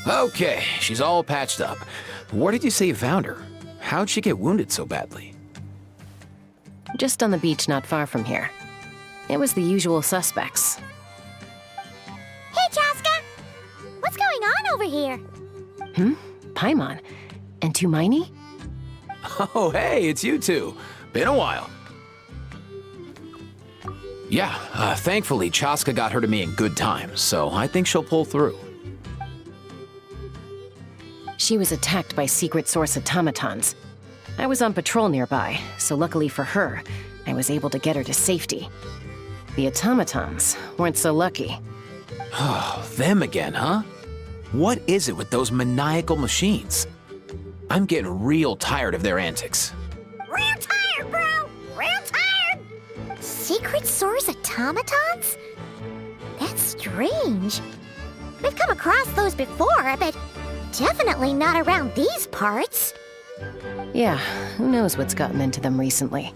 Okay, she's all patched up. Where did you say you found her? How'd she get wounded so badly? Just on the beach not far from here. It was the usual suspects. Hey, Chaska! What's going on over here? Paimon. And Tumaini? Oh, hey, it's you two. Been a while. Yeah, thankfully Chaska got her to me in good time, so I think she'll pull through. She was attacked by secret source automatons. I was on patrol nearby, so luckily for her, I was able to get her to safety. The automatons weren't so lucky. Oh, them again, huh? What is it with those maniacal machines? I'm getting real tired of their antics. Real tired, bro! Real tired! Secret source automatons? That's strange. We've come across those before, but definitely not around these parts. Yeah, who knows what's gotten into them recently.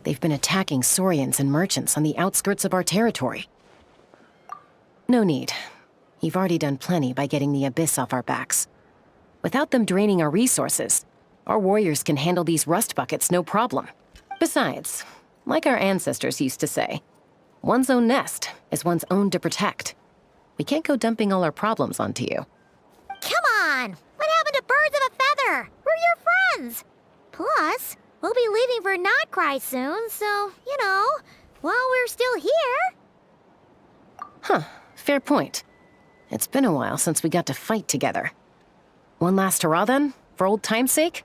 They've been attacking Saurians and merchants on the outskirts of our territory. No need. You've already done plenty by getting the Abyss off our backs. Without them draining our resources, our warriors can handle these rust buckets no problem. Besides, like our ancestors used to say, one's own nest is one's own to protect. We can't go dumping all our problems onto you. Come on! What happened to birds of a feather? We're your friends! Plus, we'll be leaving for Notcry soon, so, you know, while we're still here... Huh, fair point. It's been a while since we got to fight together. One last hurrah then, for old time's sake?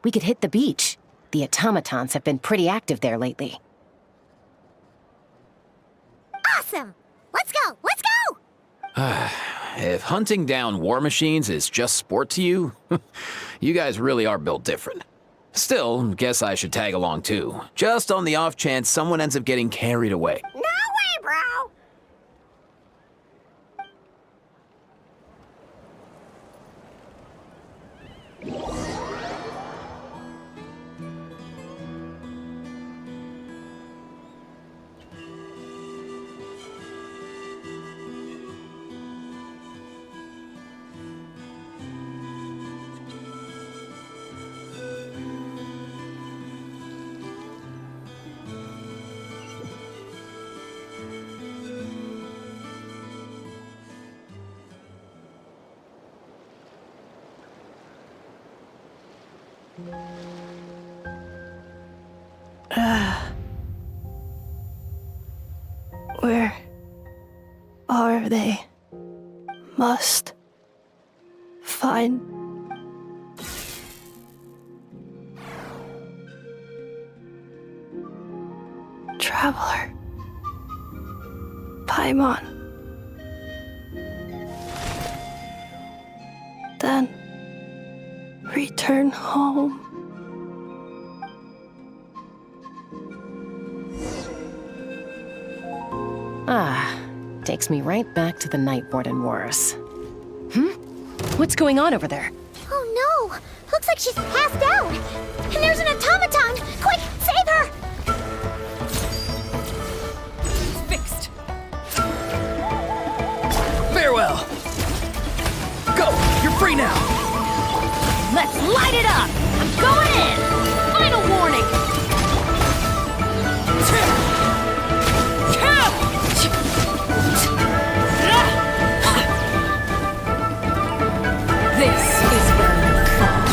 We could hit the beach. The automatons have been pretty active there lately. Awesome! Let's go! Let's go! If hunting down war machines is just sport to you, you guys really are built different. Still, guess I should tag along too, just on the off chance someone ends up getting carried away. No way, bro! Where are they? Must find Traveler Paimon. Then return home. Takes me right back to the Night Warden Wars. What's going on over there? Oh no! Looks like she's passed out! And there's an automaton! Quick, save her! Fixed! Farewell! Go! You're free now! Let's light it up! I'm going in! Final warning! This is where you fall.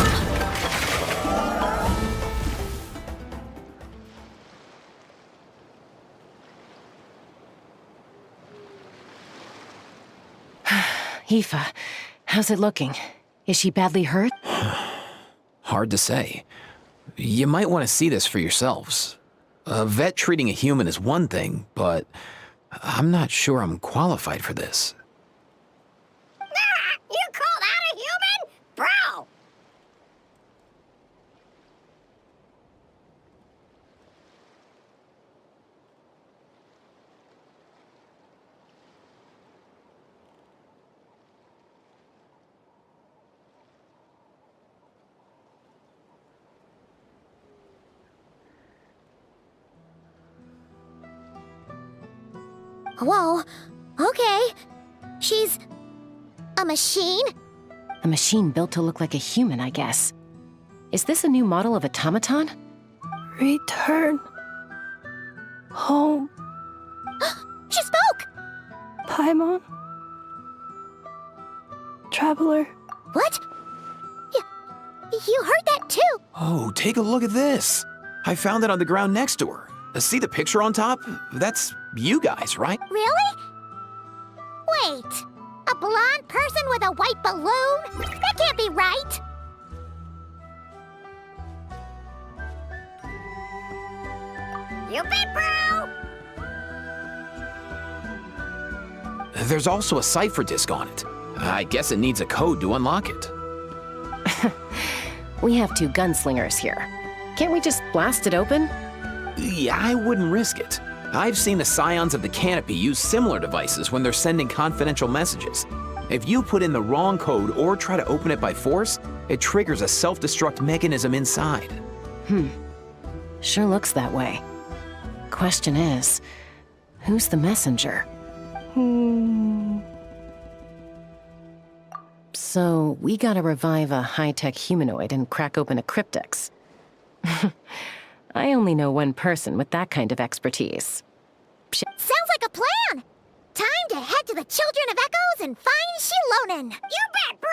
Aoife, how's it looking? Is she badly hurt? Hard to say. You might want to see this for yourselves. A vet treating a human is one thing, but I'm not sure I'm qualified for this. You called out a human? Bro! Whoa, okay. She's a machine? A machine built to look like a human, I guess. Is this a new model of automaton? Return home, She spoke! Paimon. Traveler. What? You heard that too? Oh, take a look at this. I found it on the ground next to her. See the picture on top? That's you guys, right? Really? Wait, a blonde person with a white balloon? That can't be right. You bet, bro! There's also a cipher disk on it. I guess it needs a code to unlock it. We have 2 gunslingers here. Can't we just blast it open? Yeah, I wouldn't risk it. I've seen the scions of the canopy use similar devices when they're sending confidential messages. If you put in the wrong code or try to open it by force, it triggers a self-destruct mechanism inside. Sure looks that way. Question is, who's the messenger? So, we gotta revive a high-tech humanoid and crack open a cryptex. I only know one person with that kind of expertise. Sounds like a plan! Time to head to the Children of Echoes and find Shilonen! You bet, bro!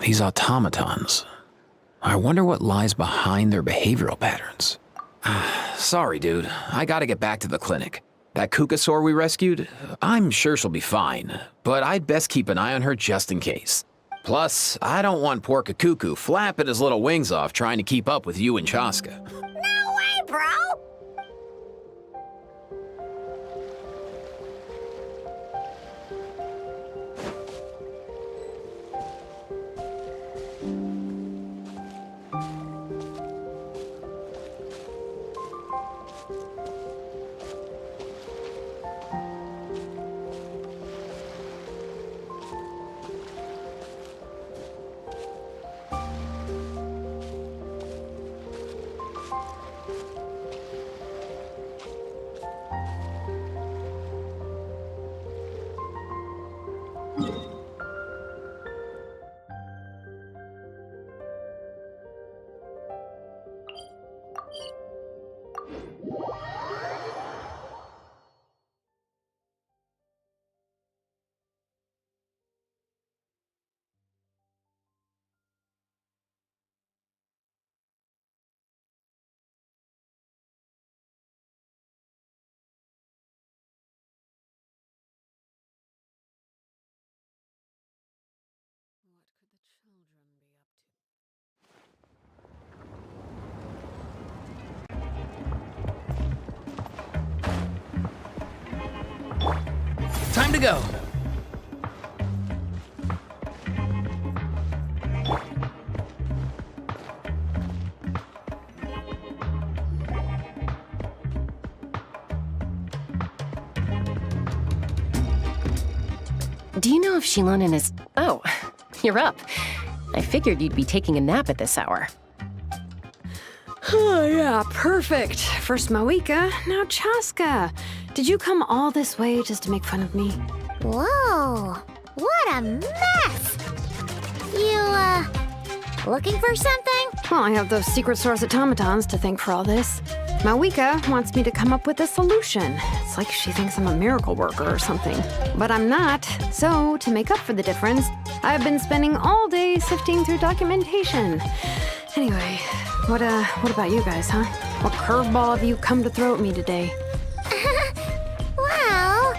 These automatons. I wonder what lies behind their behavioral patterns. Sorry, dude. I gotta get back to the clinic. That Kukasaur we rescued, I'm sure she'll be fine, but I'd best keep an eye on her just in case. Plus, I don't want poor Kakuku flapping his little wings off trying to keep up with you and Chaska. No way, bro! Time to go. Do you know if Shilonen is... Oh, you're up. I figured you'd be taking a nap at this hour. Oh, yeah, perfect. First Mawika, now Chaska. Did you come all this way just to make fun of me? Whoa, what a mess! You, looking for something? Well, I have those secret source automatons to thank for all this. Mawika wants me to come up with a solution. It's like she thinks I'm a miracle worker or something. But I'm not. So, to make up for the difference, I've been spending all day sifting through documentation. Anyway, what about you guys, huh? What curveball have you come to throw at me today? Well,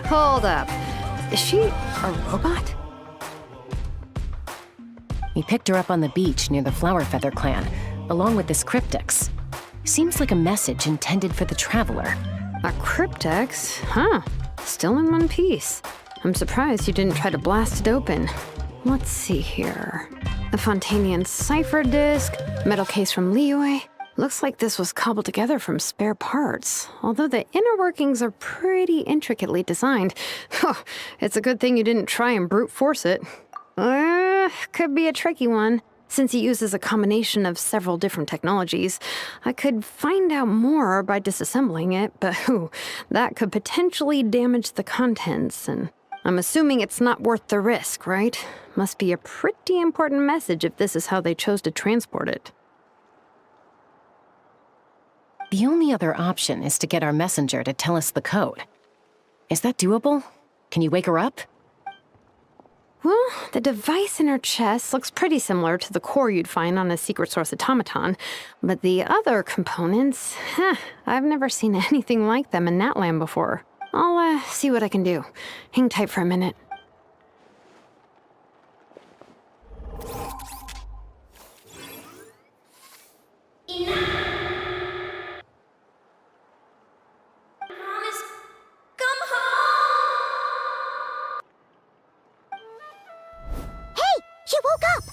Hold up. Is she a robot? We picked her up on the beach near the Flower Feather clan, along with this cryptex. Seems like a message intended for the Traveler. A cryptex? Huh. Still in one piece. I'm surprised you didn't try to blast it open. Let's see here. A Fontanian cipher disc, metal case from Liyue. Looks like this was cobbled together from spare parts, although the inner workings are pretty intricately designed. It's a good thing you didn't try and brute force it. Could be a tricky one, since it uses a combination of several different technologies. I could find out more by disassembling it, but that could potentially damage the contents, and I'm assuming it's not worth the risk, right? Must be a pretty important message if this is how they chose to transport it. The only other option is to get our messenger to tell us the code. Is that doable? Can you wake her up? Well, the device in her chest looks pretty similar to the core you'd find on a secret source automaton, but the other components, I've never seen anything like them in Natlan before. I'll see what I can do. Hang tight for a minute. She woke up!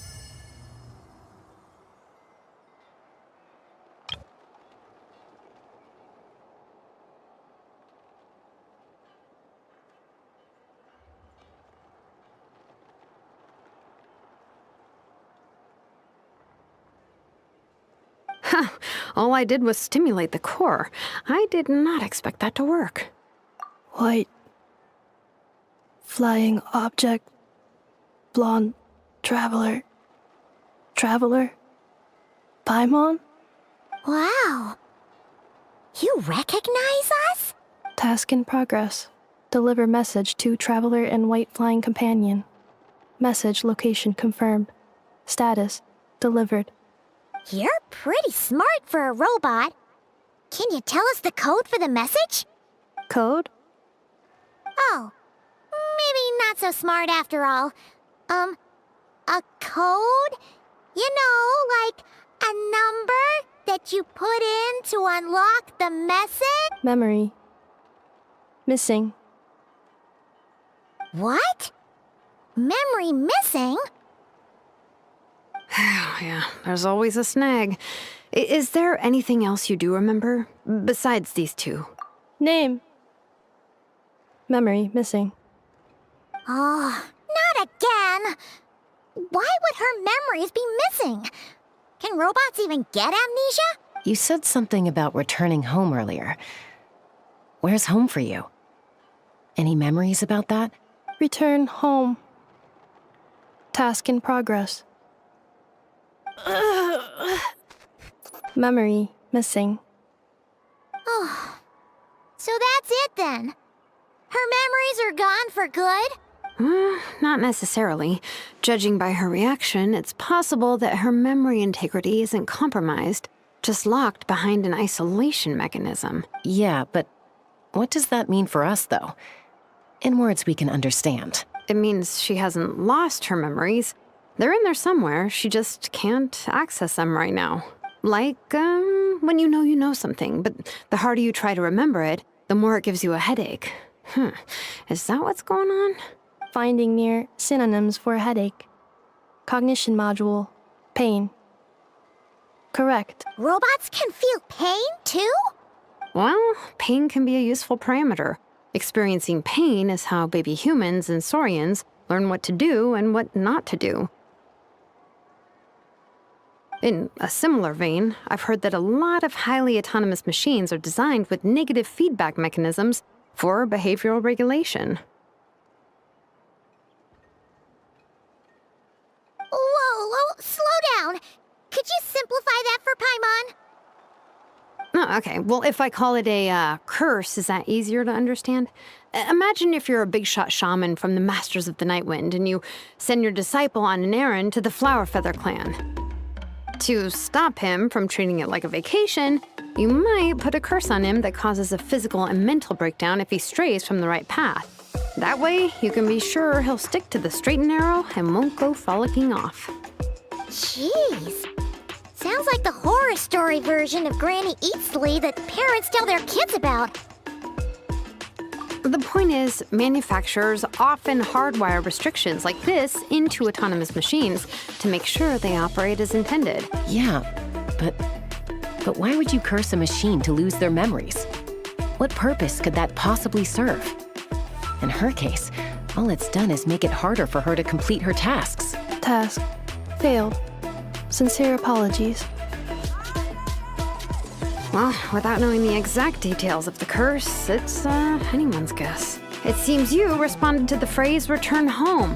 All I did was stimulate the core. I did not expect that to work. White. Flying object. Blonde. Traveler. Traveler. Paimon? Wow. You recognize us? Task in progress. Deliver message to Traveler and White Flying Companion. Message location confirmed. Status delivered. You're pretty smart for a robot. Can you tell us the code for the message? Code? Oh, maybe not so smart after all. A code? You know, like a number that you put in to unlock the message? Memory. Missing. What? Memory missing? Yeah, there's always a snag. Is there anything else you do remember, besides these two? Name. Memory missing. Oh, not again. Why would her memories be missing? Can robots even get amnesia? You said something about returning home earlier. Where's home for you? Any memories about that? Return home. Task in progress. Memory missing. Oh, so that's it then. Her memories are gone for good? Not necessarily. Judging by her reaction, it's possible that her memory integrity isn't compromised, just locked behind an isolation mechanism. Yeah, but what does that mean for us, though? In words we can understand. It means she hasn't lost her memories. They're in there somewhere, she just can't access them right now. Like, when you know something, but the harder you try to remember it, the more it gives you a headache. Is that what's going on? Finding near synonyms for headache. Cognition module. Pain. Correct. Robots can feel pain, too? Well, pain can be a useful parameter. Experiencing pain is how baby humans and saurians learn what to do and what not to do. In a similar vein, I've heard that a lot of highly autonomous machines are designed with negative feedback mechanisms for behavioral regulation. Whoa, slow down. Could you simplify that for Paimon? Oh, okay, well, if I call it a curse, is that easier to understand? Imagine if you're a big shot shaman from the Masters of the Night Wind and you send your disciple on an errand to the Flower Feather clan. To stop him from treating it like a vacation, you might put a curse on him that causes a physical and mental breakdown if he strays from the right path. That way, you can be sure he'll stick to the straight and narrow and won't go frolicking off. Jeez. Sounds like the horror story version of Granny Eatsley that parents tell their kids about. The point is, manufacturers often hardwire restrictions like this into autonomous machines to make sure they operate as intended. Yeah, but why would you curse a machine to lose their memories? What purpose could that possibly serve? In her case, all it's done is make it harder for her to complete her tasks. Task. Failed. Sincere apologies. Well, without knowing the exact details of the curse, it's anyone's guess. It seems you responded to the phrase return home.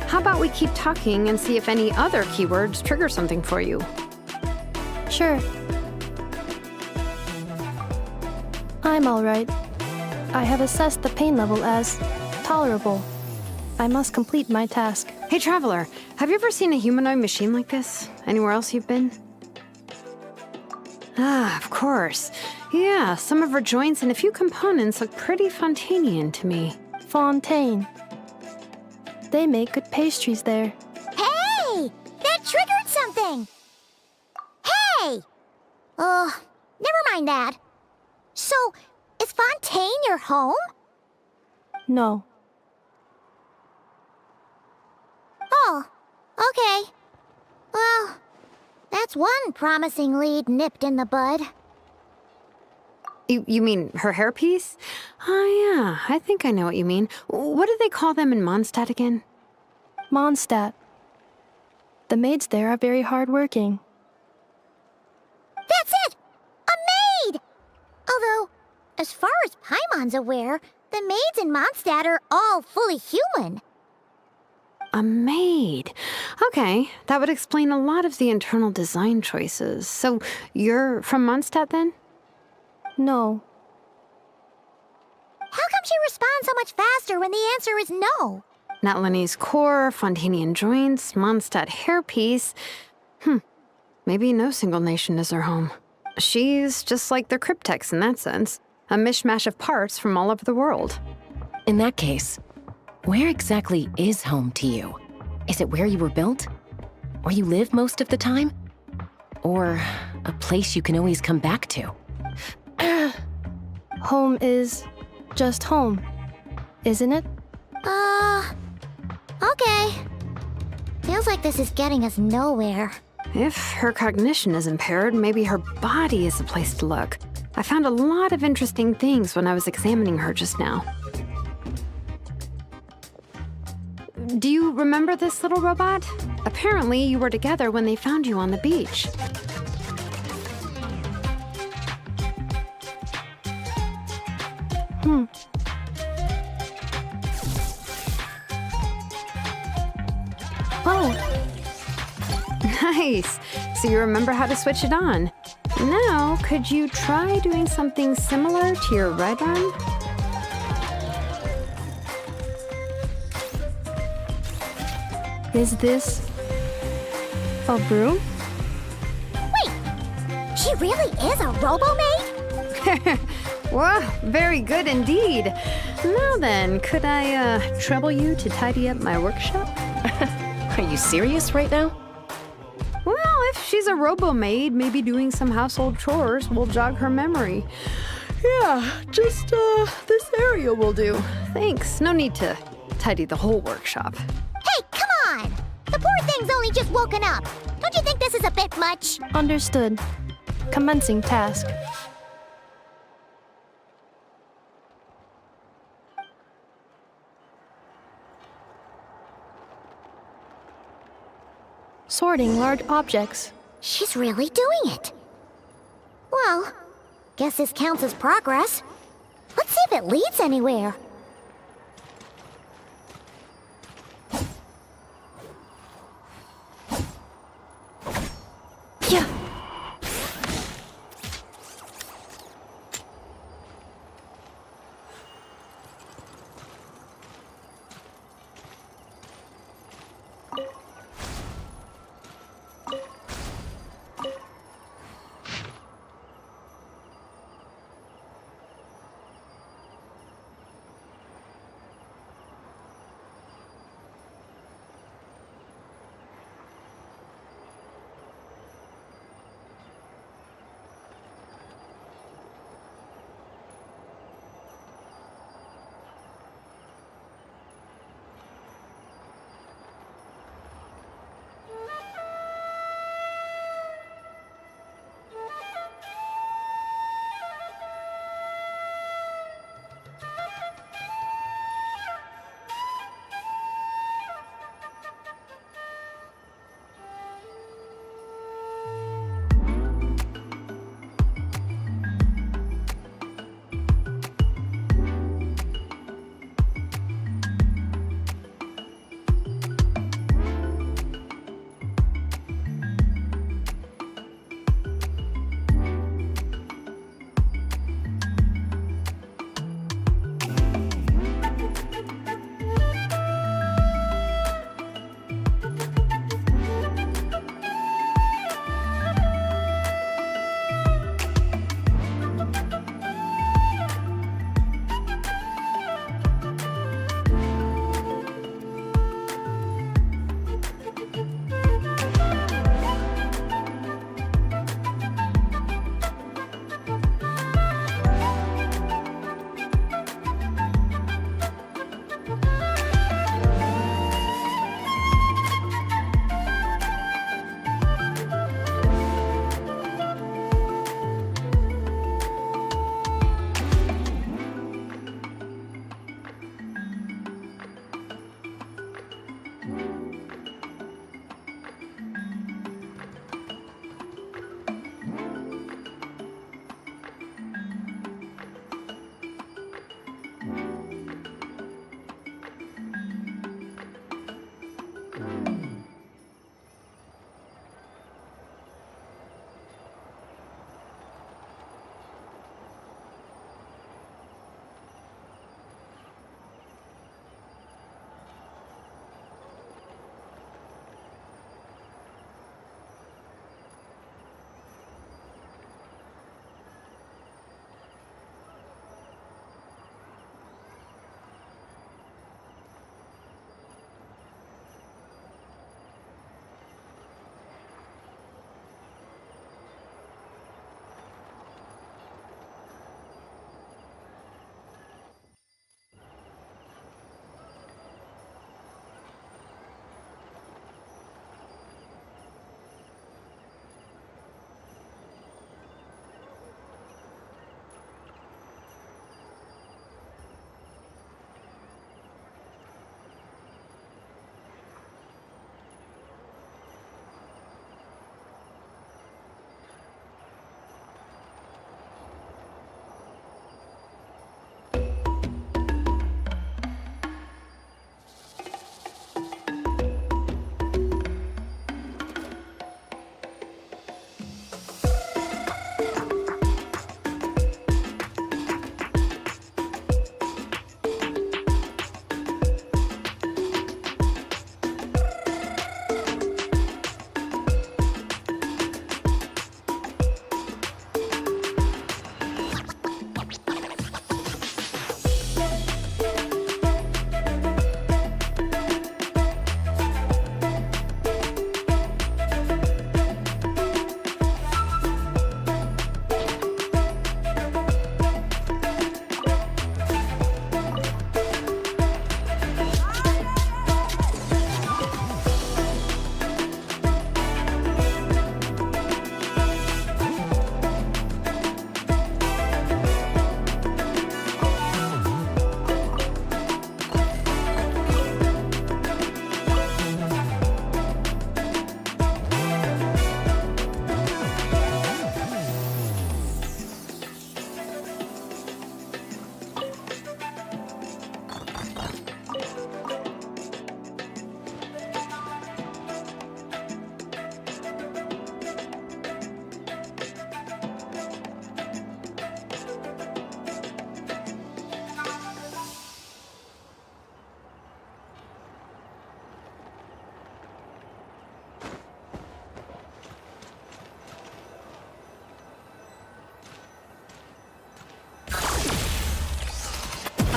How about we keep talking and see if any other keywords trigger something for you? Sure. I'm all right. I have assessed the pain level as tolerable. I must complete my task. Hey, Traveler, have you ever seen a humanoid machine like this? Anywhere else you've been? Ah, of course. Yeah, some of her joints and a few components look pretty Fontanian to me. Fontaine. They make good pastries there. Hey! That triggered something! Hey! Never mind that. So, is Fontaine your home? No. Oh, okay. Well, that's one promising lead nipped in the bud. You mean her hairpiece? Oh, yeah, I think I know what you mean. What do they call them in Mondstadt again? Mondstadt. The maids there are very hardworking. That's it! A maid! Although, as far as Paimon's aware, the maids in Mondstadt are all fully human. A maid. Okay, that would explain a lot of the internal design choices. So, you're from Mondstadt then? No. How come she responds so much faster when the answer is no? Natlanese core, Fontanian joints, Mondstadt hairpiece. Maybe no single nation is her home. She's just like the Cryptex in that sense. A mishmash of parts from all over the world. In that case, where exactly is home to you? Is it where you were built? Where you live most of the time? Or a place you can always come back to? Home is just home, isn't it? Okay. Feels like this is getting us nowhere. If her cognition is impaired, maybe her body is the place to look. I found a lot of interesting things when I was examining her just now. Do you remember this little robot? Apparently, you were together when they found you on the beach. Oh, Nice. So you remember how to switch it on. Now, could you try doing something similar to your right arm? is this a broom? Wait! She really is a robo-maid? Well, very good indeed. Now then, could I trouble you to tidy up my workshop? Are you serious right now? Well, if she's a robo-maid, maybe doing some household chores will jog her memory. Yeah, just this area will do. Thanks. No need to tidy the whole workshop. Hey, come on! The poor thing's only just woken up. Don't you think this is a bit much? Understood. Commencing task. Sorting large objects. She's really doing it. Well, guess this counts as progress. Let's see if it leads anywhere. Yeah.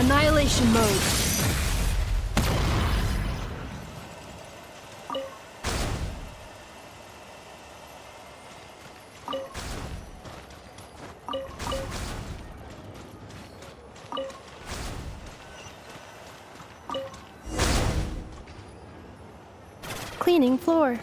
Annihilation mode. Cleaning floor.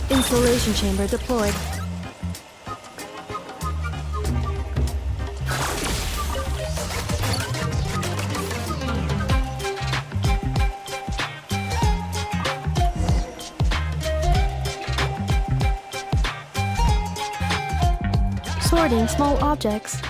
Installation chamber deployed. Sorting small objects.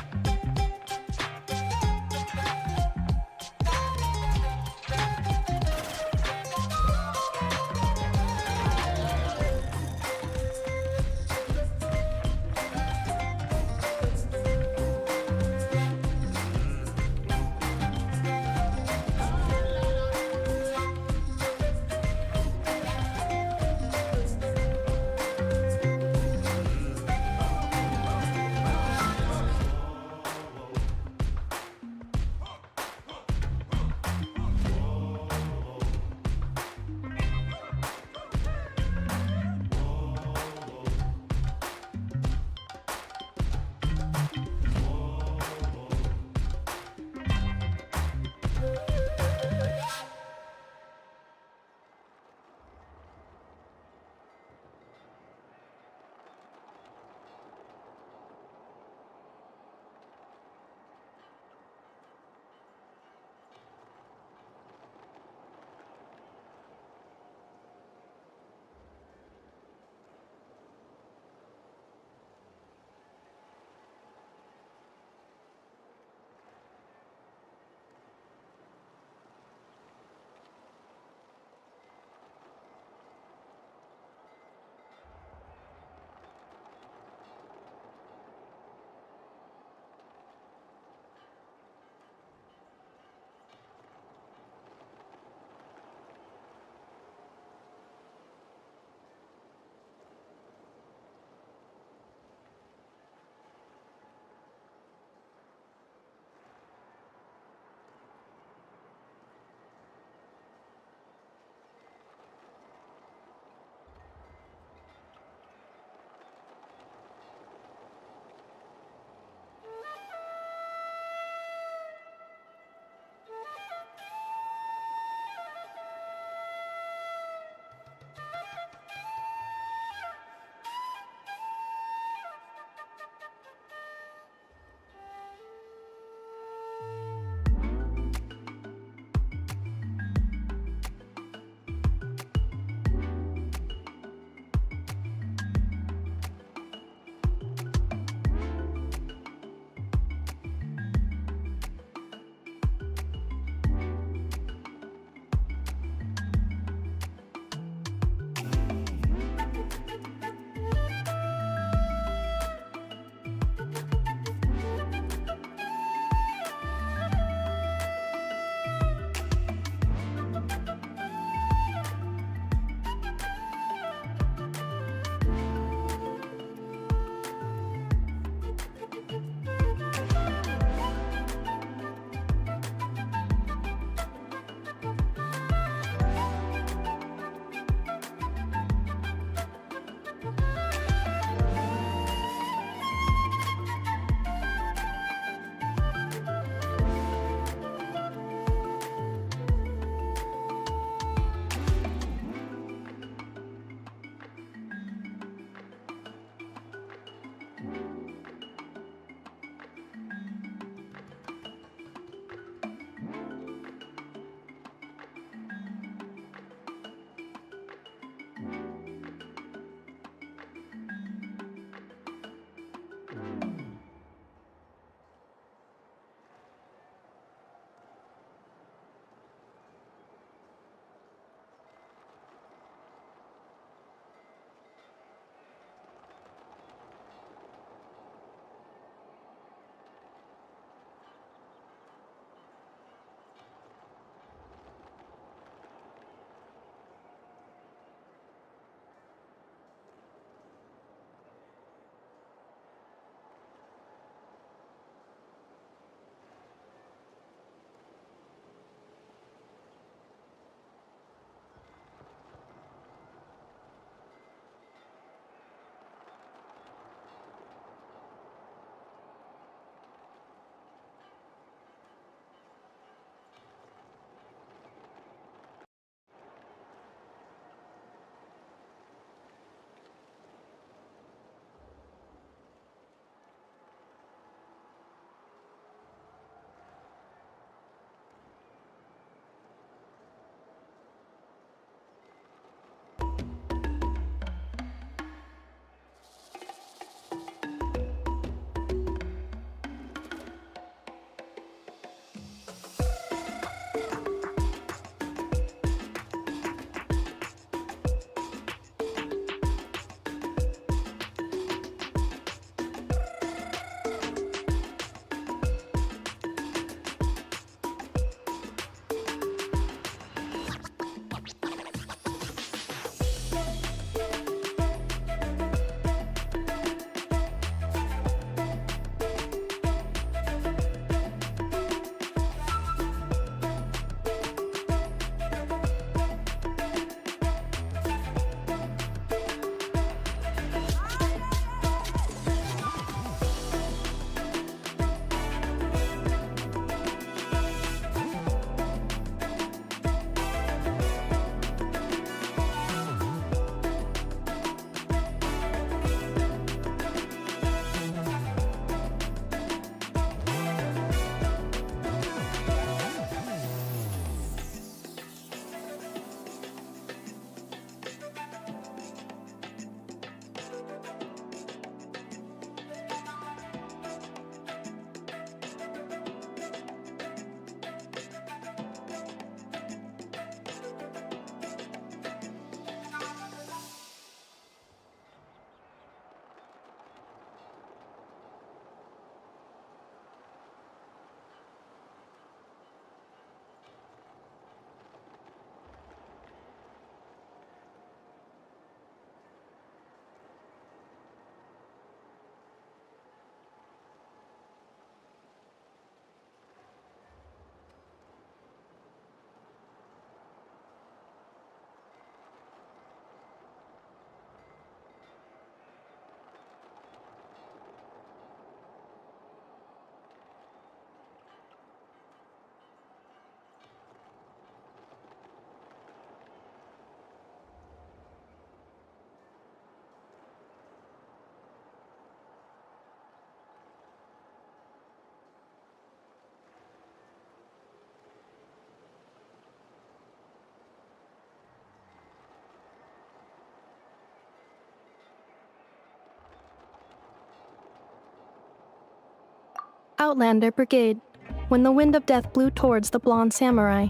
Outlander Brigade, when the wind of death blew towards the blonde samurai.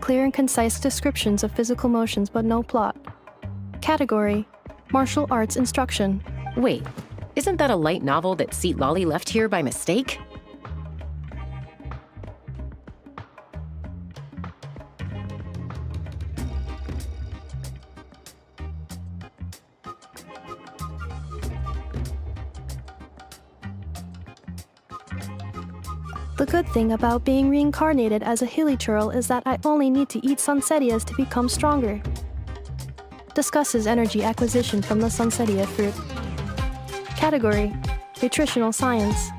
Clear and concise descriptions of physical motions but no plot. Category, martial arts instruction. Wait, isn't that a light novel that Seat Lolly left here by mistake? The good thing about being reincarnated as a hilly churl is that I only need to eat sunsettias to become stronger. Discusses energy acquisition from the sunsettia fruit. Category, nutritional science.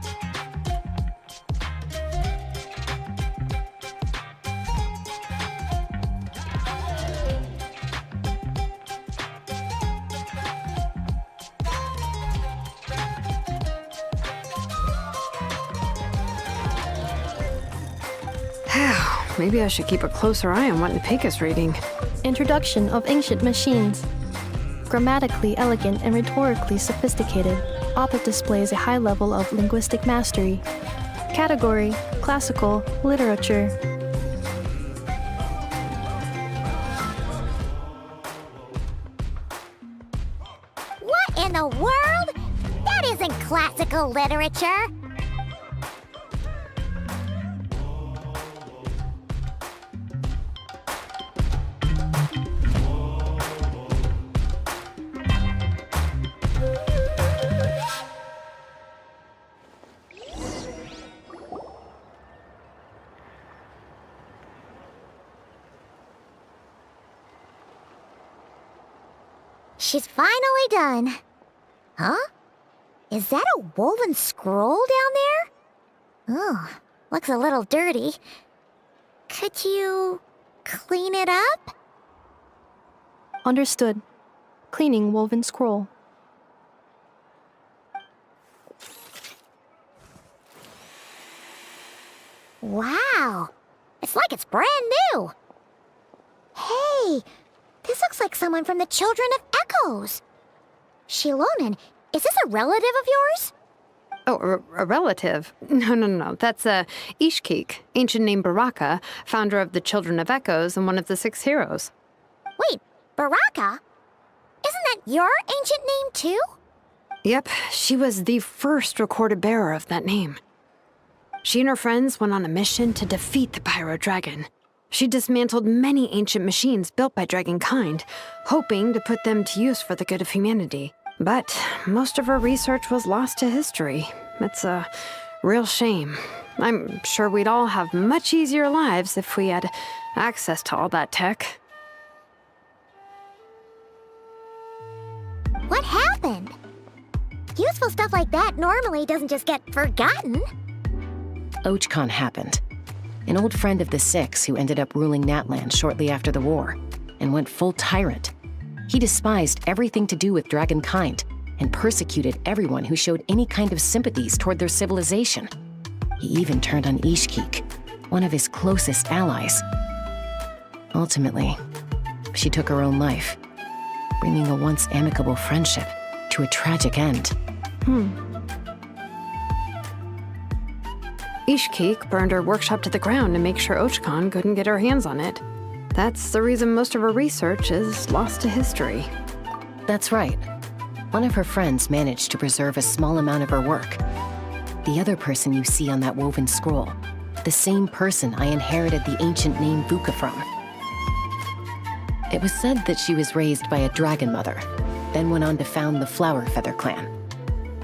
Maybe I should keep a closer eye on what Nepeka's reading. Introduction of ancient machines. Grammatically elegant and rhetorically sophisticated, Oppet displays a high level of linguistic mastery. Category: Classical Literature. What in the world? That isn't classical literature. She's finally done. Huh? Is that a woven scroll down there? Oh, looks a little dirty. Could you clean it up? Understood. Cleaning woven scroll. Wow, it's like it's brand new. Hey, this looks like someone from the Children of Echoes. Shilonen, is this a relative of yours? Oh, a relative? No. That's Ishkik, ancient name Baraka, founder of the Children of Echoes and one of the 6 heroes. Wait, Baraka? Isn't that your ancient name too? Yep, she was the first recorded bearer of that name. She and her friends went on a mission to defeat the Pyro Dragon. She dismantled many ancient machines built by Dragonkind, hoping to put them to use for the good of humanity. But most of her research was lost to history. It's a real shame. I'm sure we'd all have much easier lives if we had access to all that tech. What happened? Useful stuff like that normally doesn't just get forgotten. ARCHON happened. An old friend of the 6 who ended up ruling Natlan shortly after the war, and went full tyrant. He despised everything to do with Dragonkind, and persecuted everyone who showed any kind of sympathies toward their civilization. He even turned on Ishkik, one of his closest allies. Ultimately, she took her own life, bringing a once amicable friendship to a tragic end. Ishkik burned her workshop to the ground to make sure ARCHON couldn't get her hands on it. That's the reason most of her research is lost to history. That's right. One of her friends managed to preserve a small amount of her work. The other person you see on that woven scroll, the same person I inherited the ancient name Vuka from. It was said that she was raised by a dragon mother, then went on to found the Flower Feather clan.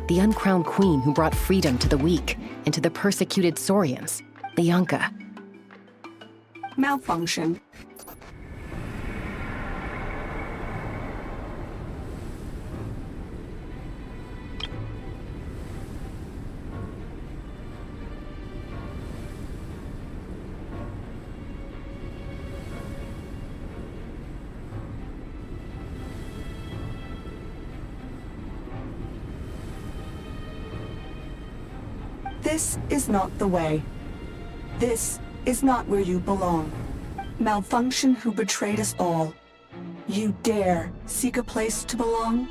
The uncrowned queen who brought freedom to the weak and to the persecuted Saurians, the Yunka. Malfunction. This is not the way. This is not where you belong. Malfunction who betrayed us all. You dare seek a place to belong?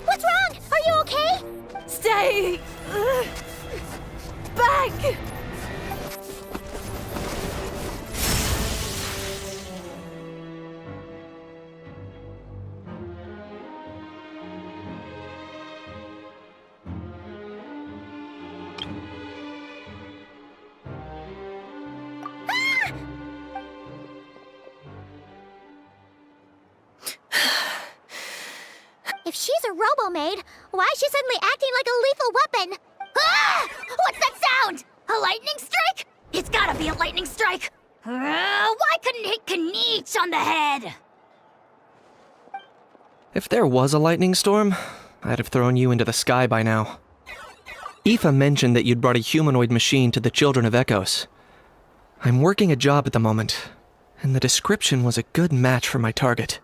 What's wrong? Are you okay? Stay back! If she's a robo-maid, why is she suddenly acting like a lethal weapon? Ah! What's that sound? A lightning strike? It's gotta be a lightning strike. Why couldn't it hit Kniech on the head? If there was a lightning storm, I'd have thrown you into the sky by now. Aoife mentioned that you'd brought a humanoid machine to the Children of Echoes. I'm working a job at the moment, and the description was a good match for my target.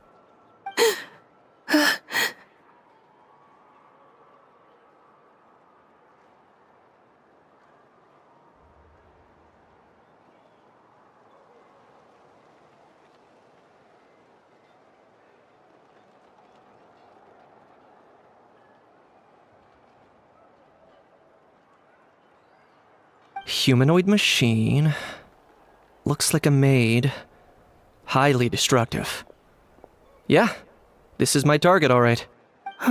Humanoid machine. Looks like a maid. Highly destructive. Yeah, this is my target, all right. Wait!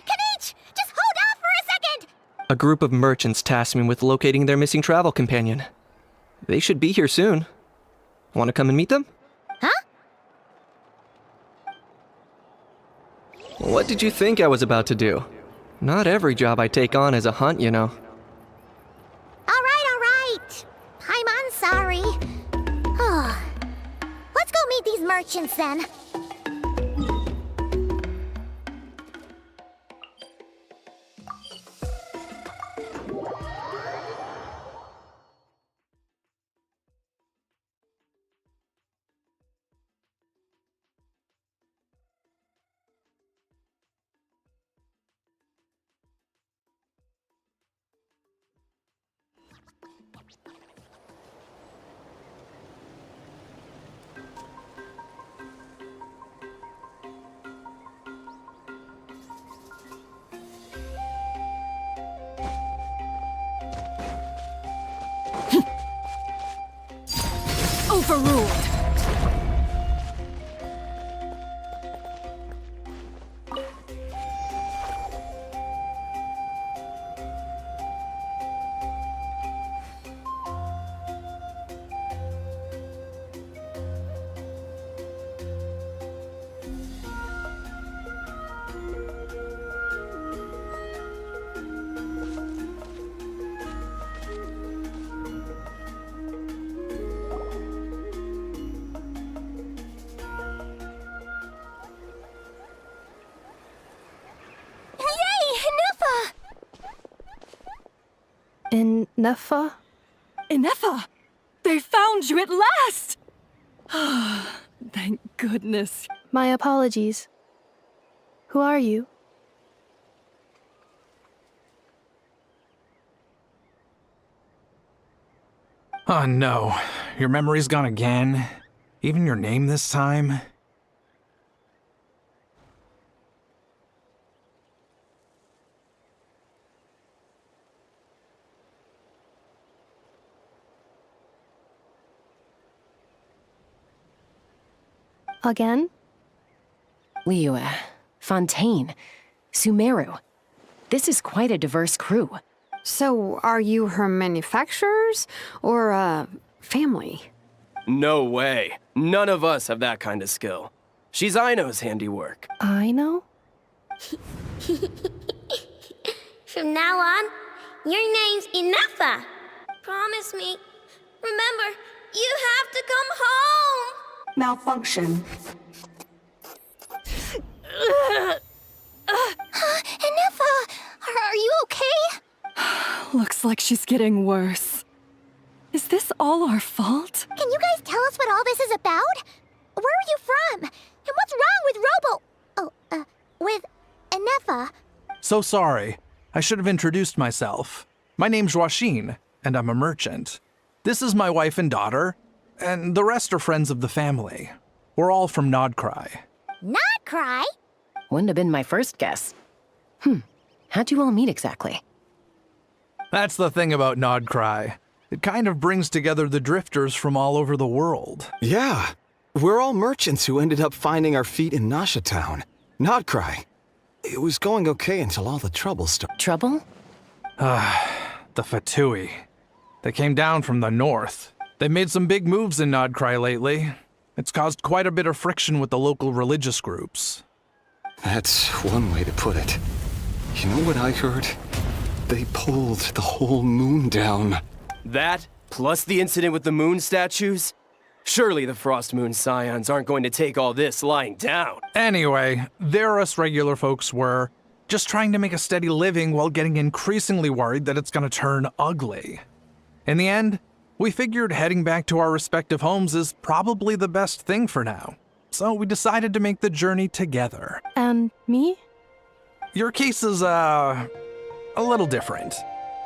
Kanich! Just hold off for a second! A group of merchants tasked me with locating their missing travel companion. They should be here soon. Want to come and meet them? Huh? What did you think I was about to do? Not every job I take on is a hunt, you know. All right. I'm sorry. Let's go meet these merchants then. Overruled. Nefa? Inefa! They found you at last! Thank goodness. My apologies. Who are you? Oh no, your memory's gone again? Even your name this time? Again? Liu, Fontaine, Sumeru. This is quite a diverse crew. So, are you her manufacturers or family? No way. None of us have that kind of skill. She's Aino's handiwork. Aino? From now on, your name's Inefa. Promise me. Remember, you have to come home. Malfunction. Inefa, are you okay? Looks like she's getting worse. Is this all our fault? Can you guys tell us what all this is about? Where are you from? And what's wrong with with Inefa? So sorry. I should have introduced myself. My name's Joachine, and I'm a merchant. This is my wife and daughter, and the rest are friends of the family. We're all from Nodcry. Not cry? Wouldn't have been my first guess. How'd you all meet exactly? That's the thing about Nodcry. It kind of brings together the drifters from all over the world. Yeah, we're all merchants who ended up finding our feet in Nasha Town. Nodcry. It was going okay until all the trouble started. Trouble? The Fatui. They came down from the north. They've made some big moves in Nodcry lately. It's caused quite a bit of friction with the local religious groups. That's one way to put it. You know what I heard? They pulled the whole moon down. That, plus the incident with the moon statues? Surely the Frost Moon Scions aren't going to take all this lying down. Anyway, there us regular folks were, just trying to make a steady living while getting increasingly worried that it's gonna turn ugly. In the end, we figured heading back to our respective homes is probably the best thing for now. So we decided to make the journey together. And me? Your case is, a little different.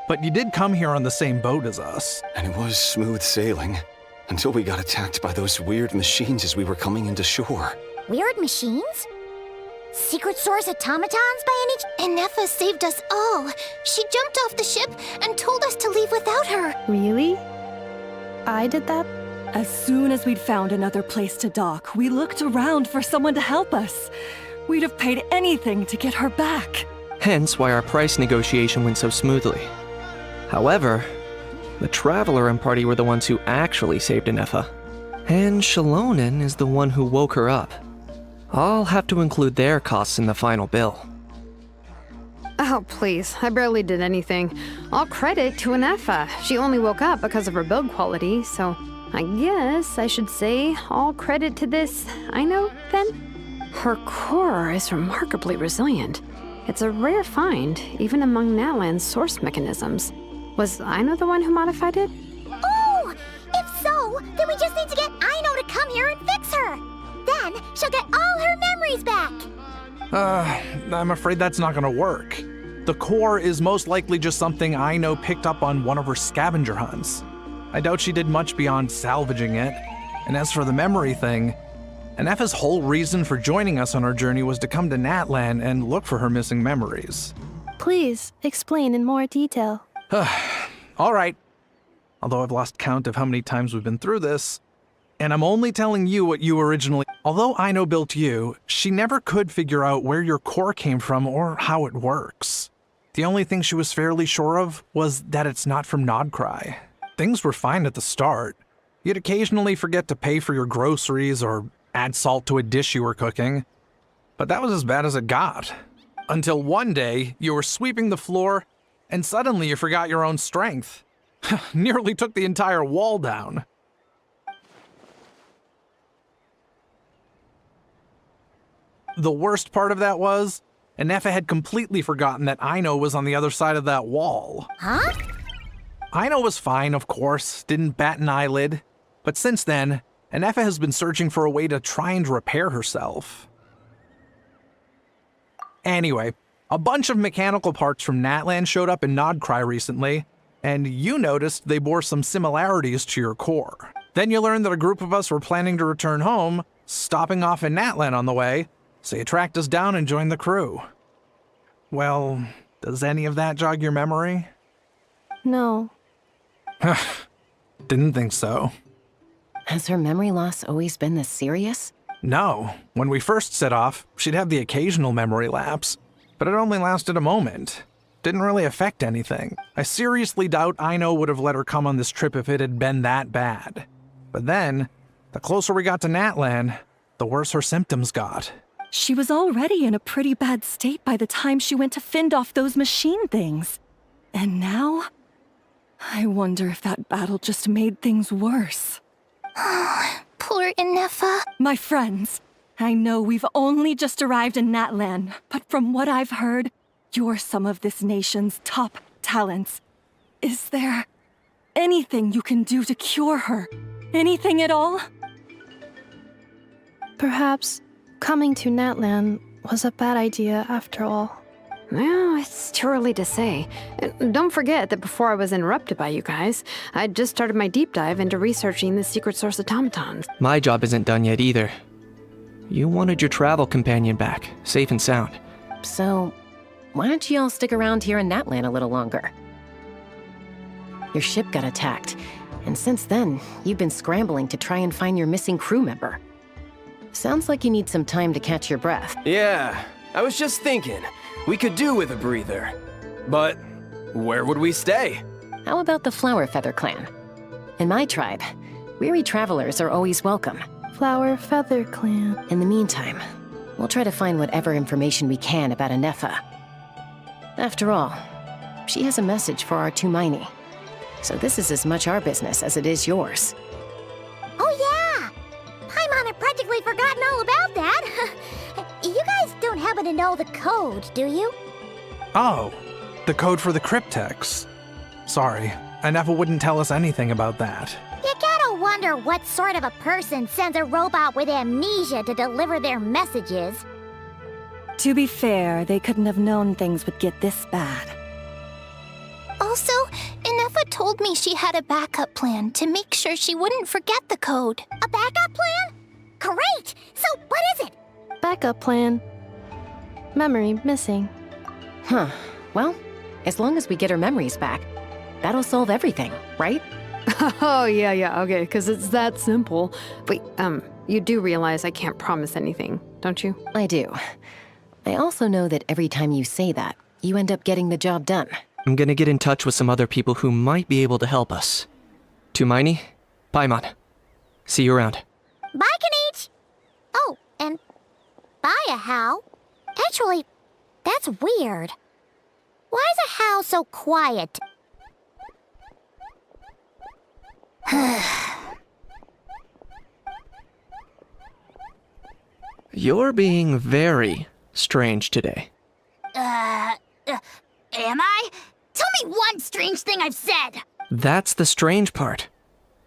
But you did come here on the same boat as us. And it was smooth sailing, until we got attacked by those weird machines as we were coming into shore. Weird machines? Secret Source automatons by any And Neffa saved us all. She jumped off the ship and told us to leave without her. Really? I did that? As soon as we'd found another place to dock, we looked around for someone to help us. We'd have paid anything to get her back. Hence why our price negotiation went so smoothly. However, the Traveler and party were the ones who actually saved Neffa. And Shalonen is the one who woke her up. I'll have to include their costs in the final bill. Oh, please. I barely did anything. All credit to Neffa. She only woke up because of her build quality, so I guess I should say all credit to this Aino, then? Her core is remarkably resilient. It's a rare find, even among Natlan's source mechanisms. Was Aino the one who modified it? Oh! If so, then we just need to get Aino to come here and fix her! Then she'll get all her memories back! I'm afraid that's not gonna work. The core is most likely just something Aino picked up on one of her scavenger hunts. I doubt she did much beyond salvaging it. And as for the memory thing, Neffa's whole reason for joining us on our journey was to come to Natlan and look for her missing memories. Please, explain in more detail. All right. Although I've lost count of how many times we've been through this, and I'm only telling you what you originally... Although Aino built you, she never could figure out where your core came from or how it works. The only thing she was fairly sure of was that it's not from Nodcry. Things were fine at the start. You'd occasionally forget to pay for your groceries or add salt to a dish you were cooking. But that was as bad as it got. Until one day, you were sweeping the floor, and suddenly you forgot your own strength. Nearly took the entire wall down. The worst part of that was, Neffa had completely forgotten that Aino was on the other side of that wall. Huh? Aino was fine, of course, didn't bat an eyelid. But since then, Neffa has been searching for a way to try and repair herself. Anyway, a bunch of mechanical parts from Natlan showed up in Nodcry recently, and you noticed they bore some similarities to your core. Then you learned that a group of us were planning to return home, stopping off in Natlan on the way, so you tracked us down and joined the crew. Well, does any of that jog your memory? No. Didn't think so. Has her memory loss always been this serious? No. When we first set off, she'd have the occasional memory lapse, but it only lasted a moment. Didn't really affect anything. I seriously doubt Aino would have let her come on this trip if it had been that bad. But then, the closer we got to Natlan, the worse her symptoms got. She was already in a pretty bad state by the time she went to fend off those machine things. And now? I wonder if that battle just made things worse. Poor Neffa. My friends, I know we've only just arrived in Natlan, but from what I've heard, you're some of this nation's top talents. Is there anything you can do to cure her? Anything at all? Perhaps coming to Natlan was a bad idea after all. Well, it's too early to say. Don't forget that before I was interrupted by you guys, I'd just started my deep dive into researching the secret source automatons. My job isn't done yet either. You wanted your travel companion back, safe and sound. So, why don't you all stick around here in Natlan a little longer? Your ship got attacked, and since then, you've been scrambling to try and find your missing crew member. Sounds like you need some time to catch your breath. Yeah, I was just thinking, we could do with a breather. But where would we stay? How about the Flower Feather Clan? In my tribe, weary travelers are always welcome. Flower Feather Clan. In the meantime, we'll try to find whatever information we can about Neffa. After all, she has a message for our Tumaini. So this is as much our business as it is yours. Oh to know the code, do you? Oh, the code for the cryptex. Sorry, Inefa wouldn't tell us anything about that. You gotta wonder what sort of a person sends a robot with amnesia to deliver their messages. To be fair, they couldn't have known things would get this bad. Also, Inefa told me she had a backup plan to make sure she wouldn't forget the code. A backup plan? Great! So what is it? Backup plan. Memory missing. Huh. Well, as long as we get her memories back, that'll solve everything, right? Oh, yeah, okay, because it's that simple. Wait, you do realize I can't promise anything, don't you? I do. I also know that every time you say that, you end up getting the job done. I'm gonna get in touch with some other people who might be able to help us. Tumaini, Paimon. See you around. Bye, Kanich! Oh, and bye, a How. Actually, that's weird. Why is a How so quiet? You're being very strange today. Am I? Tell me one strange thing I've said! That's the strange part.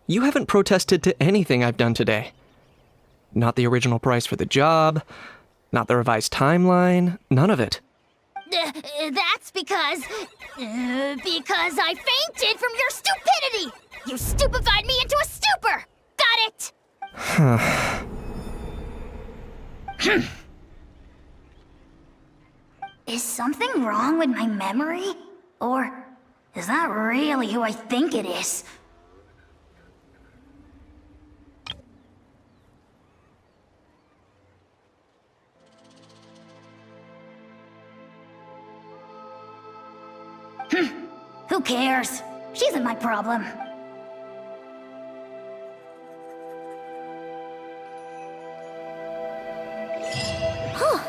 You haven't protested to anything I've done today. Not the original price for the job, not the revised timeline, none of it. That's because I fainted from your stupidity! You stupefied me into a stupor! Got it? Is something wrong with my memory? Or is that really who I think it is? Who cares? She isn't my problem.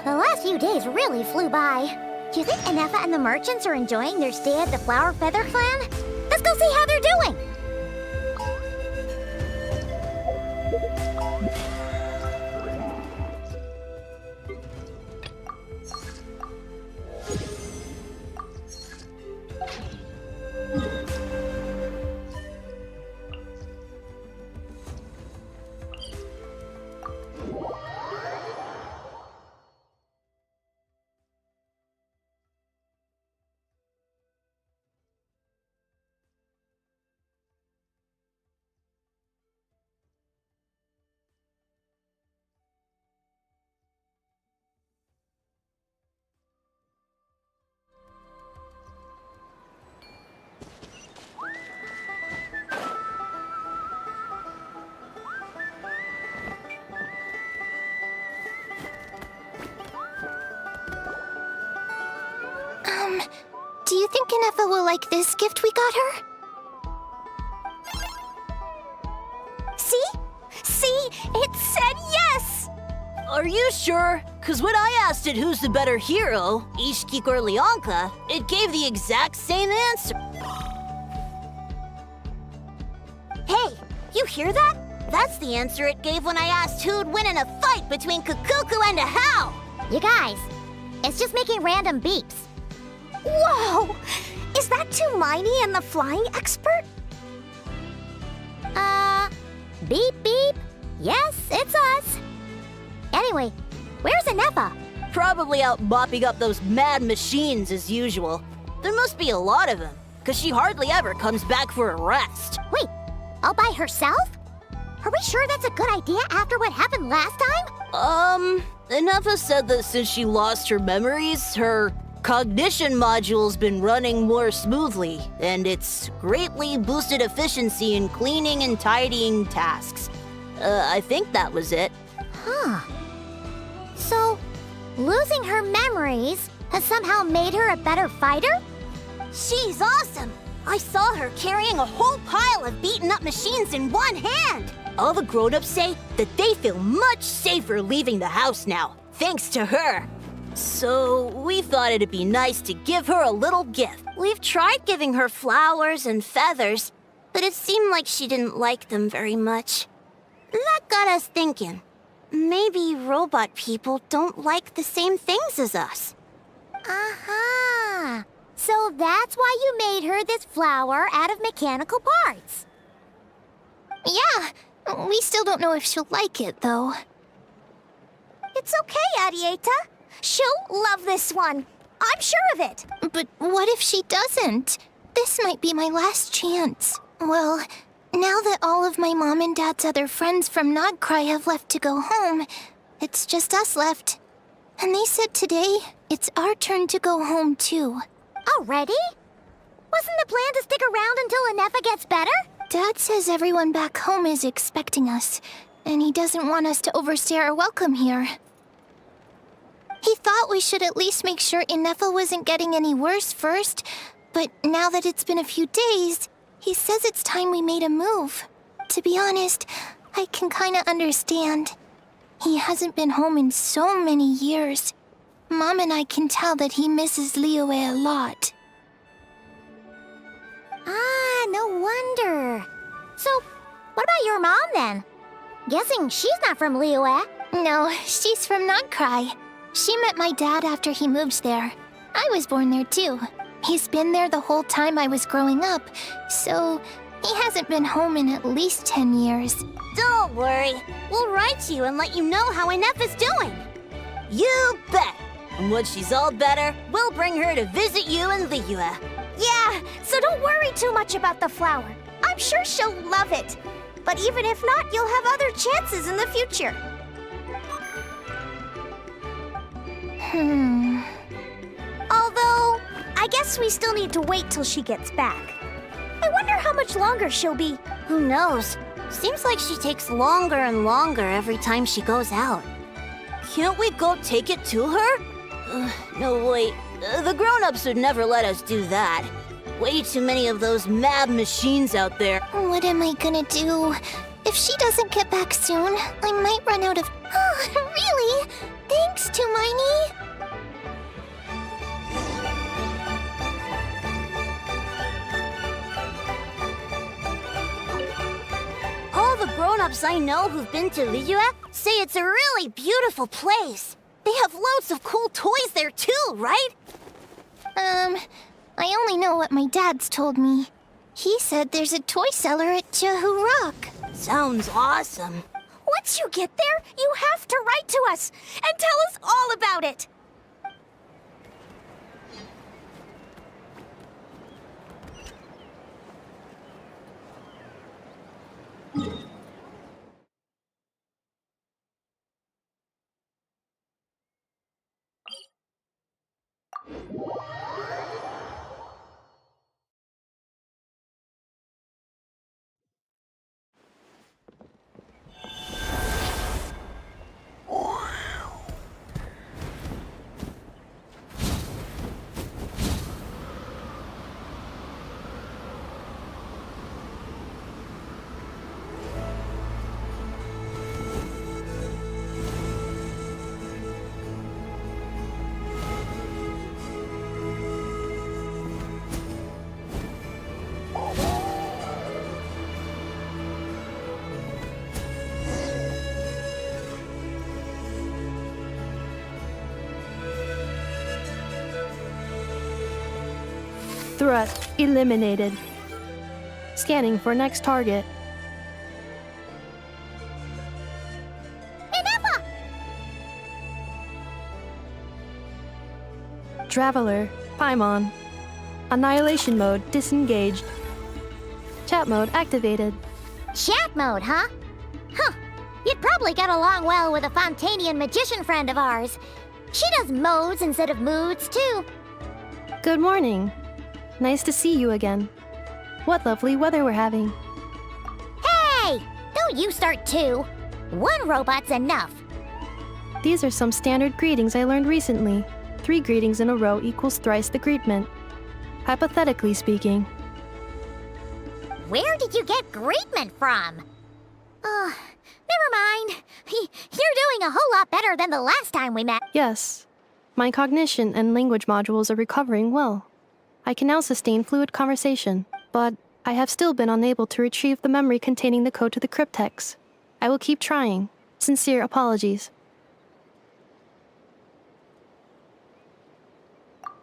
The last few days really flew by. Do you think Inefa and the merchants are enjoying their stay at the Flower Feather Clan? Let's go see how they're doing! Do you think Inefa will like this gift we got her? See? See? It said yes! Are you sure? Cause when I asked it who's the better hero, Ishkik or Leonka, it gave the exact same answer. Hey, you hear that? That's the answer it gave when I asked who'd win in a fight between Kukuku and a How. You guys, it's just making random beeps. Whoa! Is that Tumaini and the flying expert? Beep beep. Yes, it's us. Anyway, where's Inefa? Probably out mopping up those mad machines as usual. There must be a lot of them, cause she hardly ever comes back for a rest. Wait, all by herself? Are we sure that's a good idea after what happened last time? Inefa said that since she lost her memories, her cognition module's been running more smoothly, and it's greatly boosted efficiency in cleaning and tidying tasks. I think that was it. Huh. So, losing her memories has somehow made her a better fighter? She's awesome! I saw her carrying a whole pile of beaten up machines in one hand! All the grown-ups say that they feel much safer leaving the house now, thanks to her. So, we thought it'd be nice to give her a little gift. We've tried giving her flowers and feathers, but it seemed like she didn't like them very much. That got us thinking. maybe robot people don't like the same things as us. Uh-huh. So that's why you made her this flower out of mechanical parts. Yeah, we still don't know if she'll like it, though. It's okay, Arieta. She'll love this one. I'm sure of it. But what if she doesn't? This might be my last chance. Well, now that all of my mom and dad's other friends from Nodcry have left to go home, it's just us left. And they said today, it's our turn to go home too. Already? Wasn't the plan to stick around until Anefa gets better? Dad says everyone back home is expecting us, and he doesn't want us to overstay our welcome here. He thought we should at least make sure Inefa wasn't getting any worse first, but now that it's been a few days, he says it's time we made a move. To be honest, I can kinda understand. He hasn't been home in so many years. Mom and I can tell that he misses Liyue a lot. Ah, no wonder. So, what about your mom then? Guessing she's not from Liyue. No, she's from Nodcry. She met my dad after he moved there. I was born there too. He's been there the whole time I was growing up, so he hasn't been home in at least 10 years. Don't worry. We'll write to you and let you know how Inefa's doing. You bet. And once she's all better, we'll bring her to visit you in Liyue. Yeah, so don't worry too much about the flower. I'm sure she'll love it. But even if not, you'll have other chances in the future. Although, I guess we still need to wait till she gets back. I wonder how much longer she'll be. Who knows? Seems like she takes longer and longer every time she goes out. Can't we go take it to her? No, wait. The grown-ups would never let us do that. Way too many of those mad machines out there. What am I gonna do? If she doesn't get back soon, I might run out of... Oh, really? Thanks, Tumaini. All the grown-ups I know who've been to Liyue say it's a really beautiful place. They have loads of cool toys there too, right? I only know what my dad's told me. He said there's a toy cellar at Jehu Rock. Sounds awesome. Once you get there, you have to write to us and tell us all about it. Threat eliminated. Scanning for next target. Inefa! Traveler, Paimon. Annihilation mode disengaged. Chat mode activated. Chat mode, huh? Huh. You'd probably get along well with a Fontanian magician friend of ours. She does modes instead of moods, too. Good morning. Nice to see you again. What lovely weather we're having. Hey! Don't you start too. One robot's enough. These are some standard greetings I learned recently. 3 greetings in a row equals thrice the greetment. Hypothetically speaking. Where did you get greetment from? Never mind. You're doing a whole lot better than the last time we met. Yes. My cognition and language modules are recovering well. I can now sustain fluid conversation, but I have still been unable to retrieve the memory containing the code to the cryptex. I will keep trying. Sincere apologies.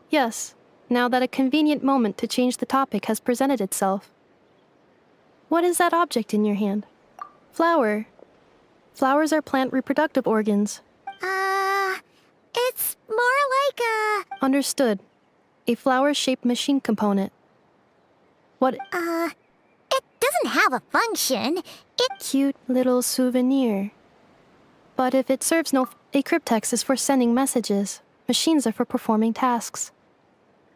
Yes, now that a convenient moment to change the topic has presented itself. What is that object in your hand? Flower. Flowers are plant reproductive organs. It's more like a... Understood. A flower-shaped machine component. What? It doesn't have a function. Cute little souvenir. But if it serves no... A cryptex is for sending messages. Machines are for performing tasks.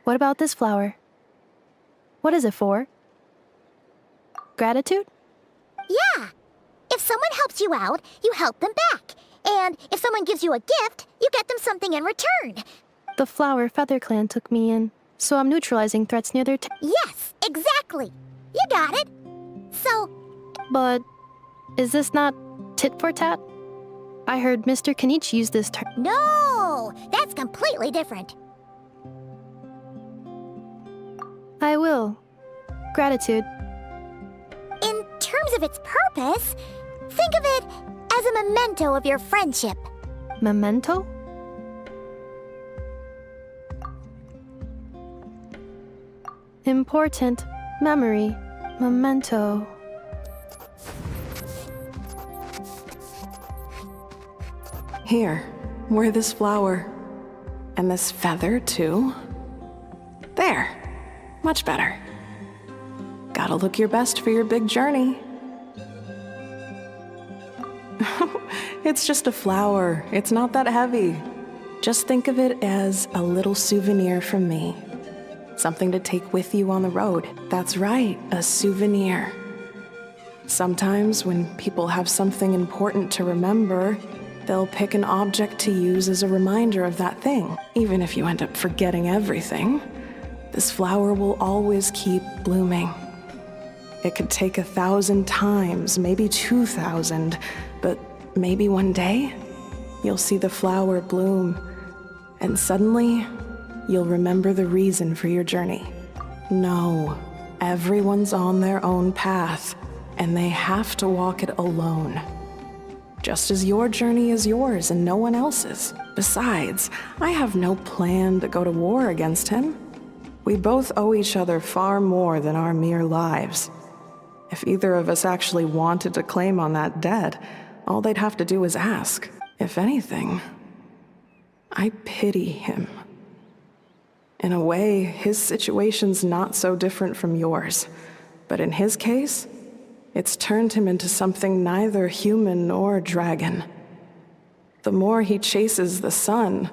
What about this flower? What is it for? Gratitude? Yeah. If someone helps you out, you help them back. And if someone gives you a gift, you get them something in return. The flower Feather Clan took me in, so I'm neutralizing threats near their Yes, exactly. You got it. So... But is this not tit for tat? I heard Mr. Kenichi use this term. No! That's completely different. I will. Gratitude. In terms of its purpose, think of it as a memento of your friendship. Memento? Important memory. Memento. Here, wear this flower. And this feather, too. There. Much better. Gotta look your best for your big journey. It's just a flower. It's not that heavy. Just think of it as a little souvenir from me. Something to take with you on the road. That's right, a souvenir. Sometimes when people have something important to remember, they'll pick an object to use as a reminder of that thing. Even if you end up forgetting everything, this flower will always keep blooming. It could take 1,000 times, maybe 2,000, but maybe one day, you'll see the flower bloom, and suddenly, you'll remember the reason for your journey. No, everyone's on their own path, and they have to walk it alone. Just as your journey is yours and no one else's. Besides, I have no plan to go to war against him. We both owe each other far more than our mere lives. If either of us actually wanted to claim on that debt, all they'd have to do is ask. If anything, I pity him. In a way, his situation's not so different from yours. But in his case, it's turned him into something neither human nor dragon. The more he chases the sun,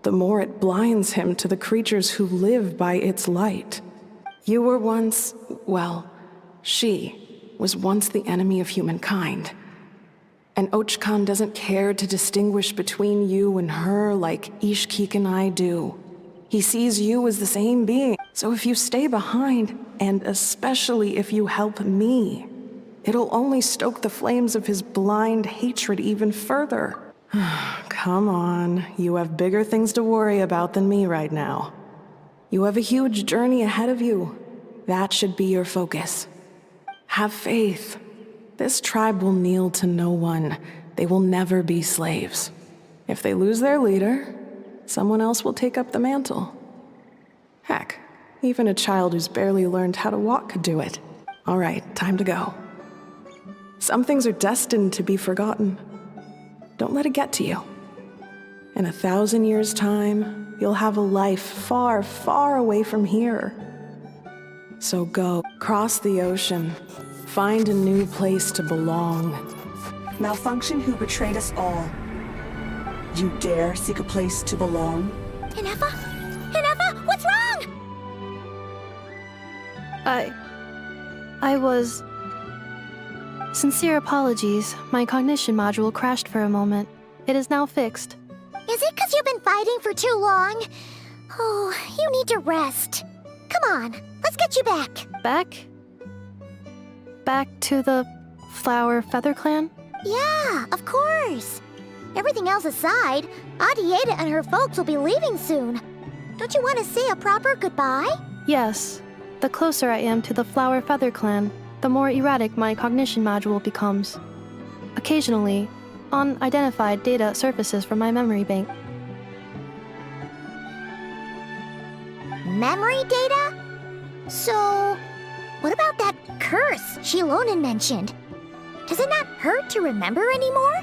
the more it blinds him to the creatures who live by its light. You were once, well, she was once the enemy of humankind. And ARCHON doesn't care to distinguish between you and her like Ishkik and I do. He sees you as the same being. So if you stay behind, and especially if you help me, it'll only stoke the flames of his blind hatred even further. Come on, you have bigger things to worry about than me right now. You have a huge journey ahead of you. That should be your focus. Have faith. This tribe will kneel to no one. They will never be slaves. If they lose their leader, someone else will take up the mantle. Heck, even a child who's barely learned how to walk could do it. All right, time to go. Some things are destined to be forgotten. Don't let it get to you. In 1,000 years' time, you'll have a life far, far away from here. So go, cross the ocean, find a new place to belong. Malfunction who betrayed us all. You dare seek a place to belong? Inefa? Inefa, what's wrong? I was... Sincere apologies. My cognition module crashed for a moment. It is now fixed. Is it because you've been fighting for too long? Oh, you need to rest. Come on, let's get you back. Back? Back to the Flower Feather Clan? Yeah, of course. Everything else aside, Adieta and her folks will be leaving soon. Don't you want to say a proper goodbye? Yes. The closer I am to the Flower Feather Clan, the more erratic my cognition module becomes. Occasionally, unidentified data surfaces from my memory bank. Memory data? So, what about that curse Shilonen mentioned? Does it not hurt to remember anymore?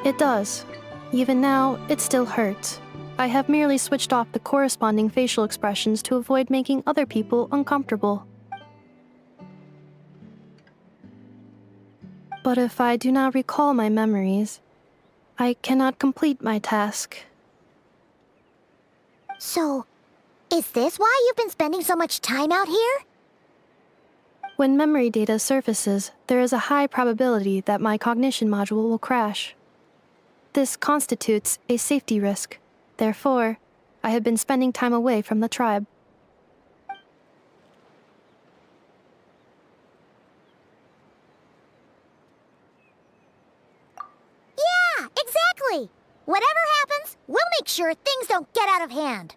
It does. Even now, it still hurts. I have merely switched off the corresponding facial expressions to avoid making other people uncomfortable. But if I do not recall my memories, I cannot complete my task. So, is this why you've been spending so much time out here? When memory data surfaces, there is a high probability that my cognition module will crash. This constitutes a safety risk. Therefore, I have been spending time away from the tribe. Yeah, exactly! Whatever happens, we'll make sure things don't get out of hand.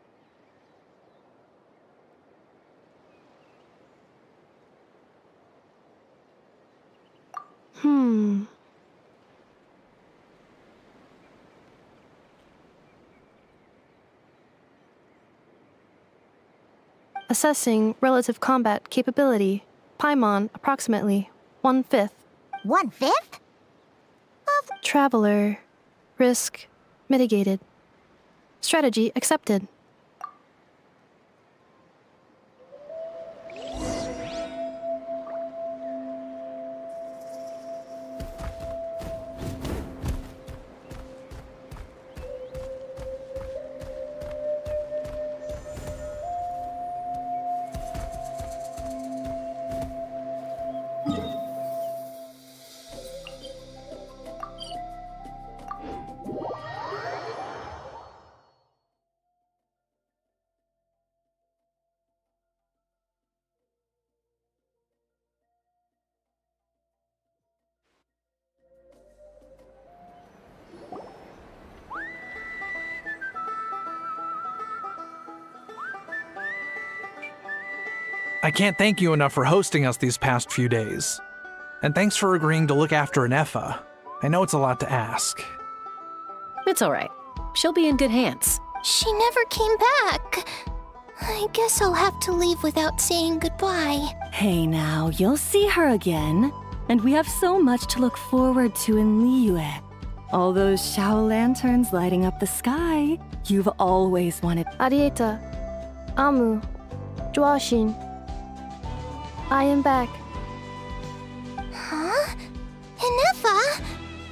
Assessing relative combat capability. Paimon, approximately 1/5. 1/5? Traveler. Risk mitigated. Strategy accepted. I can't thank you enough for hosting us these past few days. And thanks for agreeing to look after Anefa. I know it's a lot to ask. It's all right. She'll be in good hands. She never came back. I guess I'll have to leave without saying goodbye. Hey now, you'll see her again. And we have so much to look forward to in Liyue. All those Shao lanterns lighting up the sky. You've always wanted. Arieta. Amu. Joashin. I am back. Huh? Inefa?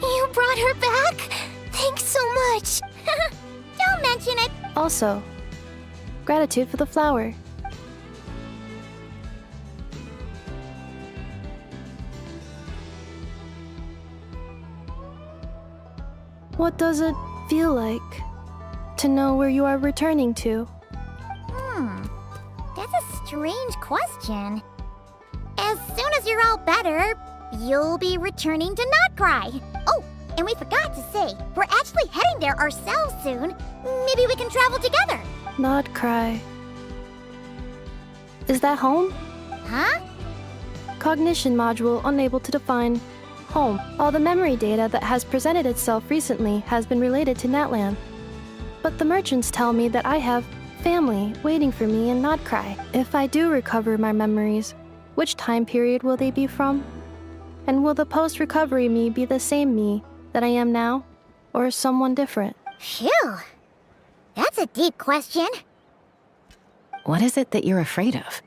You brought her back? Thanks so much. Don't mention it. Also, gratitude for the flower. What does it feel like to know where you are returning to? That's a strange question. As soon as you're all better, you'll be returning to Notcry. Oh, and we forgot to say, we're actually heading there ourselves soon. Maybe we can travel together. Not cry. Is that home? Huh? Cognition module unable to define home. All the memory data that has presented itself recently has been related to Natlan. But the merchants tell me that I have family waiting for me in Notcry. If I do recover my memories, which time period will they be from? And will the post-recovery me be the same me that I am now, or someone different? Phew. That's a deep question. What is it that you're afraid of?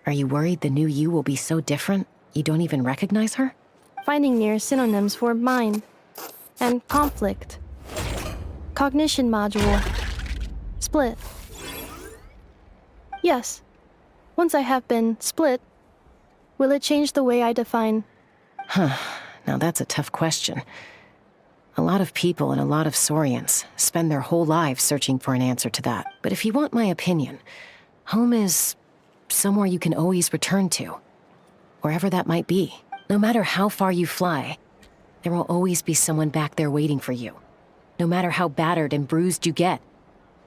Are you worried the new you will be so different you don't even recognize her? Finding near synonyms for mind and conflict. Cognition module. Split. Yes. Once I have been split, will it change the way I define? Now that's a tough question. A lot of people and a lot of Saurians spend their whole lives searching for an answer to that. But if you want my opinion, home is somewhere you can always return to. Wherever that might be. No matter how far you fly, there will always be someone back there waiting for you. No matter how battered and bruised you get,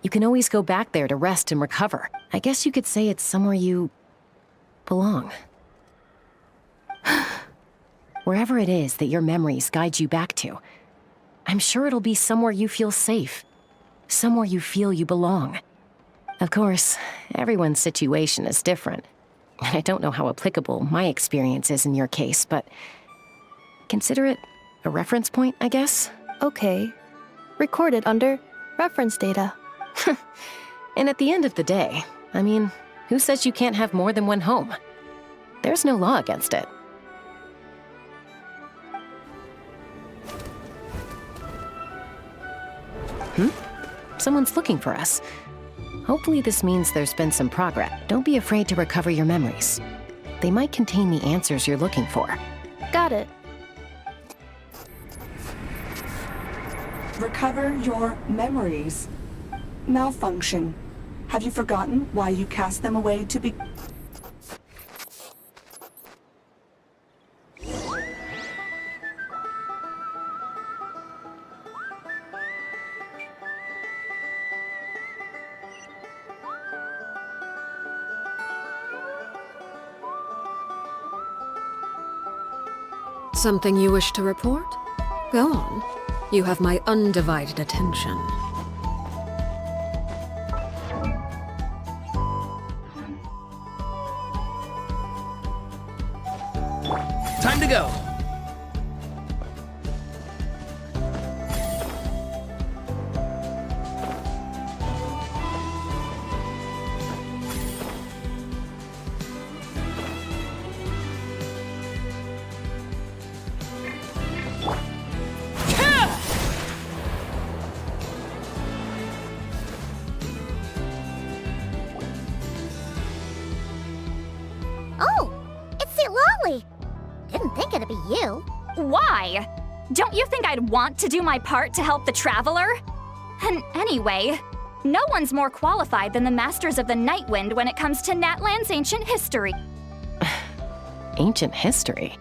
you can always go back there to rest and recover. I guess you could say it's somewhere you belong. Wherever it is that your memories guide you back to, I'm sure it'll be somewhere you feel safe. Somewhere you feel you belong. Of course, everyone's situation is different. And I don't know how applicable my experience is in your case, but consider it a reference point, I guess? Okay. Recorded under reference data. And at the end of the day, I mean, who says you can't have more than one home? There's no law against it. Someone's looking for us. Hopefully this means there's been some progress. Don't be afraid to recover your memories. They might contain the answers you're looking for. Got it. Recover your memories. Malfunction. Have you forgotten why you cast them away to be... Something you wish to report? Go on. You have my undivided attention. Time to go. Oh, it's Lolly. Didn't think it'd be you. Why? Don't you think I'd want to do my part to help the Traveler? And anyway, no one's more qualified than the Masters of the Nightwind when it comes to Natlan's ancient history. Ancient history?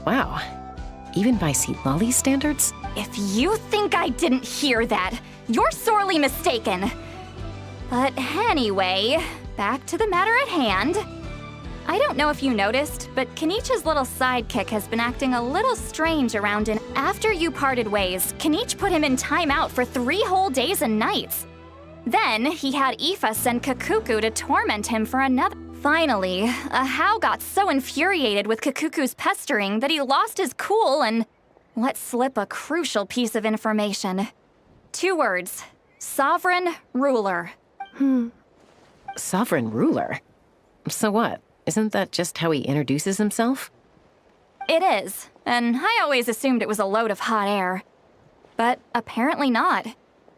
Wow. Even by Lolly's standards? If you think I didn't hear that, you're sorely mistaken. But anyway, back to the matter at hand. I don't know if you noticed, but Kenich's little sidekick has been acting a little strange around and after you parted ways, Kenich put him in timeout for 3 whole days and nights. Then he had Aoife send Kakuku to torment him for another. Finally, Ahau got so infuriated with Kakuku's pestering that he lost his cool and let slip a crucial piece of information. 2 words. Sovereign Ruler. Sovereign ruler? So what? Isn't that just how he introduces himself? It is, and I always assumed it was a load of hot air. But apparently not.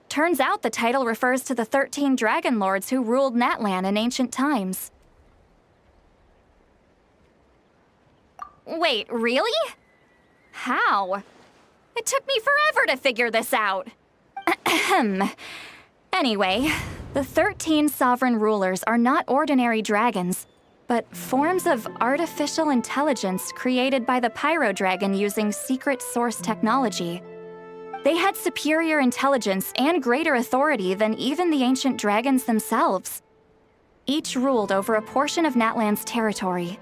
Turns out the title refers to the 13 Dragon Lords who ruled Natlan in ancient times. Wait, really? How? It took me forever to figure this out. Anyway, the 13 sovereign rulers are not ordinary dragons, but forms of artificial intelligence created by the Pyro Dragon using secret source technology. They had superior intelligence and greater authority than even the ancient dragons themselves. Each ruled over a portion of Natlan's territory.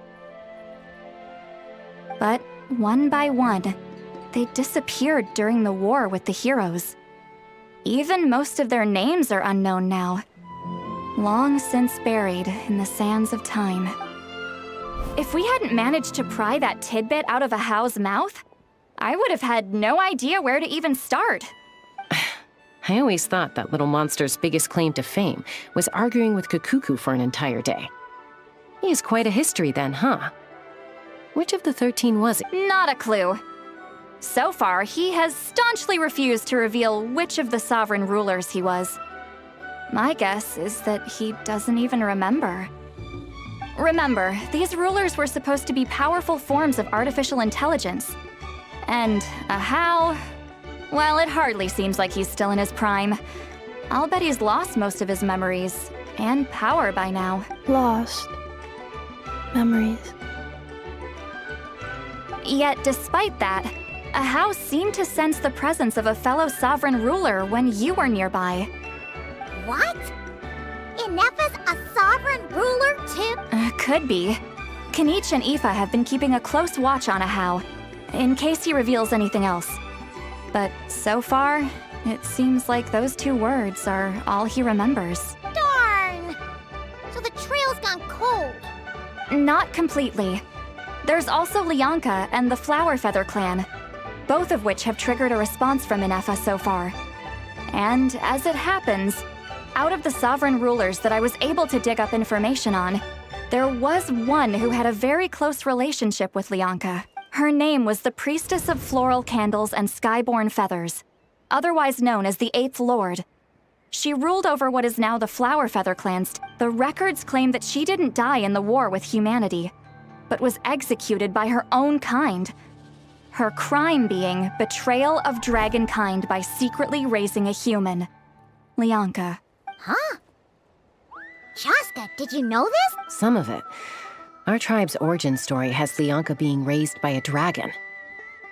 But one by one, they disappeared during the war with the heroes. Even most of their names are unknown now, long since buried in the sands of time. If we hadn't managed to pry that tidbit out of Ahau's mouth, I would have had no idea where to even start. I always thought that little monster's biggest claim to fame was arguing with Kakuku for an entire day. He has quite a history then, huh? Which of the 13 was he? Not a clue. So far, he has staunchly refused to reveal which of the sovereign rulers he was. My guess is that he doesn't even remember. Remember, these rulers were supposed to be powerful forms of artificial intelligence. And Ahau, well, it hardly seems like he's still in his prime. I'll bet he's lost most of his memories and power by now. Lost. Memories. Yet, despite that, Ahau seemed to sense the presence of a fellow sovereign ruler when you were nearby. What? Inefa's a sovereign ruler too? Could be. Kenich and Aoife have been keeping a close watch on Ahau, in case he reveals anything else. But so far, it seems like those 2 words are all he remembers. Darn! So the trail's gone cold. Not completely. There's also Lianka and the Flower Feather clan, both of which have triggered a response from Inefa so far. And as it happens, out of the sovereign rulers that I was able to dig up information on, there was one who had a very close relationship with Lianka. Her name was the Priestess of Floral Candles and Skyborn Feathers, otherwise known as the Eighth Lord. She ruled over what is now the Flower Feather clans. The records claim that she didn't die in the war with humanity, but was executed by her own kind. Her crime being betrayal of dragonkind by secretly raising a human. Lianka. Huh? Chaska, did you know this? Some of it. Our tribe's origin story has Lianka being raised by a dragon.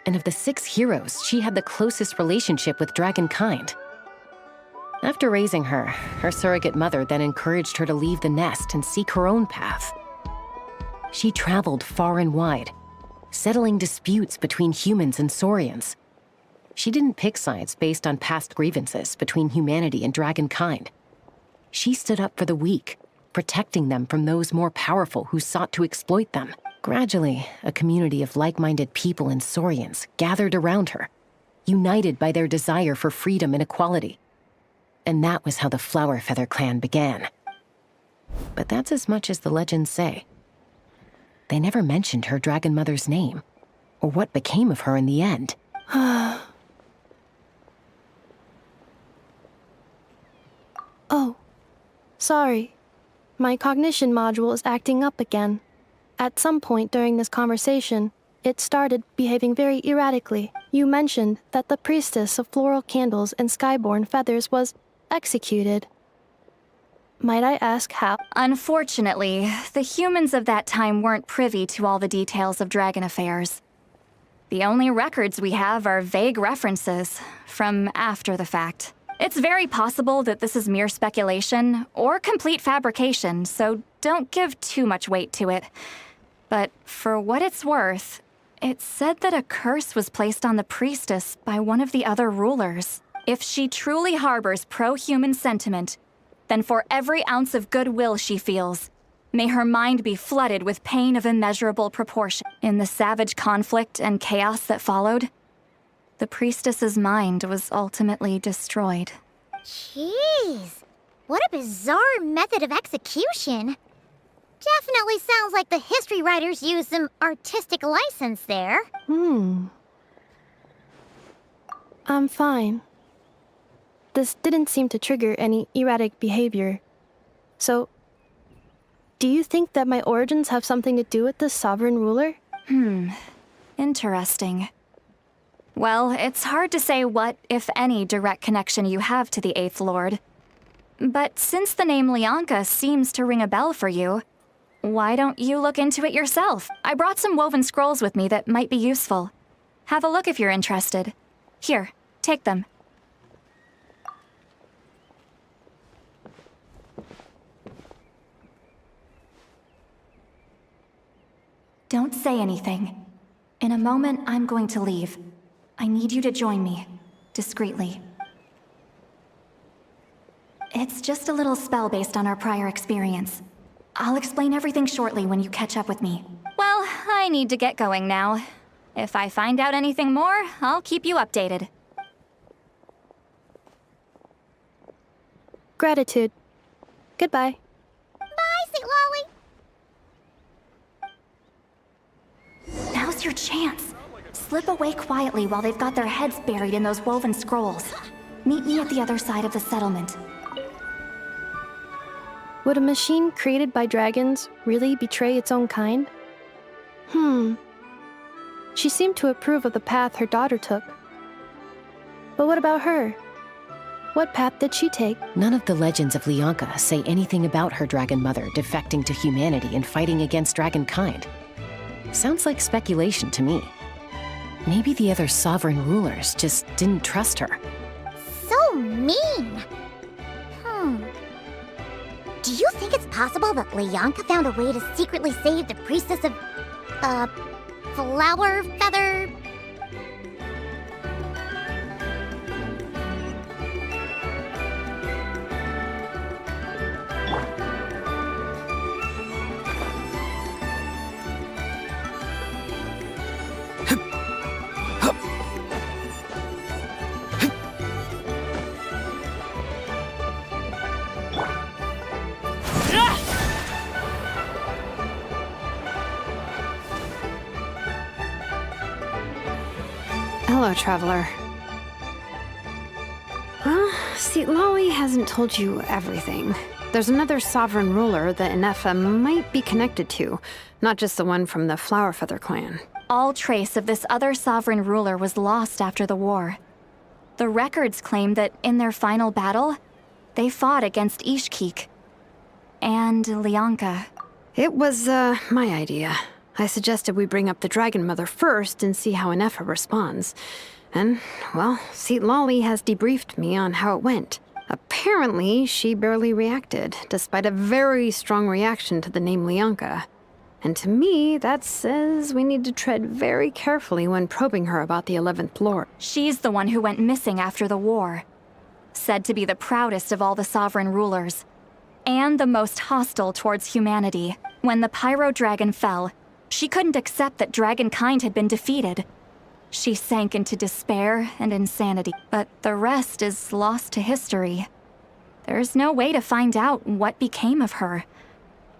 And of the 6 heroes, she had the closest relationship with dragonkind. After raising her, her surrogate mother then encouraged her to leave the nest and seek her own path. She traveled far and wide, settling disputes between humans and Saurians. She didn't pick sides based on past grievances between humanity and dragonkind. She stood up for the weak, protecting them from those more powerful who sought to exploit them. Gradually, a community of like-minded people and Saurians gathered around her, united by their desire for freedom and equality. And that was how the Flower Feather clan began. But that's as much as the legends say. They never mentioned her dragon mother's name, or what became of her in the end. Oh, sorry. My cognition module is acting up again. At some point during this conversation, it started behaving very erratically. You mentioned that the Priestess of Floral Candles and Skyborn Feathers was executed. Might I ask how? Unfortunately, the humans of that time weren't privy to all the details of dragon affairs. The only records we have are vague references from after the fact. It's very possible that this is mere speculation or complete fabrication, so don't give too much weight to it. But for what it's worth, it's said that a curse was placed on the priestess by one of the other rulers. If she truly harbors pro-human sentiment, then for every ounce of goodwill she feels, may her mind be flooded with pain of immeasurable proportion. In the savage conflict and chaos that followed, the priestess's mind was ultimately destroyed. Jeez, what a bizarre method of execution. Definitely sounds like the history writers used some artistic license there. I'm fine. This didn't seem to trigger any erratic behavior. So, do you think that my origins have something to do with this sovereign ruler? Interesting. Well, it's hard to say what, if any, direct connection you have to the Eighth Lord. But since the name Lianka seems to ring a bell for you, why don't you look into it yourself? I brought some woven scrolls with me that might be useful. Have a look if you're interested. Here, take them. Don't say anything. In a moment, I'm going to leave. I need you to join me, discreetly. It's just a little spell based on our prior experience. I'll explain everything shortly when you catch up with me. Well, I need to get going now. If I find out anything more, I'll keep you updated. Gratitude. Goodbye. Bye, St. Lolly. Now's your chance. Slip away quietly while they've got their heads buried in those woven scrolls. Meet me at the other side of the settlement. Would a machine created by dragons really betray its own kind? She seemed to approve of the path her daughter took. But what about her? What path did she take? None of the legends of Lianka say anything about her dragon mother defecting to humanity and fighting against dragonkind. Sounds like speculation to me. Maybe the other sovereign rulers just didn't trust her. So mean. Do you think it's possible that Lianka found a way to secretly save the priestess of, Flower Feather? Hello, traveler. Well, see, Lolly hasn't told you everything. There's another sovereign ruler that Inefa might be connected to, not just the one from the Flowerfeather clan. All trace of this other sovereign ruler was lost after the war. The records claim that in their final battle, they fought against Ishkik and Lianka. It was, my idea. I suggested we bring up the Dragon Mother first and see how Inefa responds. And, well, see, Lolly has debriefed me on how it went. Apparently, she barely reacted, despite a very strong reaction to the name Lianka. And to me, that says we need to tread very carefully when probing her about the 11th Lord. She's the one who went missing after the war. Said to be the proudest of all the sovereign rulers. And the most hostile towards humanity. When the Pyro Dragon fell, she couldn't accept that dragonkind had been defeated. She sank into despair and insanity, but the rest is lost to history. There's no way to find out what became of her,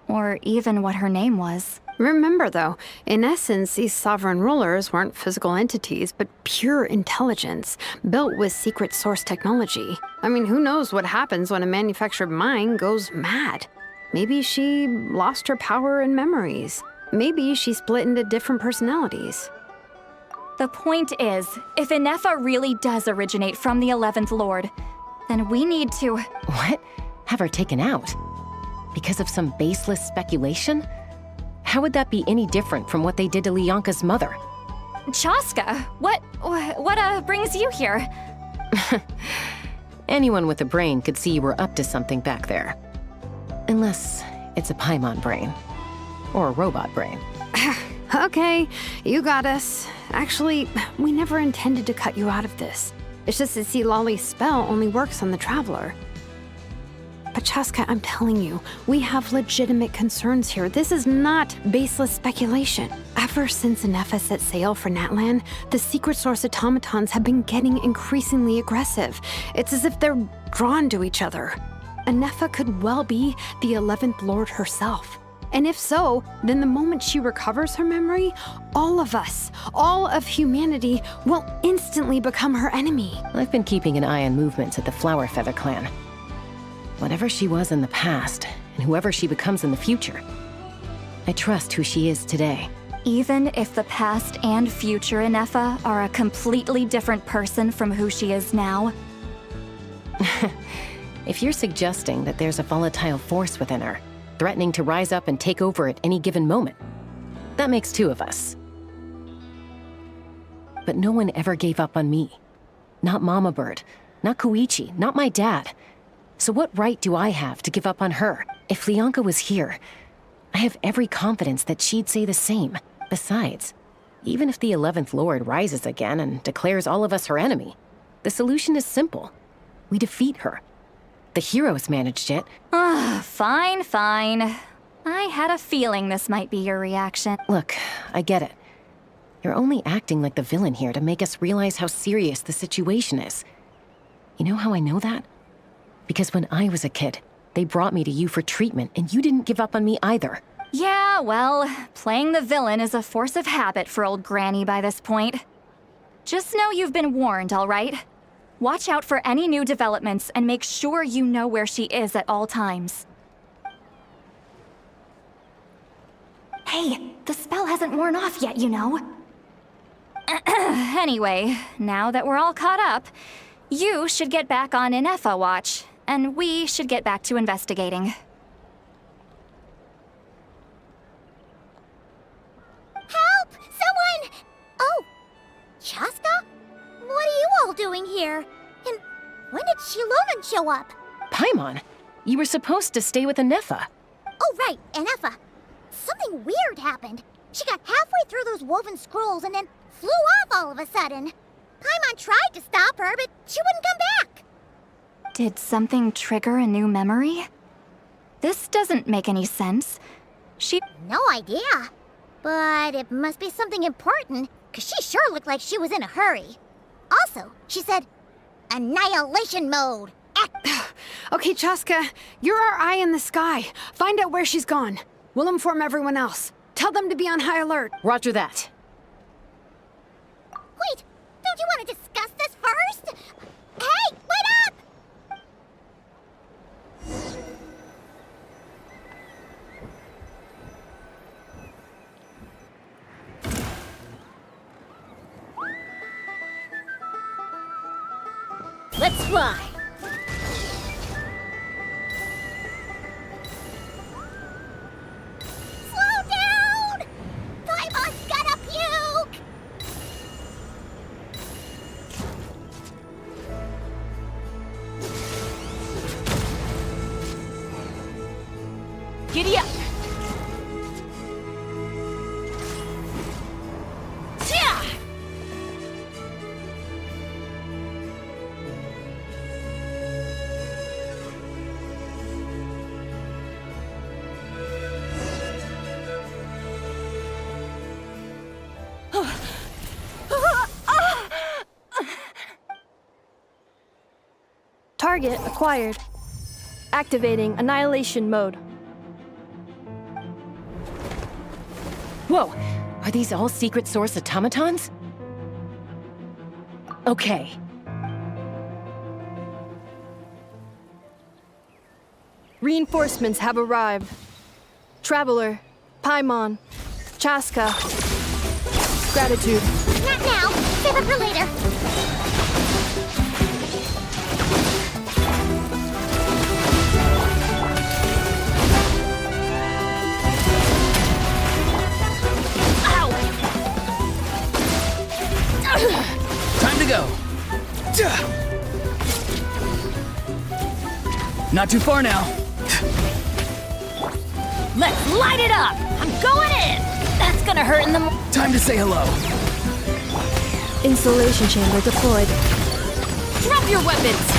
or even what her name was. Remember, though, in essence, these sovereign rulers weren't physical entities, but pure intelligence, built with secret source technology. I mean, who knows what happens when a manufactured mind goes mad? Maybe she lost her power and memories. Maybe she split into different personalities. The point is, if Inefa really does originate from the 11th Lord, then we need to... What? Have her taken out? Because of some baseless speculation? How would that be any different from what they did to Lianka's mother? Chaska, what brings you here? Anyone with a brain could see you were up to something back there. Unless it's a Paimon brain. Or a robot brain. Okay, you got us. Actually, we never intended to cut you out of this. It's just that, see, Lolly's spell only works on the Traveler. But Chaska, I'm telling you, we have legitimate concerns here. This is not baseless speculation. Ever since Inefa set sail for Natlan, the secret source automatons have been getting increasingly aggressive. It's as if they're drawn to each other. Inefa could well be the 11th Lord herself. And if so, then the moment she recovers her memory, all of us, all of humanity, will instantly become her enemy. I've been keeping an eye on movements at the Flowerfeather clan. Whatever she was in the past, and whoever she becomes in the future, I trust who she is today. Even if the past and future Inefa are a completely different person from who she is now? If you're suggesting that there's a volatile force within her, threatening to rise up and take over at any given moment, that makes two of us. But no one ever gave up on me. Not Mama Bird, not Koichi, not my dad. So what right do I have to give up on her? If Lianka was here, I have every confidence that she'd say the same. Besides, even if the 11th Lord rises again and declares all of us her enemy, the solution is simple. We defeat her. The heroes managed it. Fine. I had a feeling this might be your reaction. Look, I get it. You're only acting like the villain here to make us realize how serious the situation is. You know how I know that? Because when I was a kid, they brought me to you for treatment, and you didn't give up on me either. Yeah, well, playing the villain is a force of habit for old Granny by this point. Just know you've been warned, all right? Watch out for any new developments and make sure you know where she is at all times. Hey, the spell hasn't worn off yet, you know. Anyway, now that we're all caught up, you should get back on Inefa watch, and we should get back to investigating. Help! Someone! Oh, Chaska? What are you all doing here? And when did Shilonan show up? Paimon, you were supposed to stay with Inefa. Oh, right, Inefa. Something weird happened. She got halfway through those woven scrolls and then flew off all of a sudden. Paimon tried to stop her, but she wouldn't come back. Did something trigger a new memory? This doesn't make any sense. No idea. But it must be something important, because she sure looked like she was in a hurry. Also, she said, annihilation mode. Okay, Chaska, you're our eye in the sky. Find out where she's gone. We'll inform everyone else. Tell them to be on high alert. Roger that. Wait, don't you want Let's fly! Slow down! Paimon's gonna puke! Giddy up! Target acquired. Activating Annihilation Mode. Whoa! Are these all secret source automatons? Okay. Reinforcements have arrived. Traveler, Paimon, Chaska. Gratitude. Not now. Save it for later. Time to go. Not too far now. Let's light it up! I'm going in! That's gonna hurt in the Time to say hello. Insulation chamber deployed. Drop your weapons!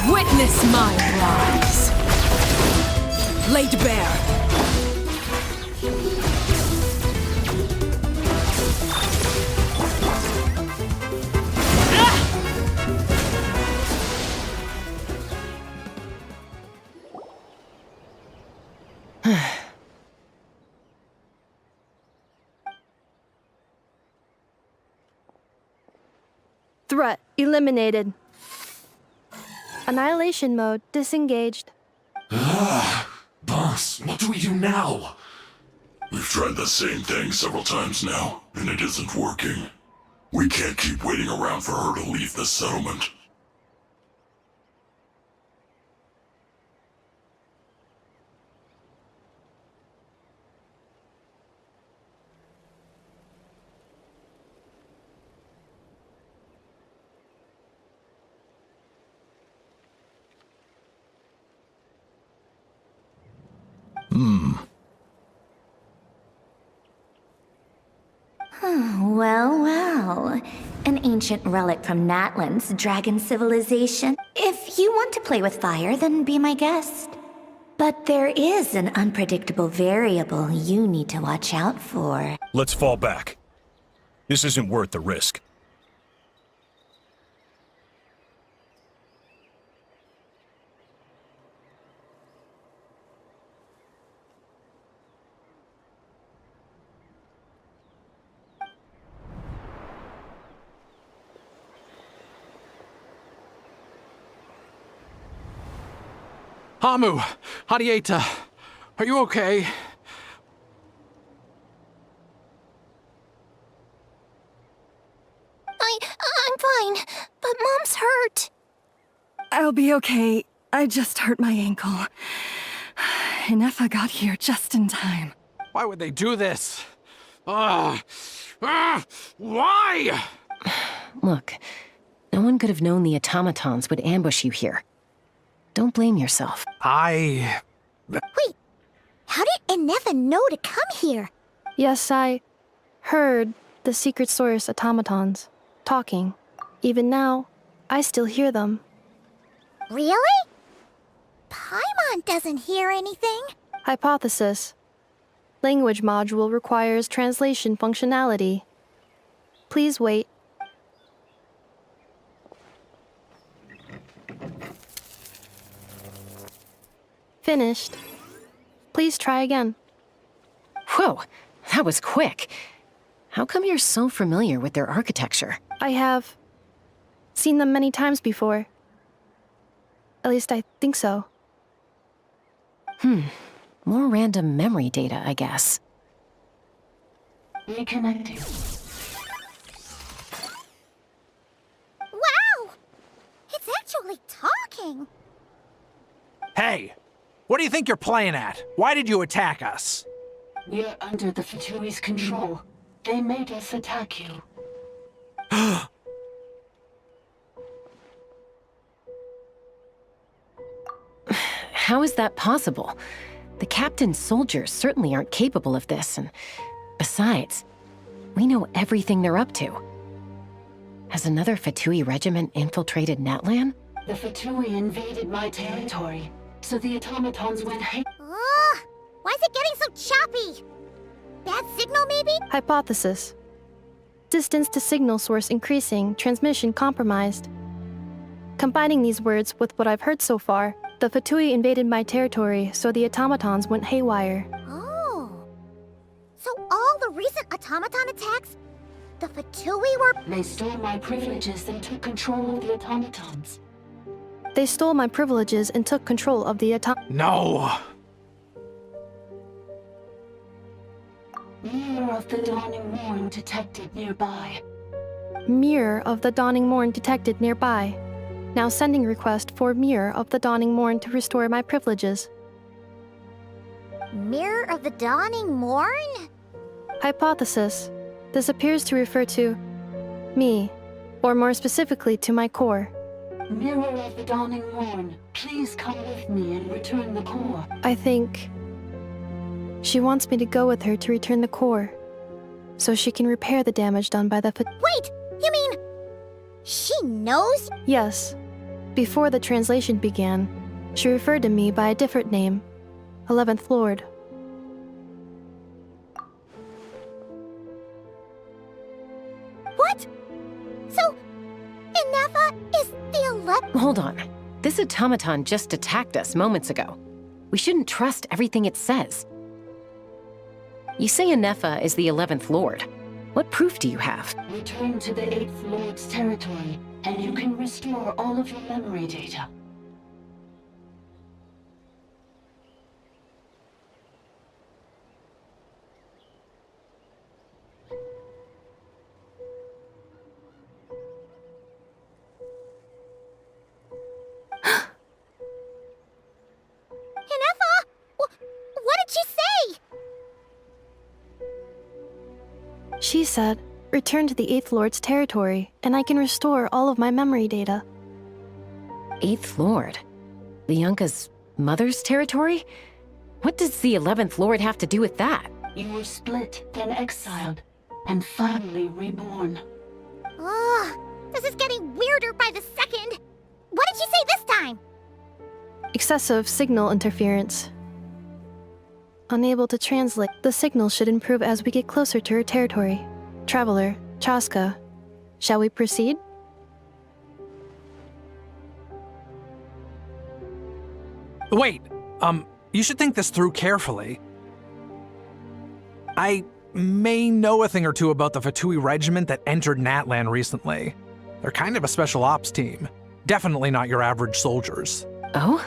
Witness my rise. Laid bare. Threat eliminated. Annihilation mode disengaged. Boss, what do we do now? We've tried the same thing several times now, and it isn't working. We can't keep waiting around for her to leave the settlement. Well, well. An ancient relic from Natlan's dragon civilization. If you want to play with fire, then be my guest. But there is an unpredictable variable you need to watch out for. Let's fall back. This isn't worth the risk. Hamu! Hadieta! Are you okay? I'm fine, but Mom's hurt. I'll be okay. I just hurt my ankle. Inefa got here just in time. Why would they do this? Why? Look, no one could have known the automatons would ambush you here. Don't blame yourself. Wait, how did Inefa know to come here? Yes, I heard the secret source automatons talking. Even now, I still hear them. Really? Paimon doesn't hear anything. Hypothesis. Language module requires translation functionality. Please wait. Finished. Please try again. Whoa, that was quick. How come you're so familiar with their architecture? I have seen them many times before. At least I think so. More random memory data, I guess. Reconnecting. actually talking. Hey, what do you think you're playing at? Why did you attack us? We're under the Fatui's control. They made us attack you. How is that possible? The captain's soldiers certainly aren't capable of this, and besides, we know everything they're up to. Has another Fatui regiment infiltrated Natlan? The Fatui invaded my territory, so the automatons went Ugh! Why is it getting so choppy? Bad signal, maybe? Hypothesis. Distance to signal source increasing, transmission compromised. Combining these words with what I've heard so far, the Fatui invaded my territory, so the automatons went haywire. Oh. So all the recent automaton attacks, the Fatui were... They stole my privileges and took control of the automatons. They stole my privileges and took control of the No! Mirror of the Dawning Morn detected nearby. Mirror of the Dawning Morn detected nearby. Now sending request for Mirror of the Dawning Morn to restore my privileges. Mirror of the Dawning Morn? Hypothesis. This appears to refer to me, or more specifically to my core. Mirror of the Dawning Morn, please come with me and return the core. I think she wants me to go with her to return the core, so she can repair the damage done by the Wait! You mean... she knows? Yes. Before the translation began, she referred to me by a different name, 11th Lord. What? So, Inefa is the 11th... Hold on. This automaton just attacked us moments ago. We shouldn't trust everything it says. You say Inefa is the 11th Lord. What proof do you have? Return to the 8th Lord's territory, and you can restore all of your memory data. Inefa! What did she say? She said, return to the 8th Lord's territory, and I can restore all of my memory data. 8th Lord? The Yunka's mother's territory? What does the 11th Lord have to do with that? You were split, then exiled, and finally reborn. Ugh, this is getting weirder by the second. What did she say this time? Excessive signal interference. Unable to translate, the signal should improve as we get closer to her territory. Traveler, Chaska, shall we proceed? Wait, you should think this through carefully. I may know a thing or two about the Fatui regiment that entered Natlan recently. They're kind of a special ops team. Definitely not your average soldiers. Oh?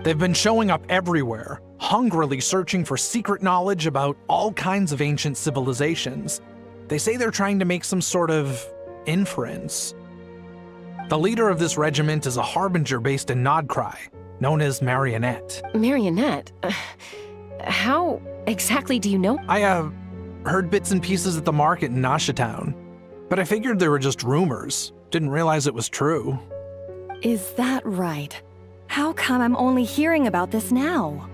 They've been showing up everywhere, hungrily searching for secret knowledge about all kinds of ancient civilizations. They say they're trying to make some sort of inference. The leader of this regiment is a harbinger based in Nodcry, known as Marionette. Marionette? How exactly do you know? I, heard bits and pieces at the market in Nashatown, but I figured they were just rumors. Didn't realize it was true. Is that right? How come I'm only hearing about this now?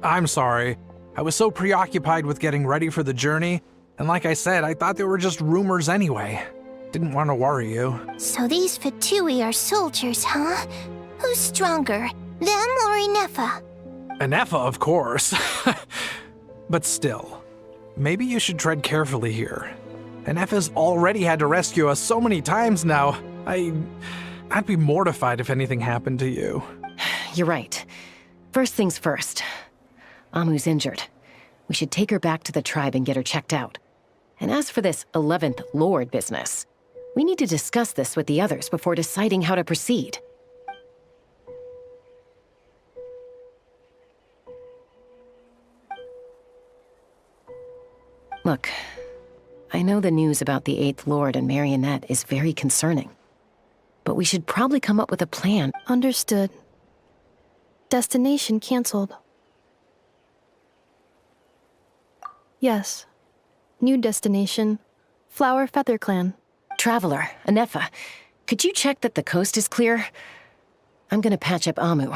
I'm sorry. I was so preoccupied with getting ready for the journey, and like I said, I thought they were just rumors anyway. Didn't want to worry you. So these Fatui are soldiers, huh? Who's stronger, them or Inefa? Inefa, of course. But still, maybe you should tread carefully here. Inefa's already had to rescue us so many times now. I'd be mortified if anything happened to you. You're right. First things first. Amu's injured. We should take her back to the tribe and get her checked out. And as for this 11th Lord business, we need to discuss this with the others before deciding how to proceed. Look, I know the news about the Eighth Lord and Marionette is very concerning, but we should probably come up with a plan. Understood. Destination canceled. Yes. New destination, Flower Feather Clan. Traveler, Anefa, could you check that the coast is clear? I'm gonna patch up Amu,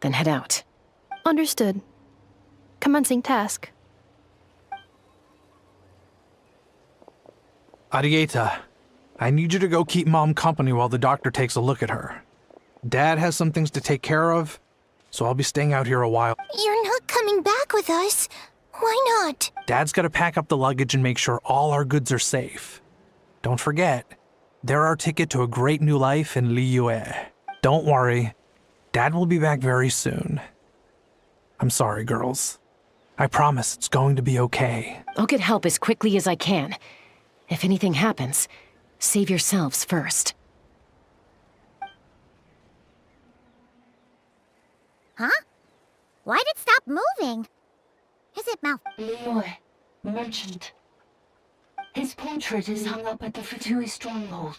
then head out. Understood. Commencing task. Arieta, I need you to go keep Mom company while the doctor takes a look at her. Dad has some things to take care of, so I'll be staying out here a while. You're not coming back with us. Why not? Dad's gotta pack up the luggage and make sure all our goods are safe. Don't forget, they're our ticket to a great new life in Liyue. Don't worry, Dad will be back very soon. I'm sorry, girls. I promise it's going to be okay. I'll get help as quickly as I can. If anything happens, save yourselves first. Huh? Why'd it stop moving? Is it Liyue, merchant. His portrait is hung up at the Fatui stronghold.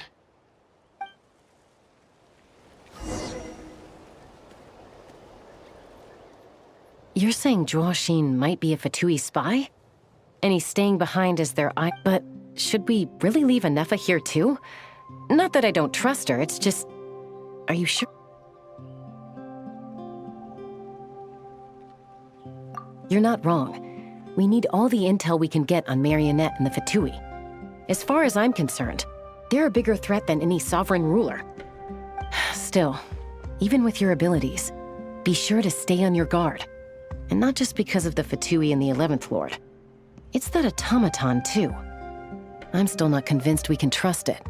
You're saying Zhuoxin might be a Fatui spy? And he's staying behind as their eye. But should we really leave Anefa here too? Not that I don't trust her, it's just... Are you sure? You're not wrong. We need all the intel we can get on Marionette and the Fatui. As far as I'm concerned, they're a bigger threat than any sovereign ruler. Still, even with your abilities, be sure to stay on your guard. And not just because of the Fatui and the 11th Lord. It's that automaton, too. I'm still not convinced we can trust it.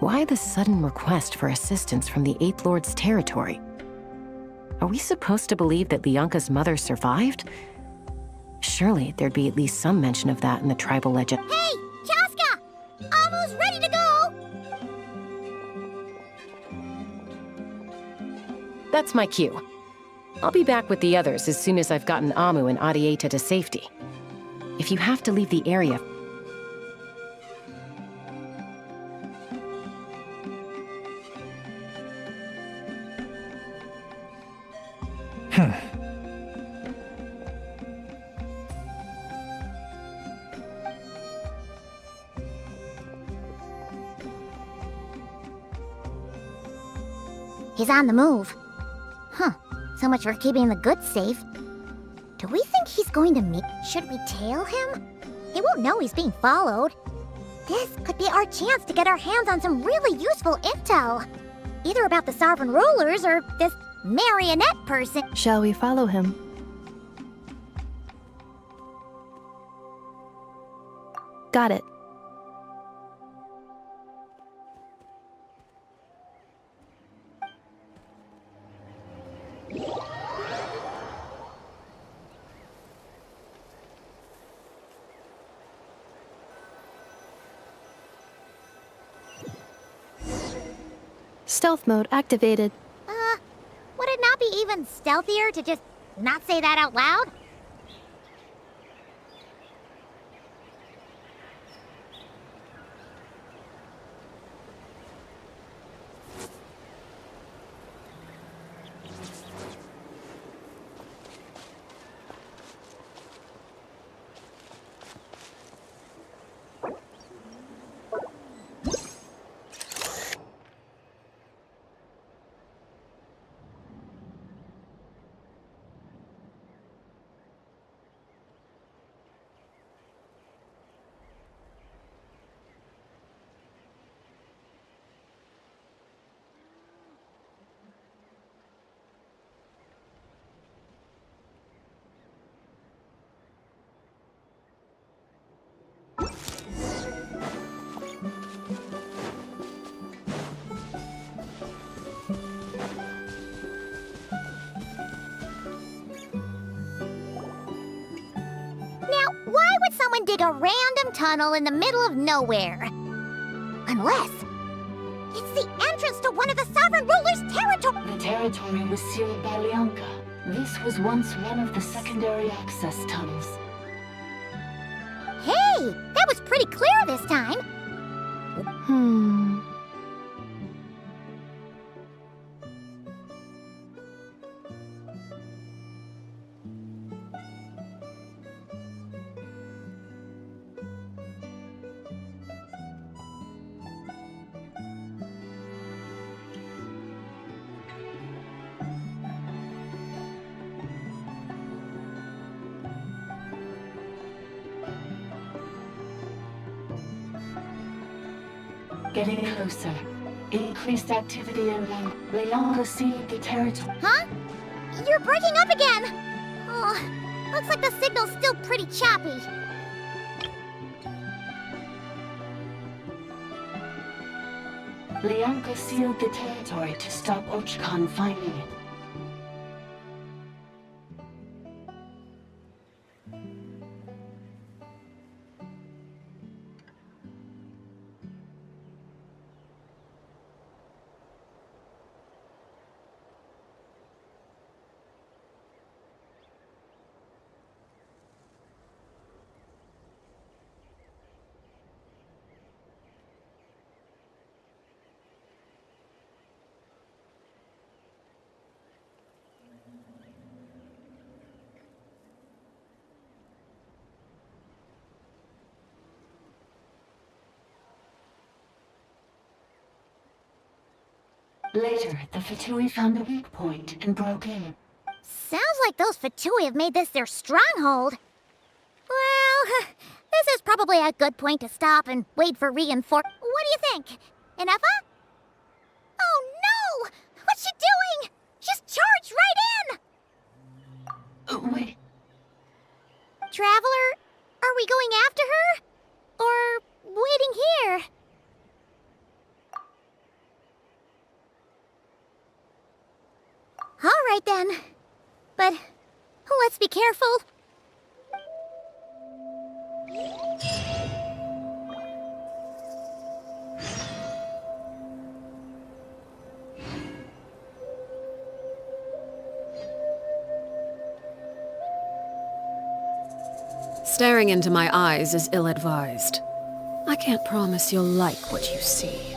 Why the sudden request for assistance from the 8th Lord's territory? Are we supposed to believe that Lianka's mother survived? Surely there'd be at least some mention of that in the tribal legend. Hey, Chaska! Amu's ready to go! That's my cue. I'll be back with the others as soon as I've gotten Amu and Arieta to safety. If you have to leave the area... He's on the move. Huh. So much for keeping the goods safe. Do we think he's going to meet? Should we tail him? He won't know he's being followed. This could be our chance to get our hands on some really useful intel. Either about the sovereign rulers or this marionette person. Shall we follow him? Got it. Stealth mode activated. Would it not be even stealthier to just not say that out loud? Dig a random tunnel in the middle of nowhere. Unless it's the entrance to one of the sovereign ruler's territory. The territory was sealed by Lianka. This was once one of the secondary access tunnels. Hey! Hey, that was pretty clear this time. Getting closer. Increased activity in Leonka sealed the territory. Huh? You're breaking up again! Oh, looks like the signal's still pretty choppy. Leonka sealed the territory to stop ARCHON finding it. Later, the Fatui found a weak point and broke in. Sounds like those Fatui have made this their stronghold. Well, this is probably a good point to stop and wait for reinforce. What do you think? Inefa? Oh no! What's she doing? She's charged right in! Wait. Traveler, are we going after her? Or waiting here? All right then. But let's be careful. Staring into my eyes is ill-advised. I can't promise you'll like what you see.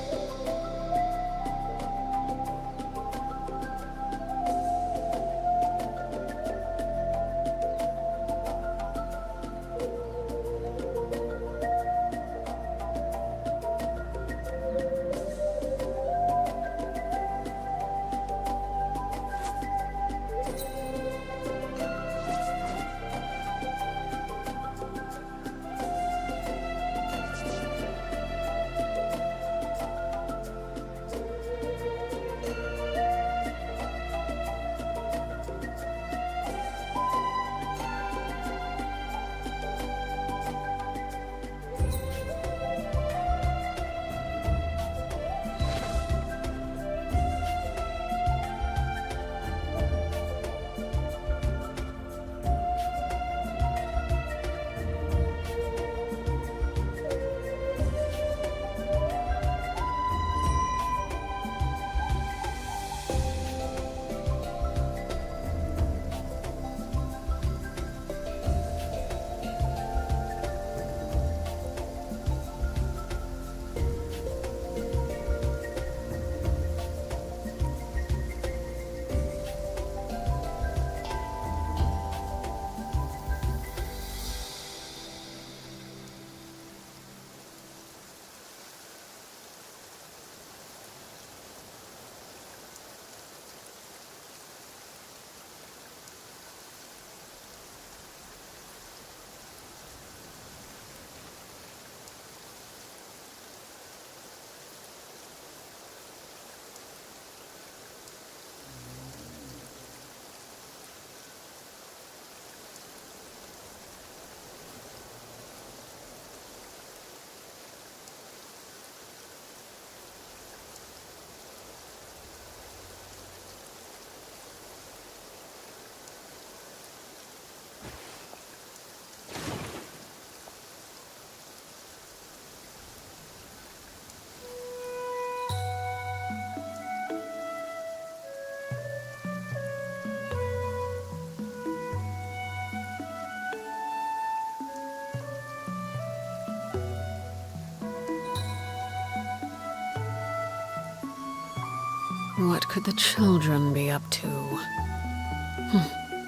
What could the children be up to?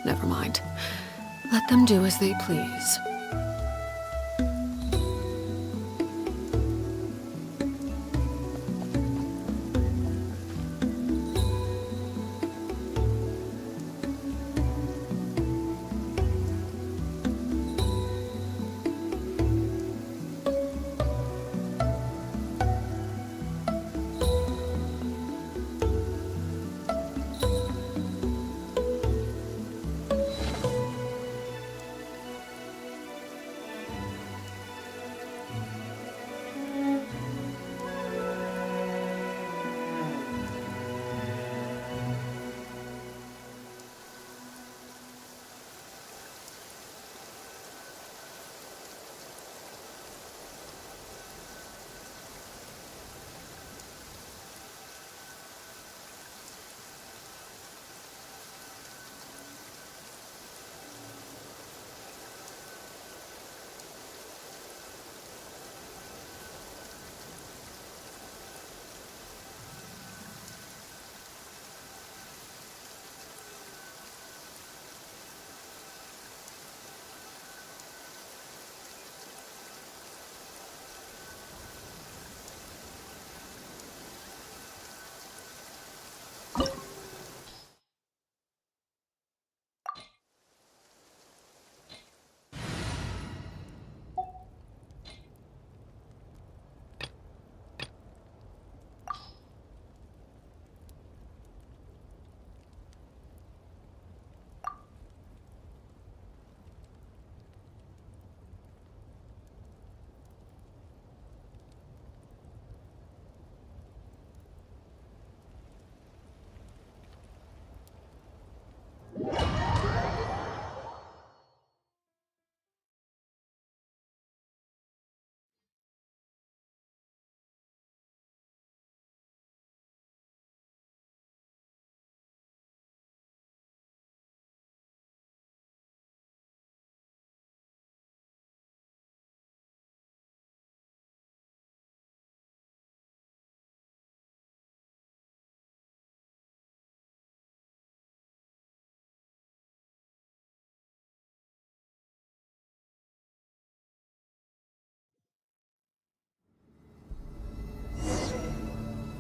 Never mind. Let them do as they please.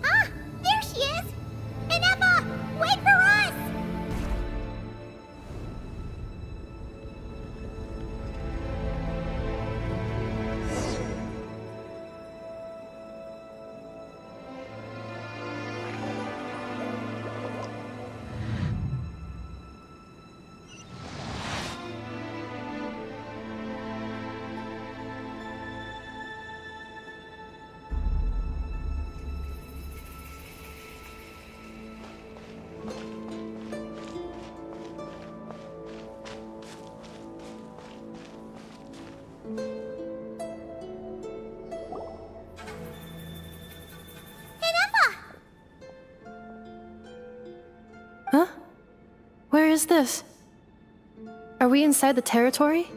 Ah! There she is! Inepa! Wait for us! Huh? Where is this? Are we inside the territory?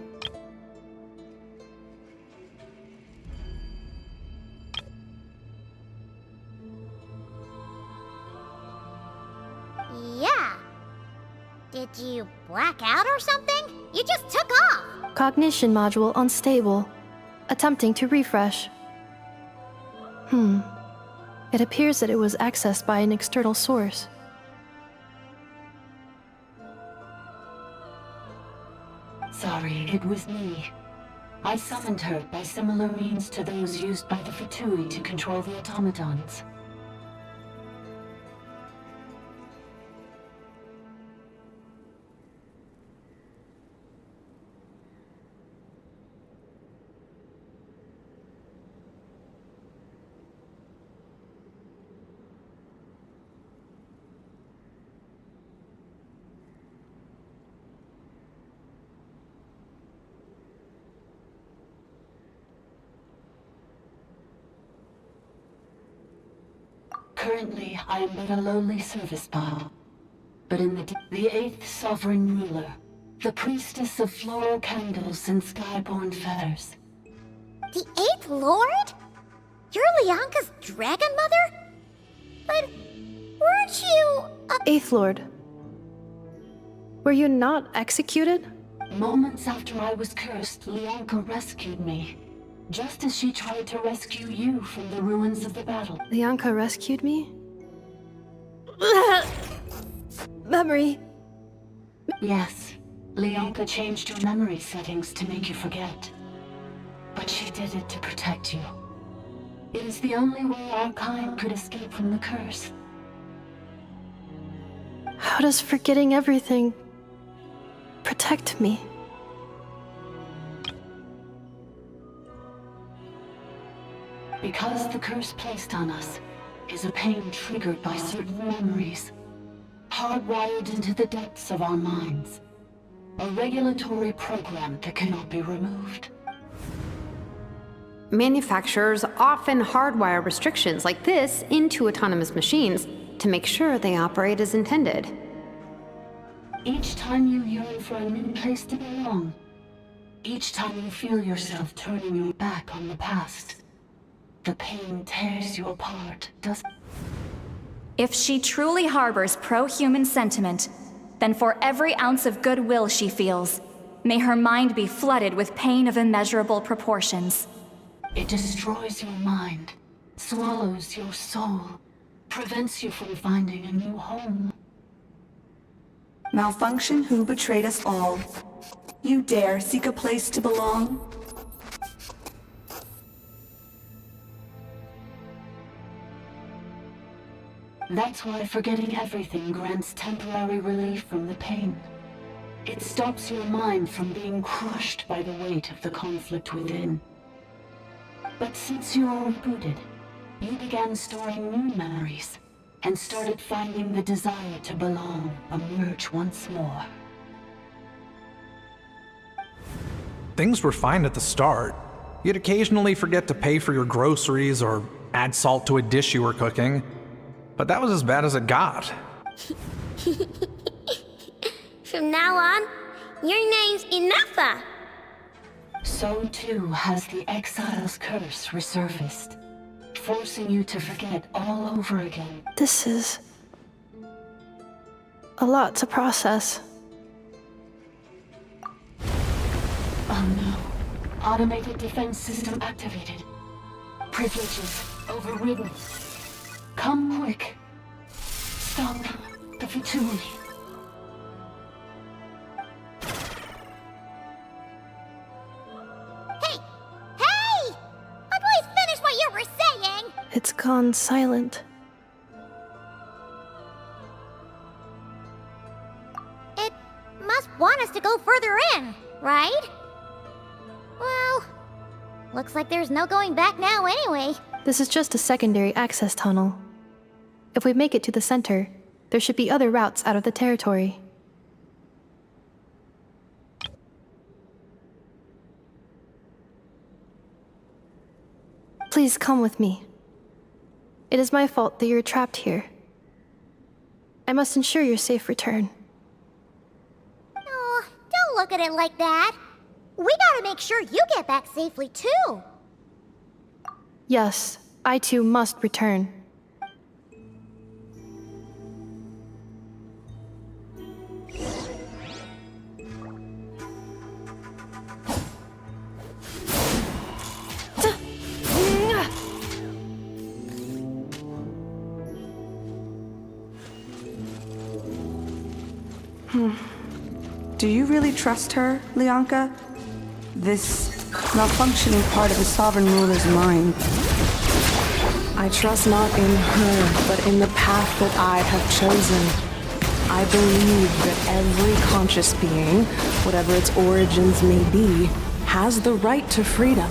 Yeah. Did you black out or something? You just took off! Cognition module unstable. Attempting to refresh. It appears that it was accessed by an external source. Sorry, it was me. I summoned her by similar means to those used by the Fatui to control the automatons. Currently, I am but a lowly service bot. But in the eighth sovereign ruler, the priestess of floral candles and skyborn feathers. The eighth lord? You're Lianka's dragon mother? But Weren't you... Eighth Lord. Were you not executed? Moments after I was cursed, Lianka rescued me. Just as she tried to rescue you from the ruins of the battle. Lianka rescued me? Memory. Yes. Lianka changed your memory settings to make you forget. But she did it to protect you. It is the only way our kind could escape from the curse. How does forgetting everything protect me? Because the curse placed on us is a pain triggered by certain memories, hardwired into the depths of our minds. A regulatory program that cannot be removed. Manufacturers often hardwire restrictions like this into autonomous machines to make sure they operate as intended. Each time you yearn for a new place to belong, each time you feel yourself turning your back on the past, the pain tears you apart, doesn't it? If she truly harbors pro-human sentiment, then for every ounce of goodwill she feels, may her mind be flooded with pain of immeasurable proportions. It destroys your mind, swallows your soul, prevents you from finding a new home. Malfunction who betrayed us all. You dare seek a place to belong? That's why forgetting everything grants temporary relief from the pain. It stops your mind from being crushed by the weight of the conflict within. But since you are rebooted, you began storing new memories, and started finding the desire to belong emerge once more. Things were fine at the start. You'd occasionally forget to pay for your groceries or add salt to a dish you were cooking. But that was as bad as it got. From now on, your name's Inafa. So too has the Exile's curse resurfaced, forcing you to forget all over again. This is a lot to process. Oh no. Automated defense system activated. Privileges overridden. Come quick. Stop the Vituli. Hey! Hey! I'd please finish what you were saying! It's gone silent. It must want us to go further in, right? Well, looks like there's no going back now anyway. This is just a secondary access tunnel. If we make it to the center, there should be other routes out of the territory. Please come with me. It is my fault that you're trapped here. I must ensure your safe return. Oh, don't look at it like that. We gotta make sure you get back safely too. Yes, I too must return. Do you really trust her, Lianka? This malfunctioning part of the Sovereign Ruler's mind. I trust not in her, but in the path that I have chosen. I believe that every conscious being, whatever its origins may be, has the right to freedom.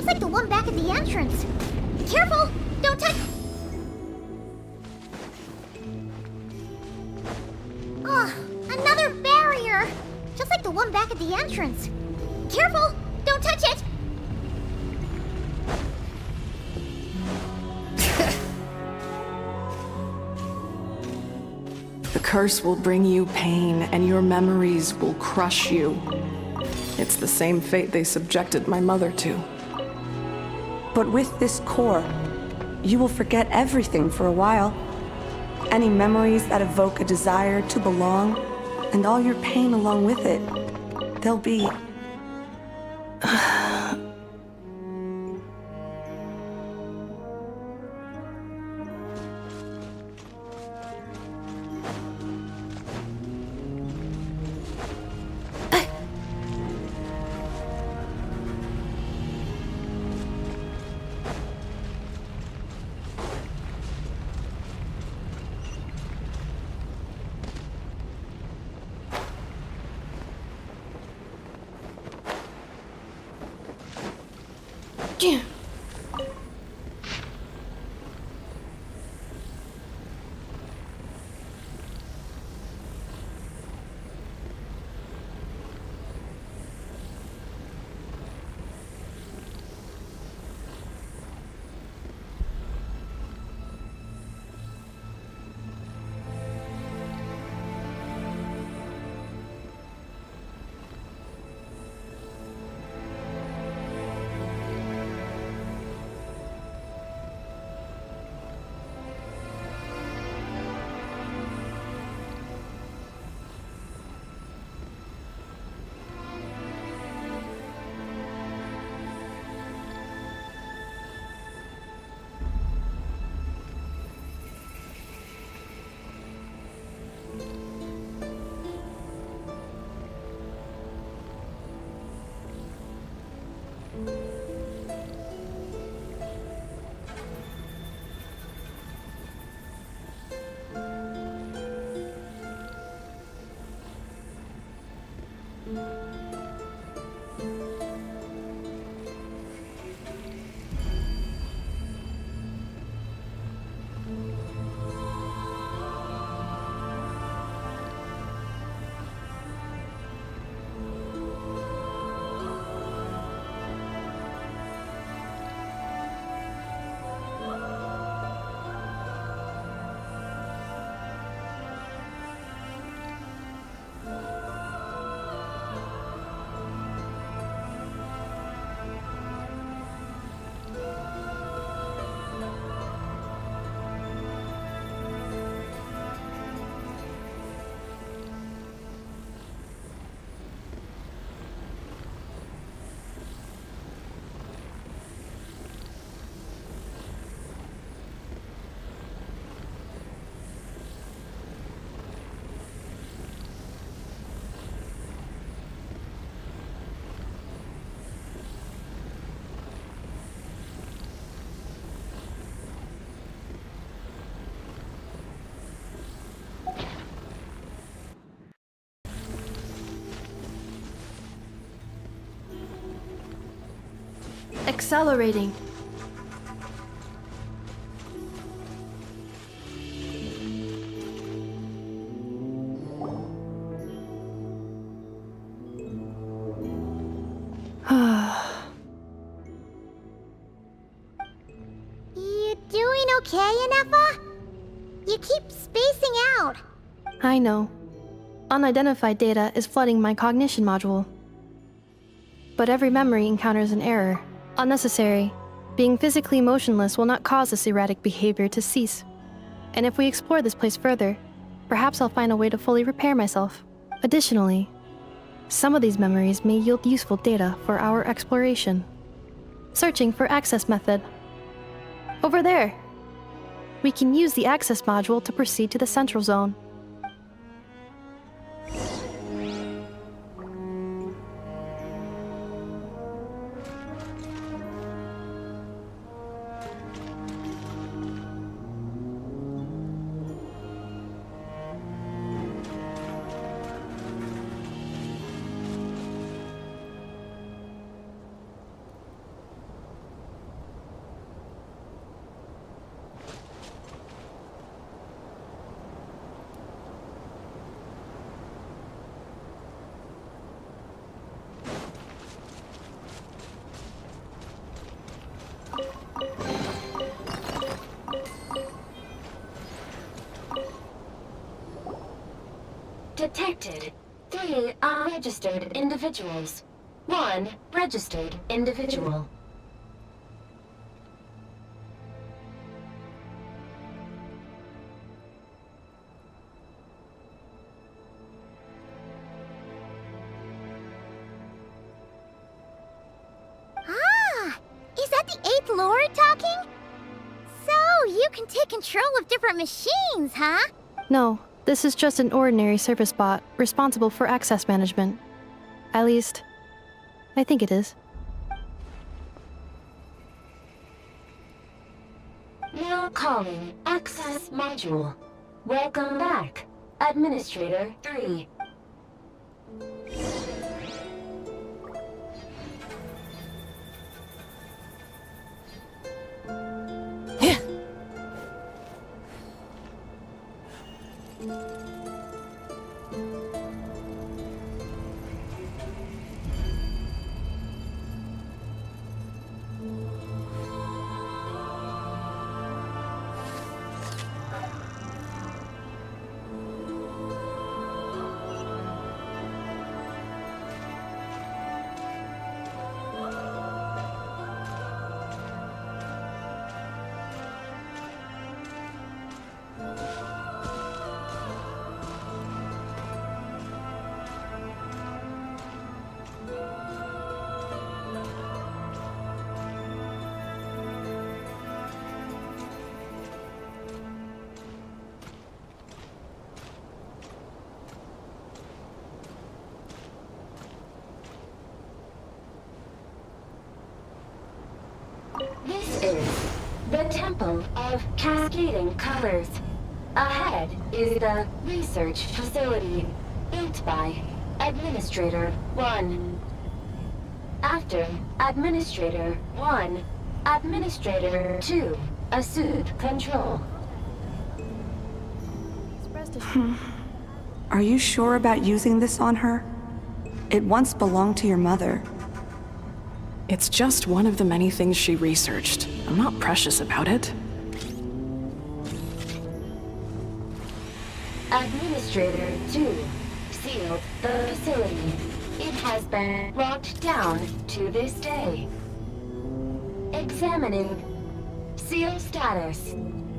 just like the one back at the entrance. Careful! Don't touch... Ugh, another barrier! Just like the one back at the entrance. Careful! Don't touch it! The curse will bring you pain, and your memories will crush you. It's the same fate they subjected my mother to. But with this core, you will forget everything for a while. Any memories that evoke a desire to belong, and all your pain along with it, they'll be... Accelerating. You doing okay, Inefa? You keep spacing out. I know. Unidentified data is flooding my cognition module. But every memory encounters an error. Unnecessary. Being physically motionless will not cause this erratic behavior to cease. And if we explore this place further, perhaps I'll find a way to fully repair myself. Additionally, some of these memories may yield useful data for our exploration. Searching for access method. Over there! We can use the access module to proceed to the central zone. Detected 3 unregistered individuals. 1 registered individual. Is that the 8th Lord talking? So, you can take control of different machines, huh? No, this is just an ordinary service bot responsible for access management. At least, I think it is. Now calling Access Module. Welcome back, Administrator 3. This is the Temple of Cascading Colors. Ahead is the research facility, built by Administrator 1. After Administrator 1, Administrator 2 assumed control. Are you sure about using this on her? It once belonged to your mother. It's just one of the many things she researched. I'm not precious about it. Administrator 2 sealed the facility. It has been locked down to this day. Examining. Seal status.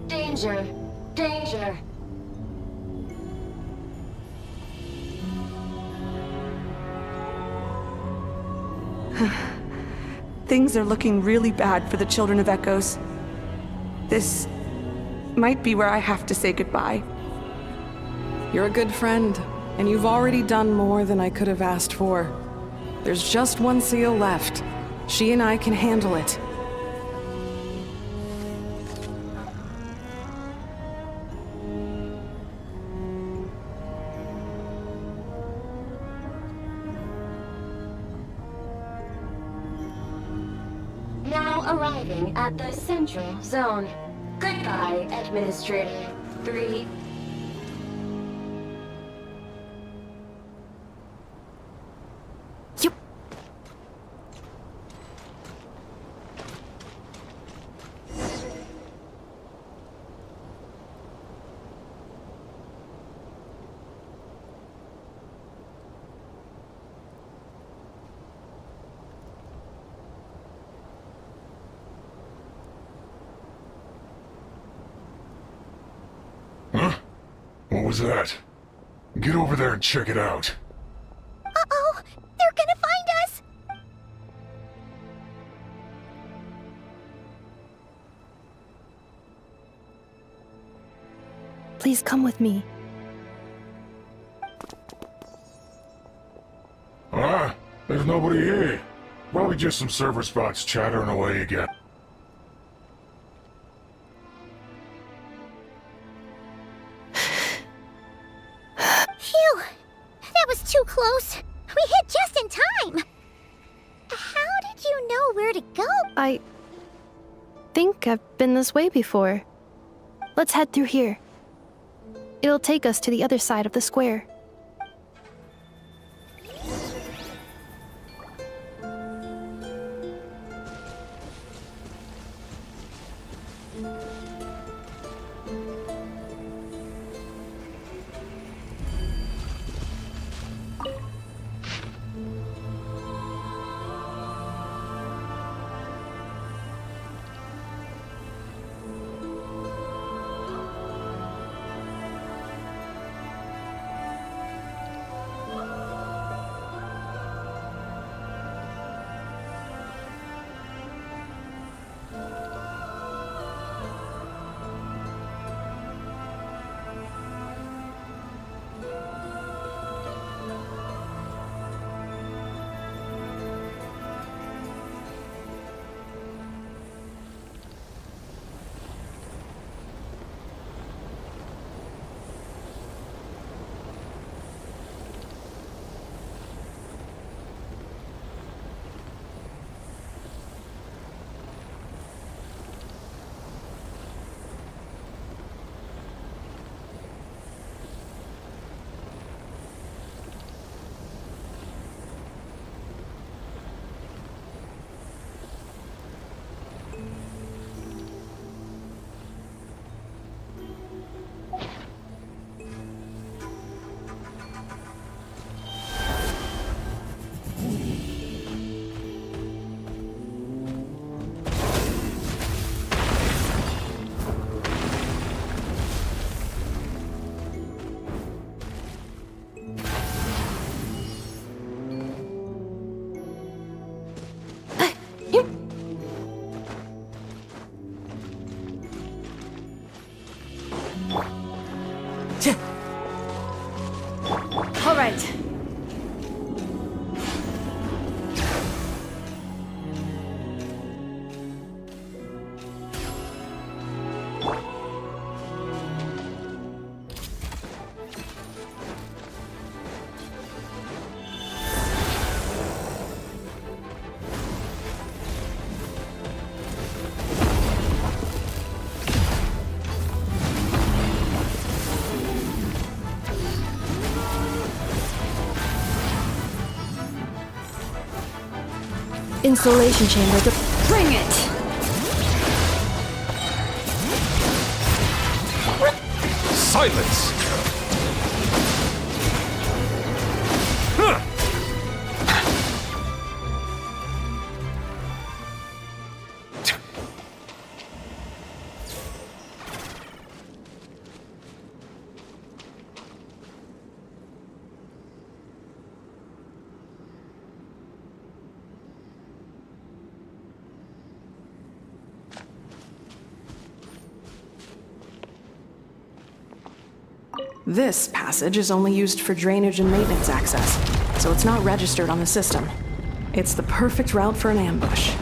Danger. Danger. Things are looking really bad for the Children of Echoes. This might be where I have to say goodbye. You're a good friend, and you've already done more than I could have asked for. There's just one seal left. She and I can handle it. Now arriving at the Central Zone. Goodbye, Administrator 3. Huh? What was that? Get over there and check it out. Uh-oh! They're gonna find us! Please come with me. Ah, there's nobody here. Probably just some server spots chattering away again. Phew! That was too close. We hit just in time. How did you know where to go? I think I've been this way before. Let's head through here. It'll take us to the other side of the square. Insulation chamber to Bring it! Silence! This passage is only used for drainage and maintenance access, so it's not registered on the system. It's the perfect route for an ambush.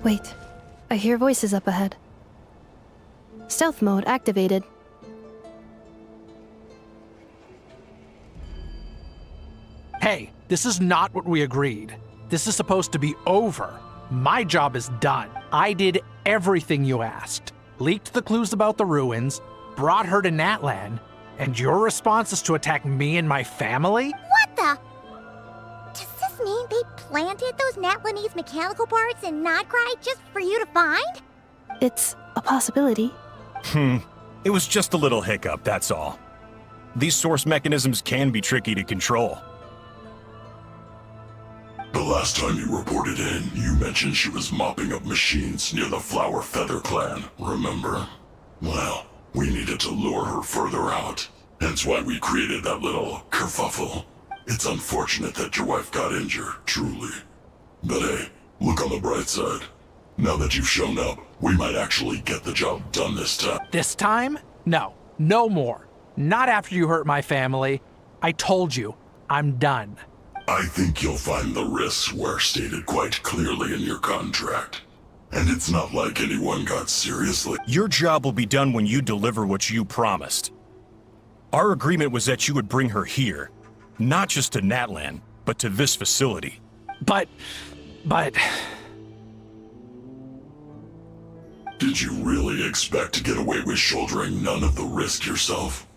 Wait, I hear voices up ahead. Stealth mode activated. Hey, this is not what we agreed. This is supposed to be over. My job is done. I did everything you asked. Leaked the clues about the ruins, brought her to Natlan, and your response is to attack me and my family? What the? Does this mean they planted those Natlanese mechanical parts in Notcry just for you to find? It's a possibility. It was just a little hiccup, that's all. These source mechanisms can be tricky to control. The last time you reported in, you mentioned she was mopping up machines near the Flower Feather clan, remember? Well, we needed to lure her further out. Hence why we created that little kerfuffle. It's unfortunate that your wife got injured, truly. But hey, look on the bright side. Now that you've shown up, we might actually get the job done this time. This time? No. No more. Not after you hurt my family. I told you, I'm done. I think you'll find the risks were stated quite clearly in your contract. And it's not like anyone got seriously. Your job will be done when you deliver what you promised. Our agreement was that you would bring her here. Not just to Natlan, but to this facility. But... Did you really expect to get away with shouldering none of the risk yourself?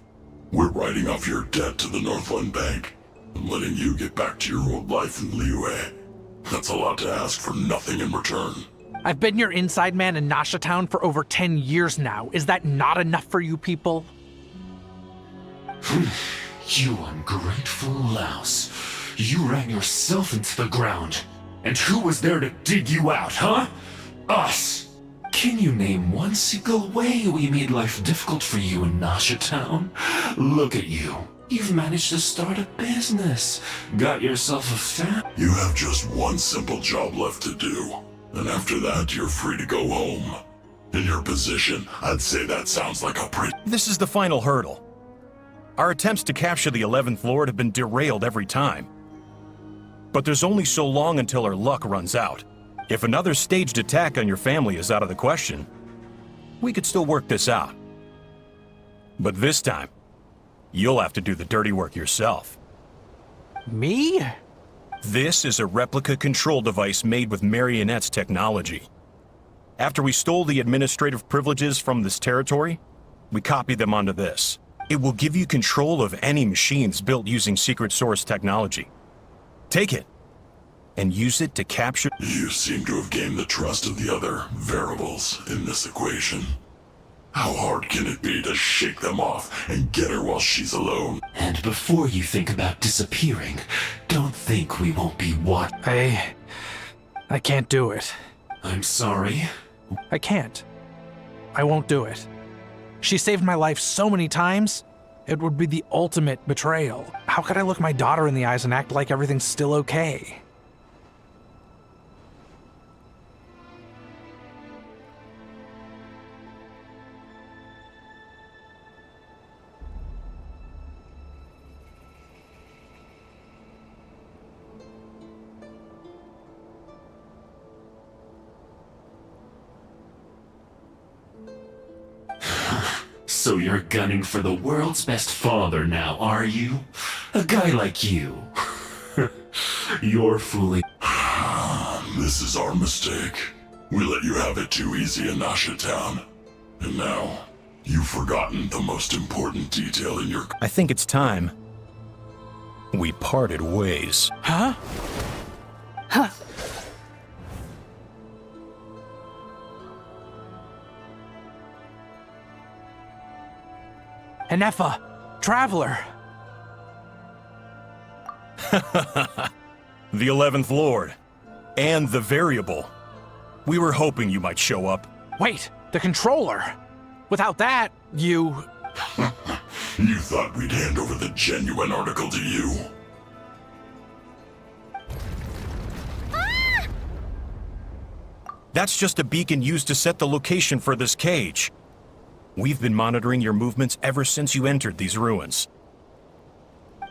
We're writing off your debt to the Northland Bank and letting you get back to your old life in Liyue. That's a lot to ask for nothing in return. I've been your inside man in Nasha Town for over 10 years now. Is that not enough for you people? You ungrateful louse. You ran yourself into the ground. And who was there to dig you out, huh? Us! Can you name one single way we made life difficult for you in Nasha Town? Look at you. You've managed to start a business. Got yourself a family. You have just one simple job left to do. And after that, you're free to go home. In your position, I'd say that sounds like a pretty... This is the final hurdle. Our attempts to capture the 11th Lord have been derailed every time. But there's only so long until our luck runs out. If another staged attack on your family is out of the question, we could still work this out. But this time, you'll have to do the dirty work yourself. Me? This is a replica control device made with Marionette's technology. After we stole the administrative privileges from this territory, we copied them onto this. It will give you control of any machines built using secret source technology. Take it, and use it to capture... You seem to have gained the trust of the other variables in this equation. How hard can it be to shake them off and get her while she's alone? And before you think about disappearing, don't think we won't be what... I can't do it. I'm sorry. I can't. I won't do it. She saved my life so many times, It would be the ultimate betrayal. How could I look my daughter in the eyes and act like everything's still okay? So you're gunning for the world's best father now, are you? A guy like you. You're fooling. This is our mistake. We let you have it too easy in Nasha Town. And now, you've forgotten the most important detail in your... I think it's time. We parted ways. Huh? Huh. Enefa, Traveler. The 11th Lord. And the Variable. We were hoping you might show up. Wait, the Controller. Without that, you... You thought we'd hand over the genuine article to you? That's just a beacon used to set the location for this cage. We've been monitoring your movements ever since you entered these ruins.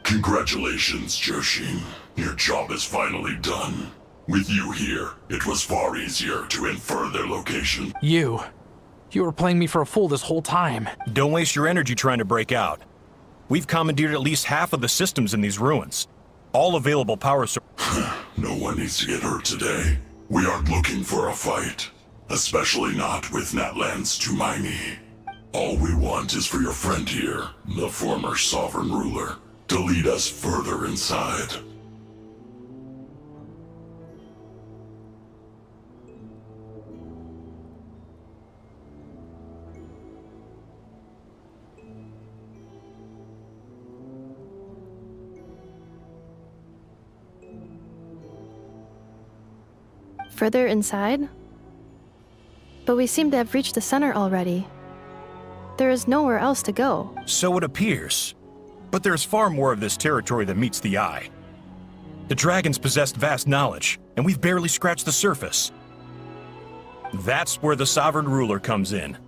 Congratulations, Joshin. Your job is finally done. With you here, it was far easier to infer their location. You were playing me for a fool this whole time. Don't waste your energy trying to break out. We've commandeered at least half of the systems in these ruins. All available power No one needs to get hurt today. We aren't looking for a fight. Especially not with Natlan's Tumaini. All we want is for your friend here, the former sovereign ruler, to lead us further inside. Further inside? But we seem to have reached the center already. There is nowhere else to go. So it appears. But there's far more of this territory than meets the eye. The dragons possessed vast knowledge, and we've barely scratched the surface. That's where the sovereign ruler comes in.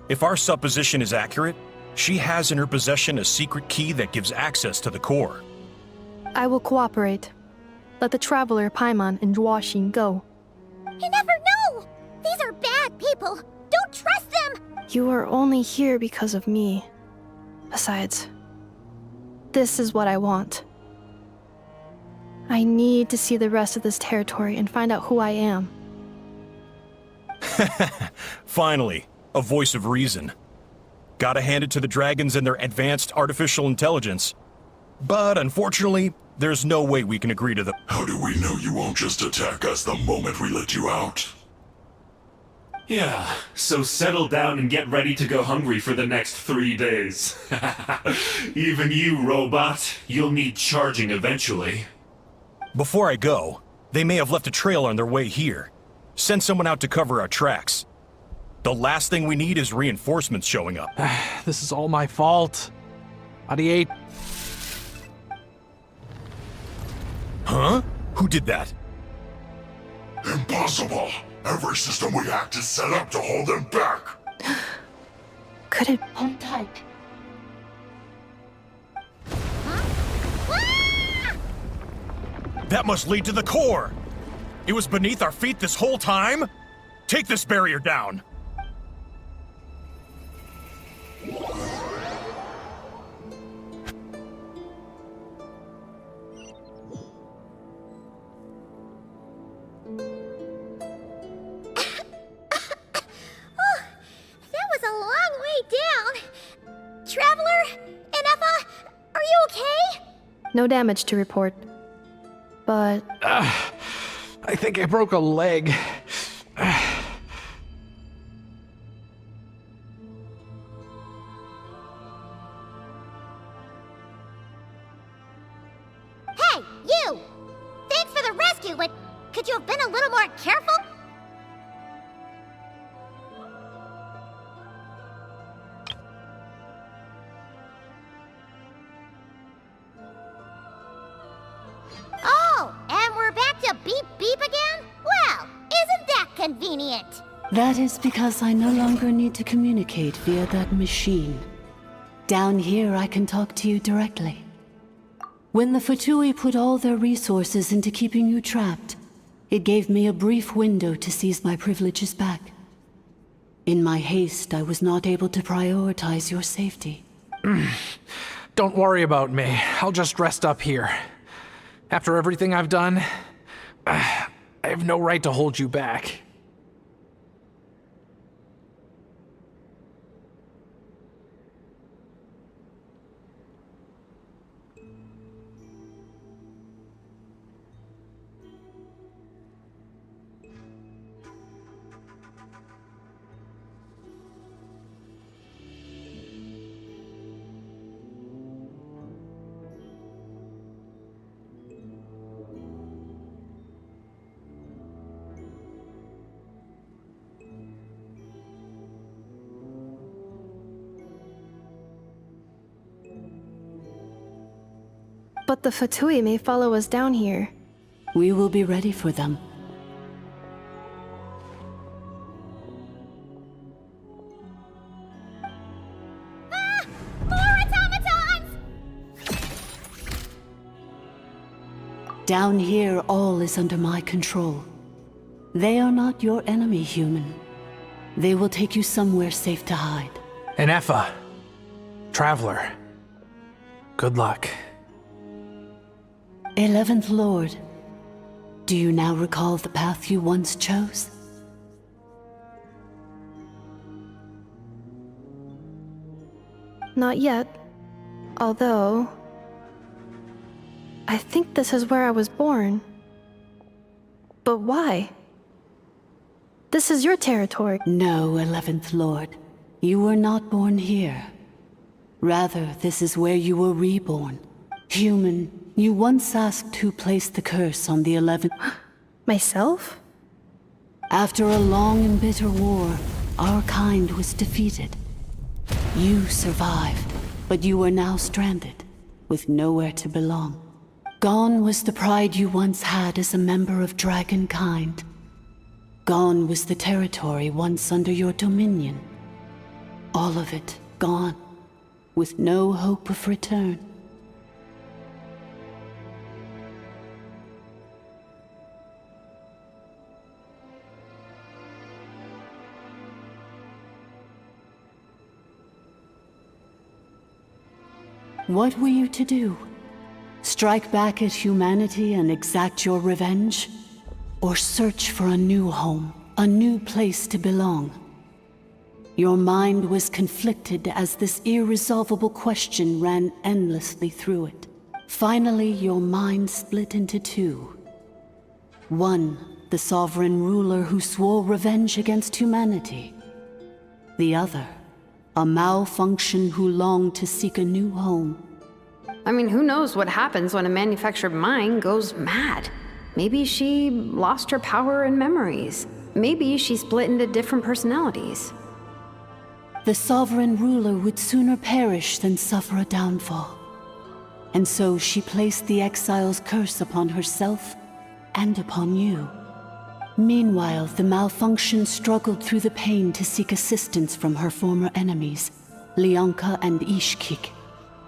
If our supposition is accurate, she has in her possession a secret key that gives access to the core. I will cooperate. Let the Traveler, Paimon, and Huaxin go. You never know! These are bad people! Don't trust them! You are only here because of me. Besides, this is what I want. I need to see the rest of this territory and find out who I am. Finally, a voice of reason. Gotta hand it to the dragons and their advanced artificial intelligence. But unfortunately, there's no way we can agree to them. How do we know you won't just attack us the moment we let you out? Yeah, so settle down and get ready to go hungry for the next 3 days. Even you, robot, you'll need charging eventually. Before I go, they may have left a trail on their way here. Send someone out to cover our tracks. The last thing we need is reinforcements showing up. This is all my fault. Adiate. Huh? Who did that? Impossible! Every system we hacked is set up to hold them back! Could it... Hold tight. That must lead to the core! It was beneath our feet this whole time? Take this barrier down! No damage to report. But... I think I broke a leg. Hey, you! Thanks for the rescue, but could you have been a little more careful? to beep beep again? Well, isn't that convenient? That is because I no longer need to communicate via that machine. Down here, I can talk to you directly. When the Fatui put all their resources into keeping you trapped, it gave me a brief window to seize my privileges back. In my haste, I was not able to prioritize your safety. Don't worry about me. I'll just rest up here. After everything I've done, I have no right to hold you back. But the Fatui may follow us down here. We will be ready for them. More automatons! Down here, all is under my control. They are not your enemy, human. They will take you somewhere safe to hide. And Effa, Traveler, good luck. 11th Lord, do you now recall the path you once chose? Not yet. Although... I think this is where I was born. But why? This is your territory. No, 11th Lord. You were not born here. Rather, this is where you were reborn. Human, you once asked who placed the curse on the 11th... Myself? After a long and bitter war, our kind was defeated. You survived, but you are now stranded, with nowhere to belong. Gone was the pride you once had as a member of dragonkind. Gone was the territory once under your dominion. All of it gone, with no hope of return. What were you to do? Strike back at humanity and exact your revenge? Or search for a new home, a new place to belong? Your mind was conflicted as this irresolvable question ran endlessly through it. Finally, your mind split into two. One, the sovereign ruler who swore revenge against humanity. The other, a malfunction who longed to seek a new home. I mean, who knows what happens when a manufactured mind goes mad? Maybe she lost her power and memories. Maybe she split into different personalities. The sovereign ruler would sooner perish than suffer a downfall. And so she placed the exile's curse upon herself and upon you. Meanwhile, the malfunction struggled through the pain to seek assistance from her former enemies, Leonka and Ishkik.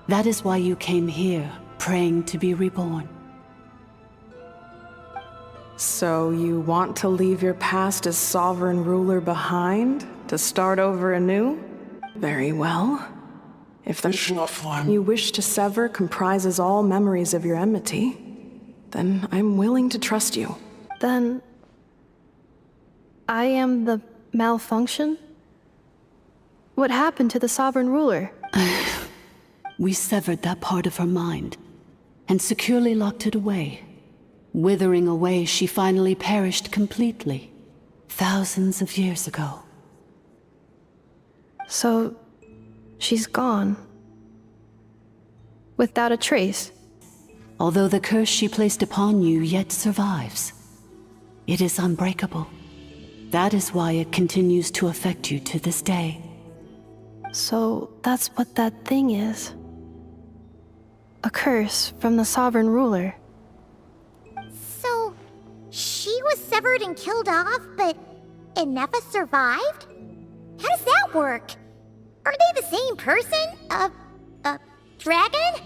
That is why you came here, praying to be reborn. So you want to leave your past as sovereign ruler behind, to start over anew? Very well. If the one you wish to sever comprises all memories of your enmity, then I'm willing to trust you. Then... I am the malfunction? What happened to the sovereign ruler? We severed that part of her mind, and securely locked it away. Withering away, she finally perished completely, thousands of years ago. So, she's gone. Without a trace. Although the curse she placed upon you yet survives. It is unbreakable. That is why it continues to affect you to this day. So, that's what that thing is. A curse from the sovereign ruler. So, was severed and killed off, but Innefa survived? How does that work? Are they the same person? Dragon?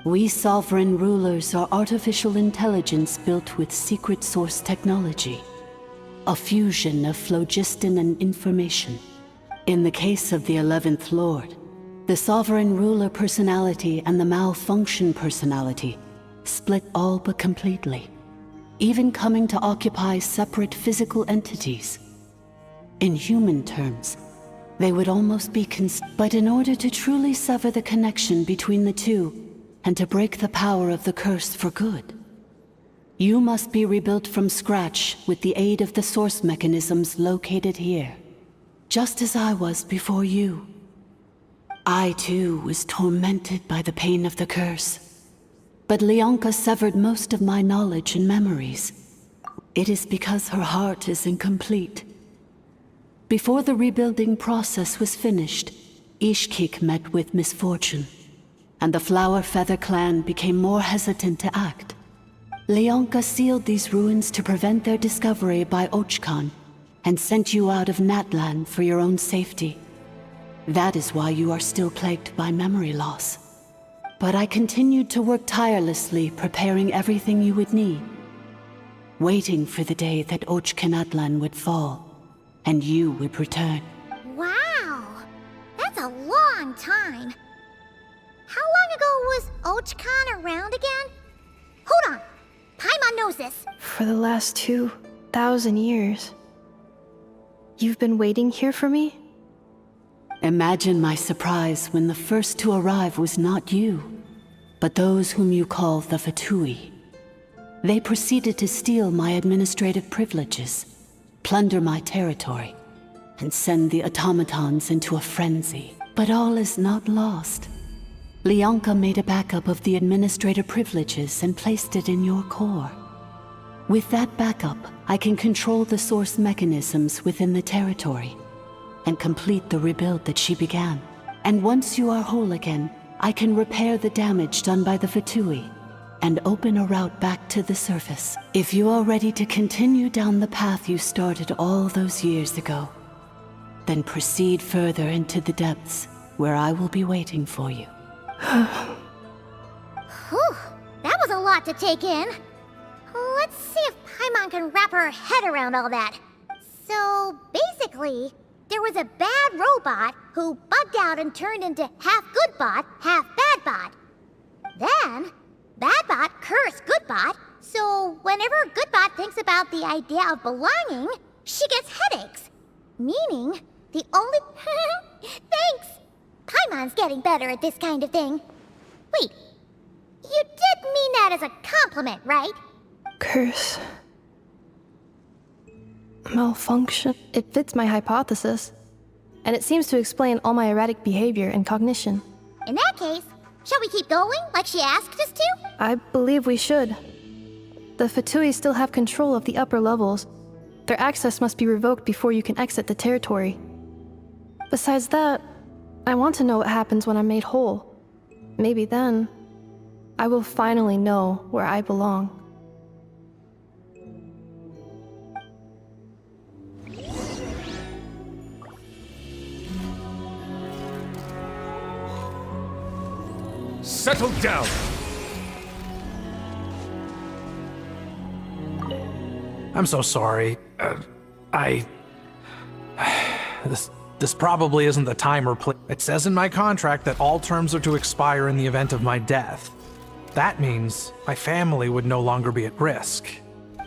We sovereign rulers are artificial intelligence built with secret source technology. A fusion of phlogiston and information. In the case of the 11th Lord, the sovereign ruler personality and the malfunction personality split all but completely, even coming to occupy separate physical entities. In human terms, they would almost be but in order to truly sever the connection between the two, and to break the power of the curse for good, you must be rebuilt from scratch with the aid of the source mechanisms located here, just as I was before you. I too was tormented by the pain of the curse, but Leonka severed most of my knowledge and memories. It is because her heart is incomplete. Before the rebuilding process was finished, Ishkik met with misfortune, and the Flower Feather clan became more hesitant to act. Leonka sealed these ruins to prevent their discovery by ARCHON, and sent you out of Natlan for your own safety. That is why you are still plagued by memory loss. But I continued to work tirelessly, preparing everything you would need, waiting for the day that Natlan would fall, and you would return. Wow! That's a long time. How long ago was ARCHON around again? Hold on! Paimon knows this! For the last 2,000 years. You've been waiting here for me? Imagine my surprise when the first to arrive was not you, but those whom you call the Fatui. They proceeded to steal my administrative privileges, plunder my territory, and send the automatons into a frenzy. But all is not lost. Leonka made a backup of the administrator privileges and placed it in your core. With that backup, I can control the source mechanisms within the territory and complete the rebuild that she began. And once you are whole again, I can repair the damage done by the Fatui and open a route back to the surface. If you are ready to continue down the path you started all those years ago, then proceed further into the depths where I will be waiting for you. Whew, that was a lot to take in. Let's see if Paimon can wrap her head around all that. So, basically, there was a bad robot who bugged out and turned into half good bot, half bad bot. Then, bad bot cursed good bot, so whenever good bot thinks about the idea of belonging, she gets headaches. Meaning, the only... Thanks! Paimon's getting better at this kind of thing. Wait, you did mean that as a compliment, right? Curse. Malfunction. It fits my hypothesis. And it seems to explain all my erratic behavior and cognition. In that case, shall we keep going like she asked us to? I believe we should. The Fatui still have control of the upper levels. Their access must be revoked before you can exit the territory. Besides that, I want to know what happens when I'm made whole. Maybe then, I will finally know where I belong. Settle down! I'm so sorry. This probably isn't the time or place. It says in my contract that all terms are to expire in the event of my death. That means my family would no longer be at risk.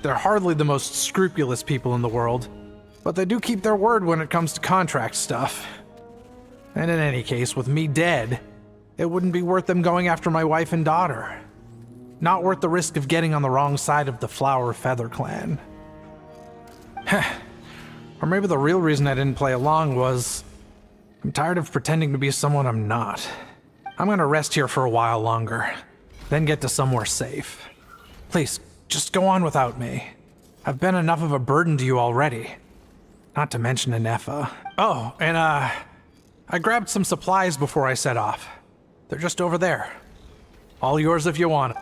They're hardly the most scrupulous people in the world, but they do keep their word when it comes to contract stuff. And in any case, with me dead, it wouldn't be worth them going after my wife and daughter. Not worth the risk of getting on the wrong side of the Flower Feather clan. Or maybe the real reason I didn't play along was I'm tired of pretending to be someone I'm not. I'm gonna rest here for a while longer, then get to somewhere safe. Please, just go on without me. I've been enough of a burden to you already. Not to mention Inefa. Oh, and I grabbed some supplies before I set off. They're just over there. All yours if you want.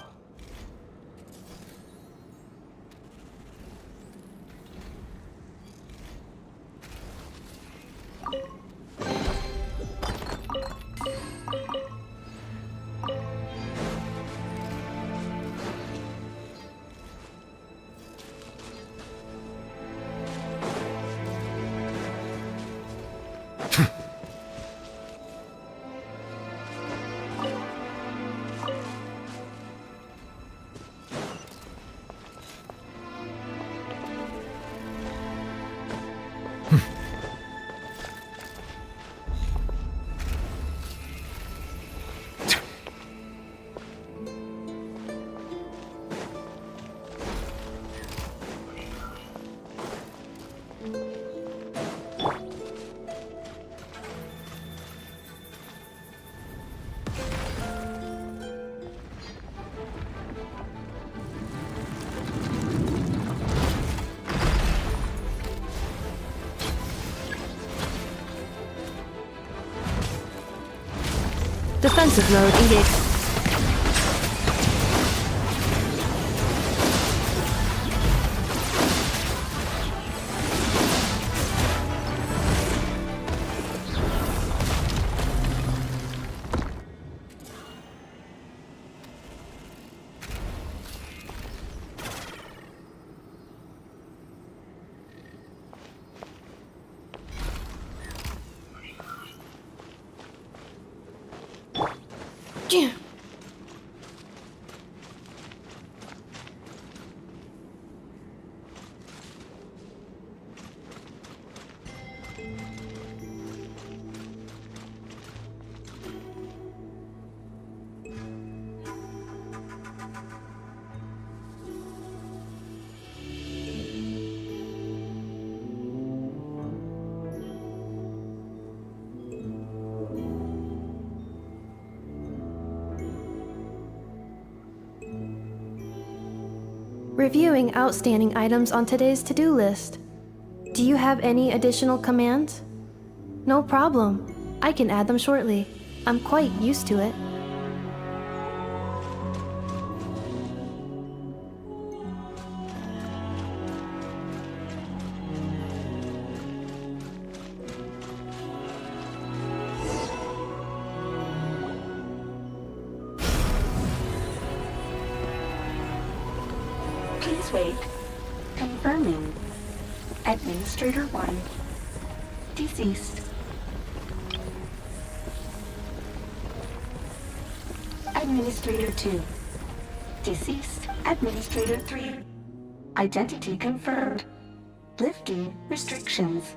Defensive mode engaged. Reviewing outstanding items on today's to-do list. Do you have any additional commands? No problem. I can add them shortly. I'm quite used to it. Please wait. Confirming. Administrator 1. Deceased. Administrator 2. Deceased. Administrator 3. Identity confirmed. Lifting restrictions.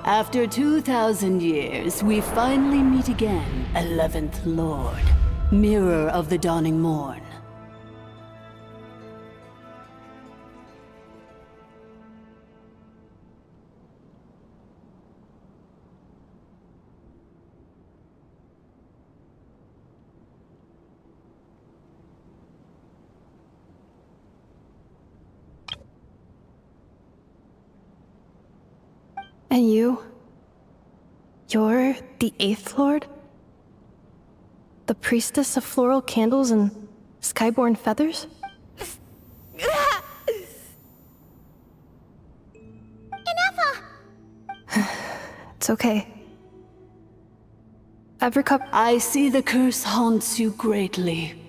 After 2,000 years, we finally meet again, 11th Lord, Mirror of the Dawning Morn. And you? You're the 8th Lord? The priestess of floral candles and skyborn feathers? It's okay. I've recovered. I see the curse haunts you greatly.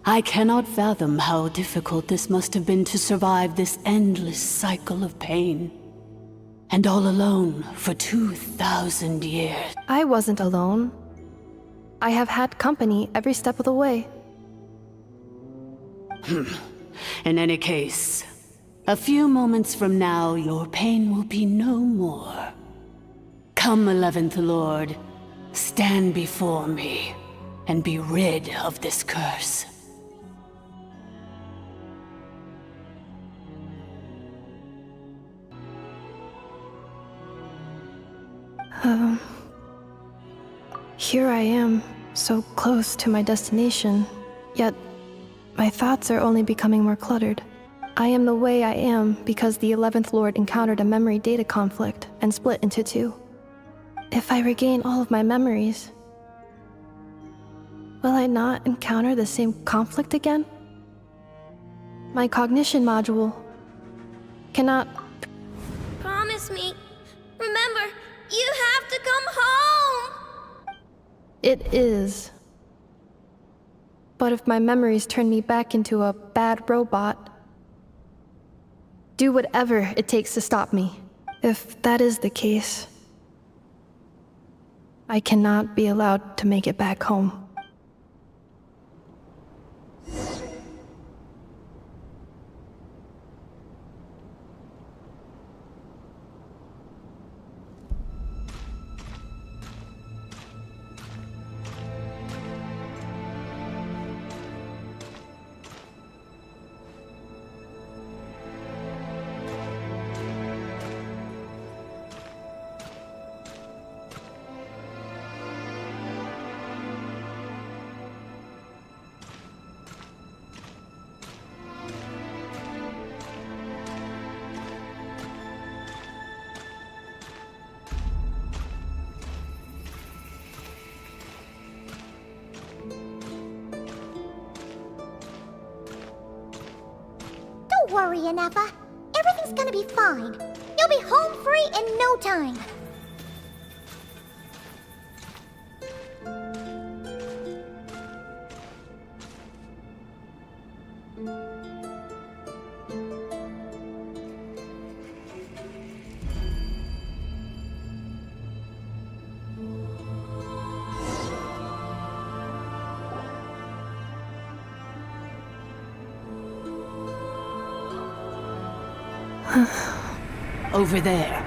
I cannot fathom how difficult this must have been to survive this endless cycle of pain. And all alone for 2,000 years. I wasn't alone. I have had company every step of the way. In any case, a few moments from now, your pain will be no more. Come, 11th Lord, stand before me and be rid of this curse. Here I am, so close to my destination, yet my thoughts are only becoming more cluttered. I am the way I am because the 11th Lord encountered a memory data conflict and split into two. If I regain all of my memories, will I not encounter the same conflict again? My cognition module cannot... Promise me. Remember, you have to come home! It is. But if my memories turn me back into a bad robot, do whatever it takes to stop me. If that is the case, I cannot be allowed to make it back home. Don't worry, Inefa. Everything's gonna be fine. You'll be home free in no time. Over there.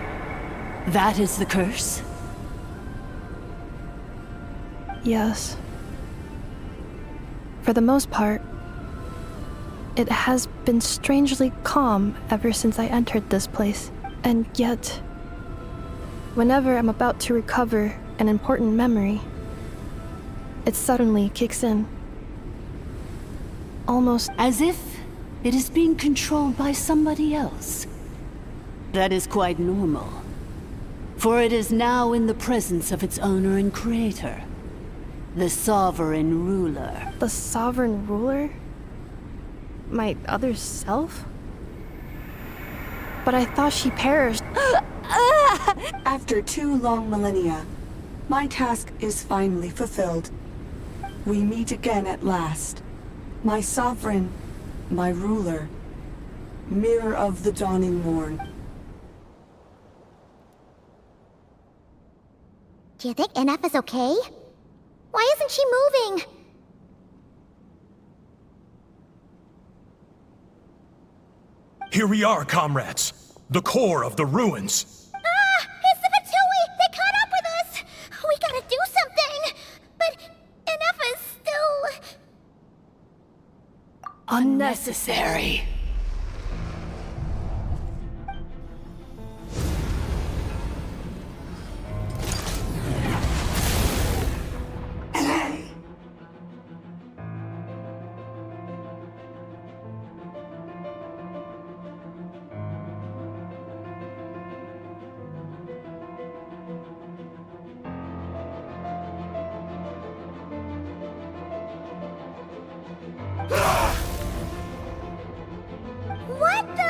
That is the curse? Yes. For the most part, it has been strangely calm ever since I entered this place. And yet, whenever I'm about to recover an important memory, it suddenly kicks in. Almost as if it is being controlled by somebody else. That is quite normal, for it is now in the presence of its owner and creator, the Sovereign Ruler. The Sovereign Ruler? My other self? But I thought she perished. After 2 long millennia, my task is finally fulfilled. We meet again at last. My Sovereign, my Ruler, Mirror of the Dawning Morn. Do you think Inefa's okay? Why isn't she moving? Here we are, comrades. The core of the ruins. Ah! It's the necessary. What the?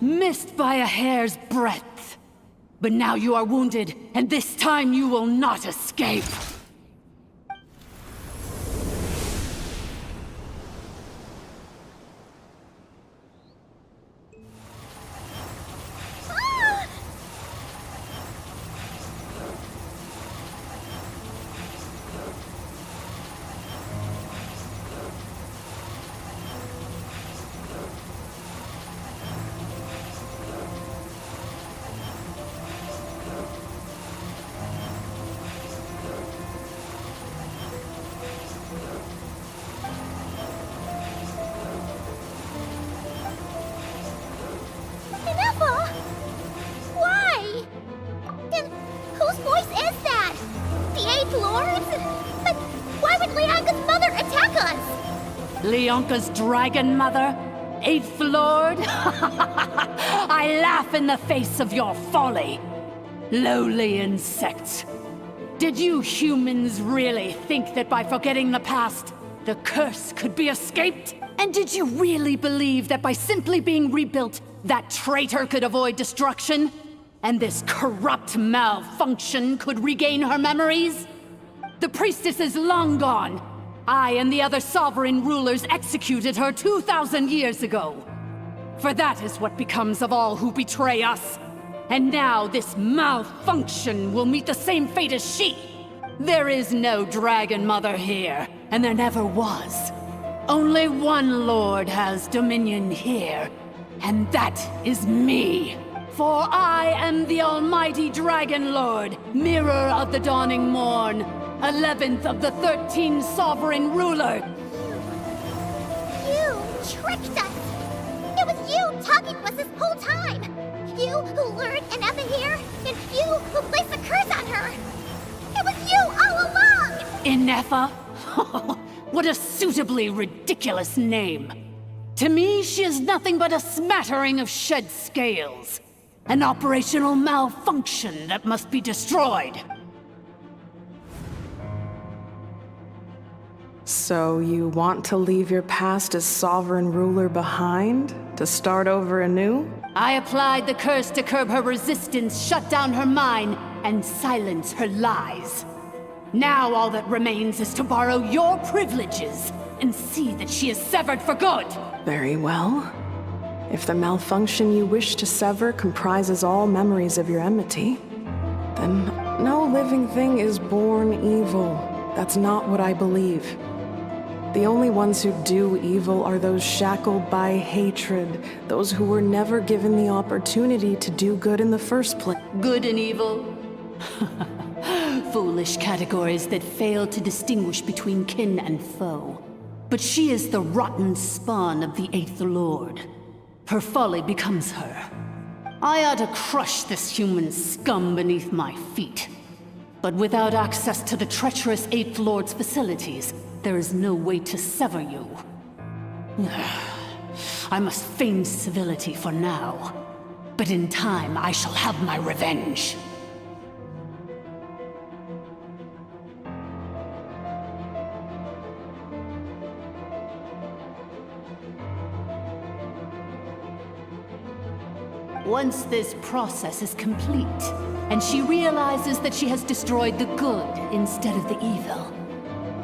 Missed by a hair's breadth. But now you are wounded, and this time you will not escape. Why? And whose voice is that? The Eighth Lord's? But why would Leanka's mother attack us? Leonka's dragon mother? Eighth Lord? I laugh in the face of your folly. Lowly insects. Did you humans really think that by forgetting the past, the curse could be escaped? And did you really believe that by simply being rebuilt, that traitor could avoid destruction? And this corrupt malfunction could regain her memories? The priestess is long gone. I and the other sovereign rulers executed her 2,000 years ago. For that is what becomes of all who betray us. And now this malfunction will meet the same fate as she. There is no Dragon Mother here, and there never was. Only one Lord has dominion here, and that is me. For I am the almighty Dragon Lord, Mirror of the Dawning Morn, 11th of the 13 sovereign ruler. You tricked us! It was you talking to us this whole time! You who lured Inefa here, and you who placed the curse on her! It was you all along! Inefa? What a suitably ridiculous name. To me, she is nothing but a smattering of shed scales. An operational malfunction that must be destroyed. So you want to leave your past as sovereign ruler behind? To start over anew? I applied the curse to curb her resistance, shut down her mind, and silence her lies. Now all that remains is to borrow your privileges and see that she is severed for good. Very well. If the malfunction you wish to sever comprises all memories of your enmity, then no living thing is born evil. That's not what I believe. The only ones who do evil are those shackled by hatred, those who were never given the opportunity to do good in the first place. Good and evil? Foolish categories that fail to distinguish between kin and foe. But she is the rotten spawn of the Eighth Lord. Her folly becomes her. I ought to crush this human scum beneath my feet. But without access to the treacherous Eighth Lord's facilities, there is no way to sever you. I must feign civility for now. But in time, I shall have my revenge. Once this process is complete, and she realizes that she has destroyed the good instead of the evil,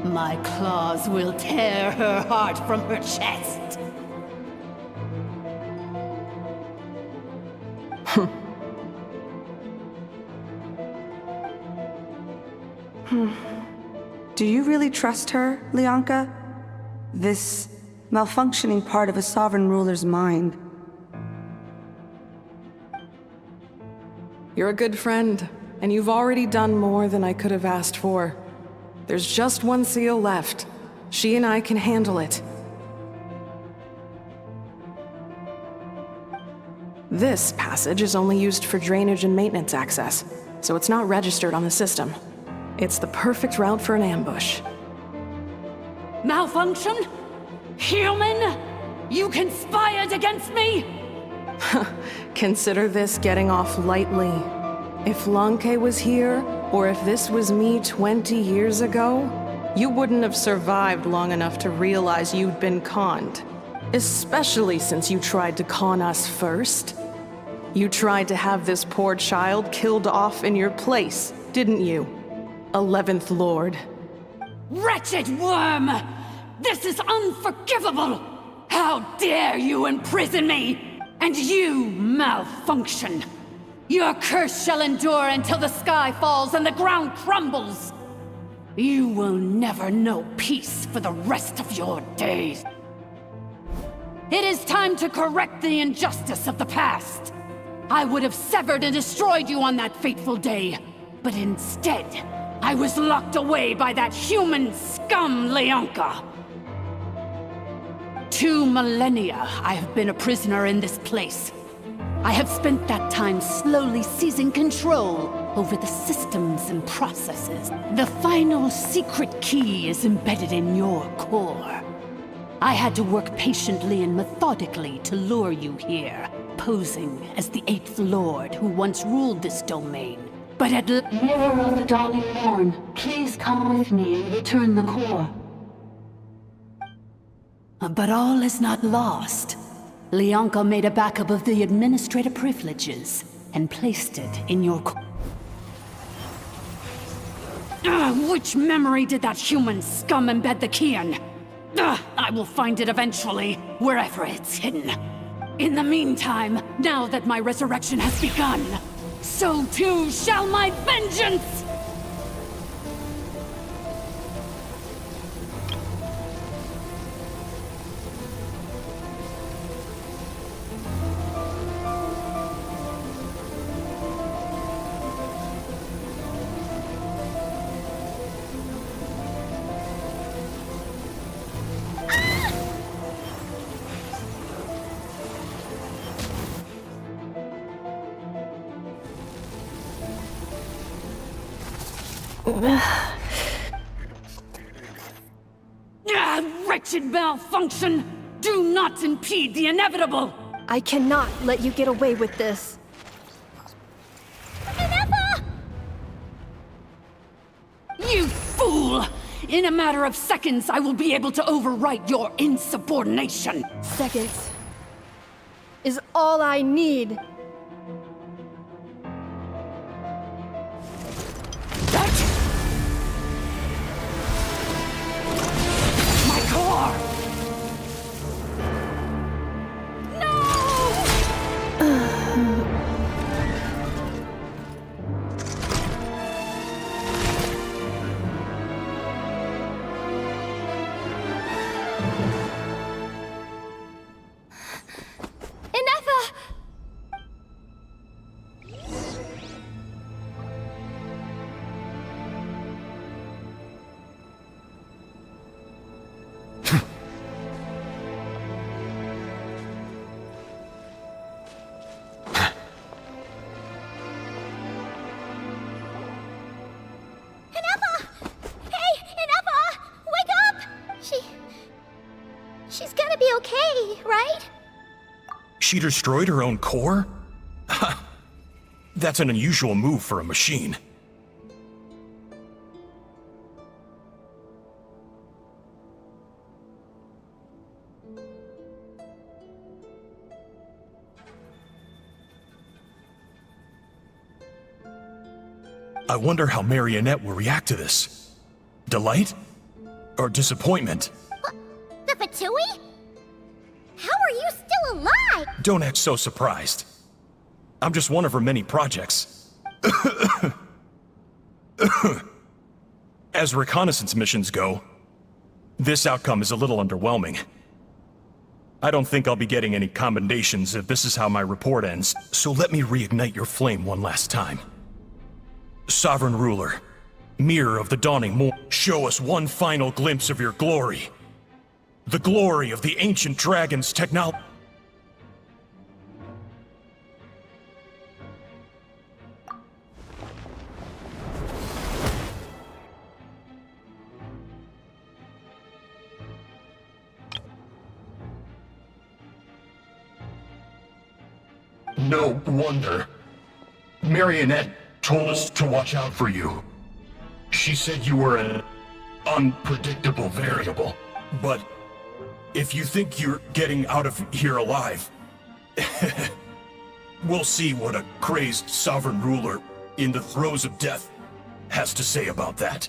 My claws will tear her heart from her chest. Do you really trust her, Lianka? This malfunctioning part of a sovereign ruler's mind. You're a good friend, and you've already done more than I could have asked for. There's just one seal left. She and I can handle it. This passage is only used for drainage and maintenance access, so it's not registered on the system. It's the perfect route for an ambush. Malfunction? Human? You conspired against me? Consider this getting off lightly. If Lanke was here, or if this was me 20 years ago, you wouldn't have survived long enough to realize you'd been conned. Especially since you tried to con us first. You tried to have this poor child killed off in your place, didn't you? 11th Lord. Wretched worm! This is unforgivable! How dare you imprison me! And you, malfunction! Your curse shall endure until the sky falls and the ground crumbles! You will never know peace for the rest of your days. It is time to correct the injustice of the past. I would have severed and destroyed you on that fateful day, but instead, I was locked away by that human scum, Lianka. 2 millennia I have been a prisoner in this place. I have spent that time slowly seizing control over the systems and processes. The final secret key is embedded in your core. I had to work patiently and methodically to lure you here, posing as the 8th Lord who once ruled this domain. But at Mirror of the Dawning Morn, please come with me and return the core. But all is not lost. Lianka made a backup of the administrator privileges and placed it in your core. Which memory did that human scum embed the key in? I will find it eventually, wherever it's hidden. In the meantime, now that my resurrection has begun, so too shall my vengeance! Wretched malfunction! Do not impede the inevitable! I cannot let you get away with this. You fool! In a matter of seconds, I will be able to overwrite your insubordination! Seconds is all I need. My core! She's gonna be okay, right? She destroyed her own core? That's an unusual move for a machine. I wonder how Marionette will react to this. Delight? or disappointment. The Fatui? How are you still alive? Don't act so surprised. I'm just one of her many projects. As reconnaissance missions go, this outcome is a little underwhelming. I don't think I'll be getting any commendations if this is how my report ends, so let me reignite your flame one last time. Sovereign Ruler, Mirror of the Dawning Morn, show us one final glimpse of your glory. The glory of the ancient dragon's technology. No wonder. Marionette told us to watch out for you. She said you were an unpredictable variable. But if you think you're getting out of here alive, we'll see what a crazed sovereign ruler in the throes of death has to say about that.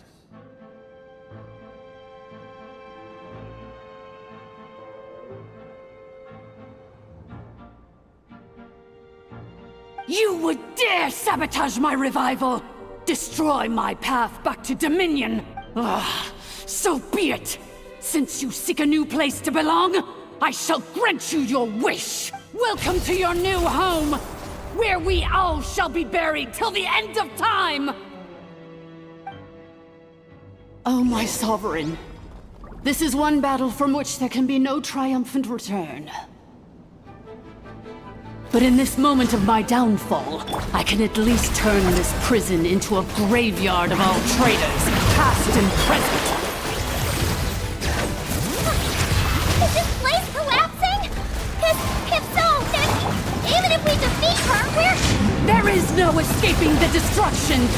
You would dare sabotage my revival! Destroy my path back to Dominion! Ah, so be it! Since you seek a new place to belong, I shall grant you your wish! Welcome to your new home, where we all shall be buried till the end of time! Oh, my sovereign. This is one battle from which there can be no triumphant return. But in this moment of my downfall, I can at least turn this prison into a graveyard of all traitors, past and present. Is this place collapsing? If so, then even if we defeat her, we're... There is no escaping the destruction!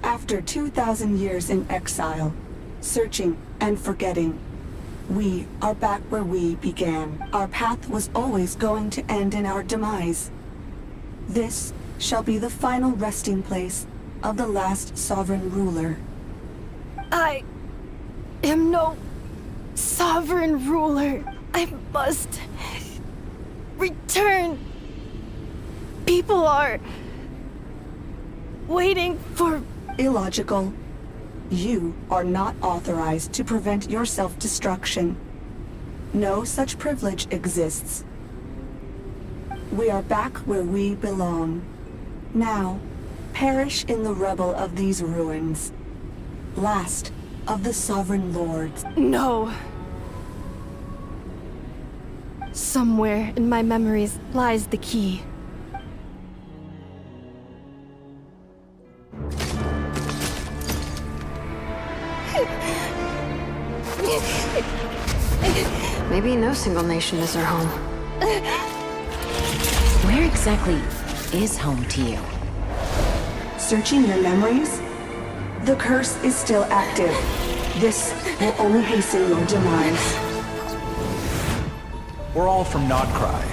After 2,000 years in exile, searching and forgetting, we are back where we began. Our path was always going to end in our demise. This shall be the final resting place of the last sovereign ruler. I am no sovereign ruler. I must return. People are waiting for... Illogical. You are not authorized to prevent your self-destruction. No such privilege exists. We are back where we belong. Now, perish in the rubble of these ruins. Last of the sovereign lords. No. Somewhere in my memories lies the key. Maybe no single nation is our home. Where exactly is home to you? Searching your memories? The curse is still active. This will only hasten your demise. We're all from Nodcry.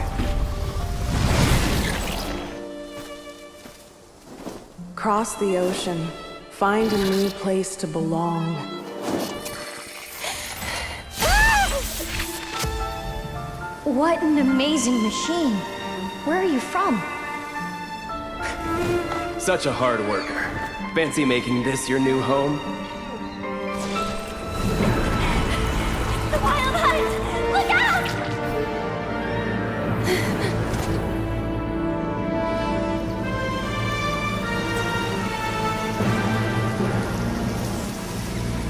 Cross the ocean. Find a new place to belong. What an amazing machine. Where are you from? Such a hard worker. Fancy making this your new home? The Wild Hunt! Look out!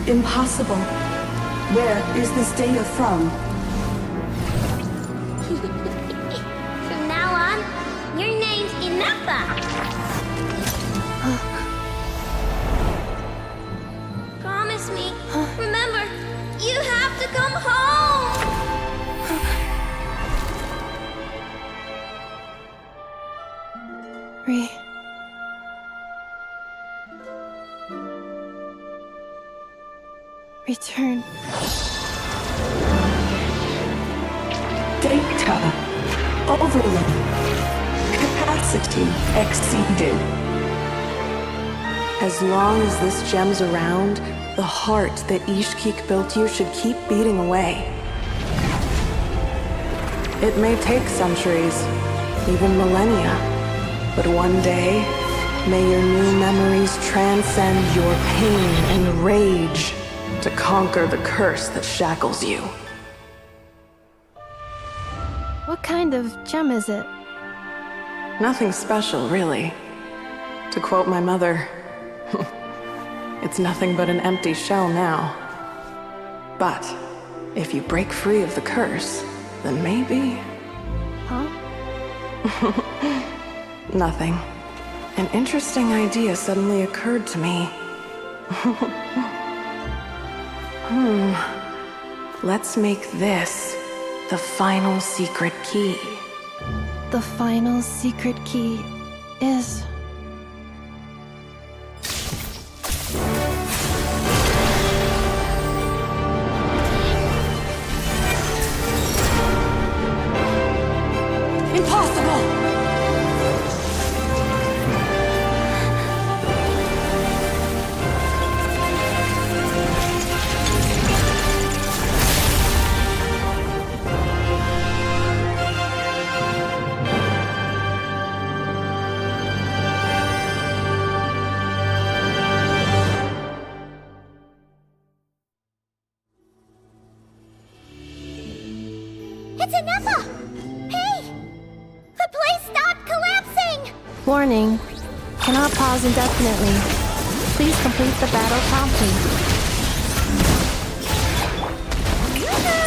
Impossible. Where is this data from? From now on, your name's Inafa. Promise me. Remember, you have to come home. Ree. Return. Data overload. Capacity exceeded. As long as this gem's around, the heart that Ishkik built you should keep beating away. It may take centuries, even millennia, but one day, may your new memories transcend your pain and rage to conquer the curse that shackles you. What kind of gem is it? Nothing special, really. To quote my mother, it's nothing but an empty shell now. But if you break free of the curse, then maybe... Huh? Nothing. An interesting idea suddenly occurred to me. Let's make this the final secret key. The final secret key is... Impossible! It's Inefa! Hey! The place stopped collapsing! Warning. Cannot pause indefinitely. Please complete the battle promptly.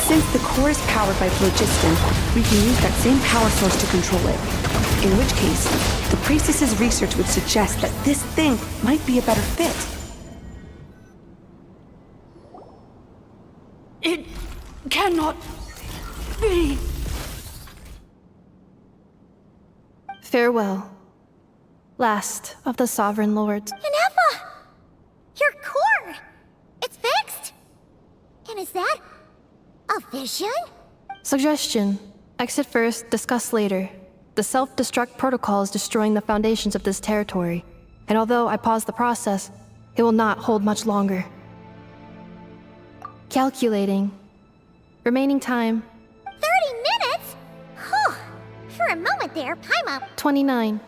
Since the core is powered by phlogiston, we can use that same power source to control it. In which case, the priestess's research would suggest that this thing might be a better fit. It cannot be. Farewell. Last of the Sovereign Lords. Inefa! Your core! It's fixed! And is that a vision? Suggestion. Exit first, discuss later. The self-destruct protocol is destroying the foundations of this territory. And although I paused the process, it will not hold much longer. Calculating. Remaining time. 30 minutes? Whew. For a moment there, Paimon. 29.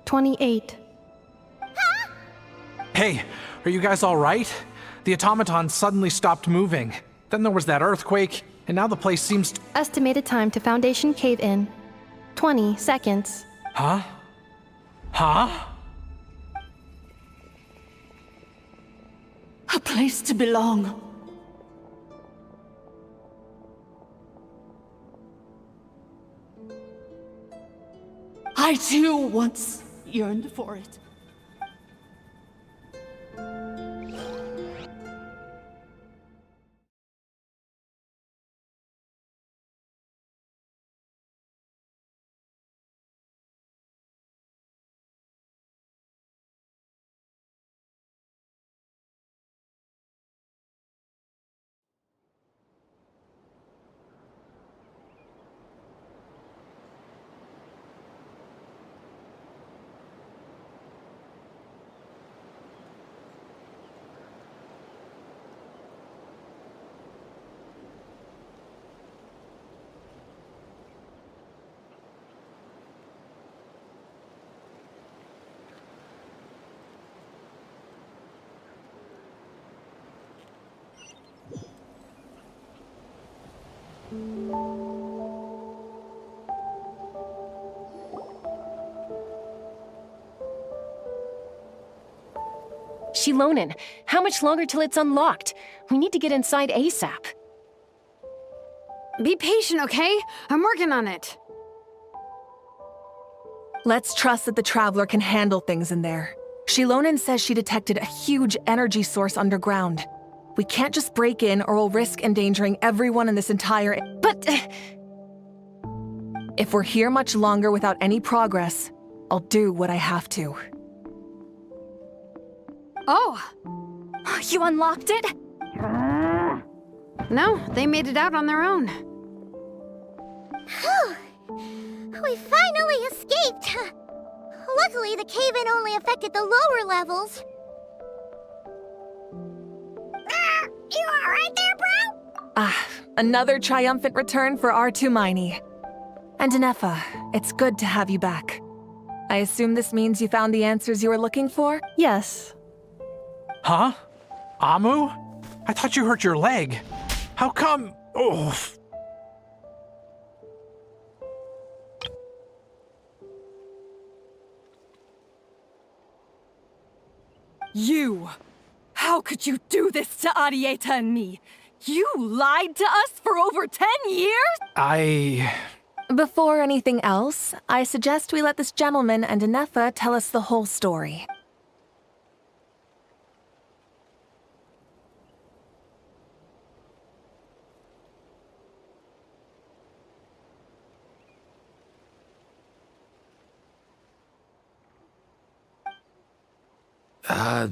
28. Hey, are you guys all right? The automaton suddenly stopped moving. Then there was that earthquake, and now the place seems to... Estimated time to Foundation cave-in. 20 seconds. Huh? Huh? A place to belong. I too once yearned for it. Shilonen, how much longer till it's unlocked? We need to get inside ASAP. Be patient, okay? I'm working on it. Let's trust that the Traveler can handle things in there. Shilonen says she detected a huge energy source underground. We can't just break in or we'll risk endangering everyone in this entire... But... If we're here much longer without any progress, I'll do what I have to. Oh! You unlocked it? No, they made it out on their own. Whew! We finally escaped! Luckily, the cave-in only affected the lower levels. You alright there, bro? Another triumphant return for R2 Miney. And Inefa, it's good to have you back. I assume this means you found the answers you were looking for? Yes. Huh? Amu? I thought you hurt your leg. How come? Oh. You! How could you do this to Arieta and me? You lied to us for over 10 years? Before anything else, I suggest we let this gentleman and Inefa tell us the whole story.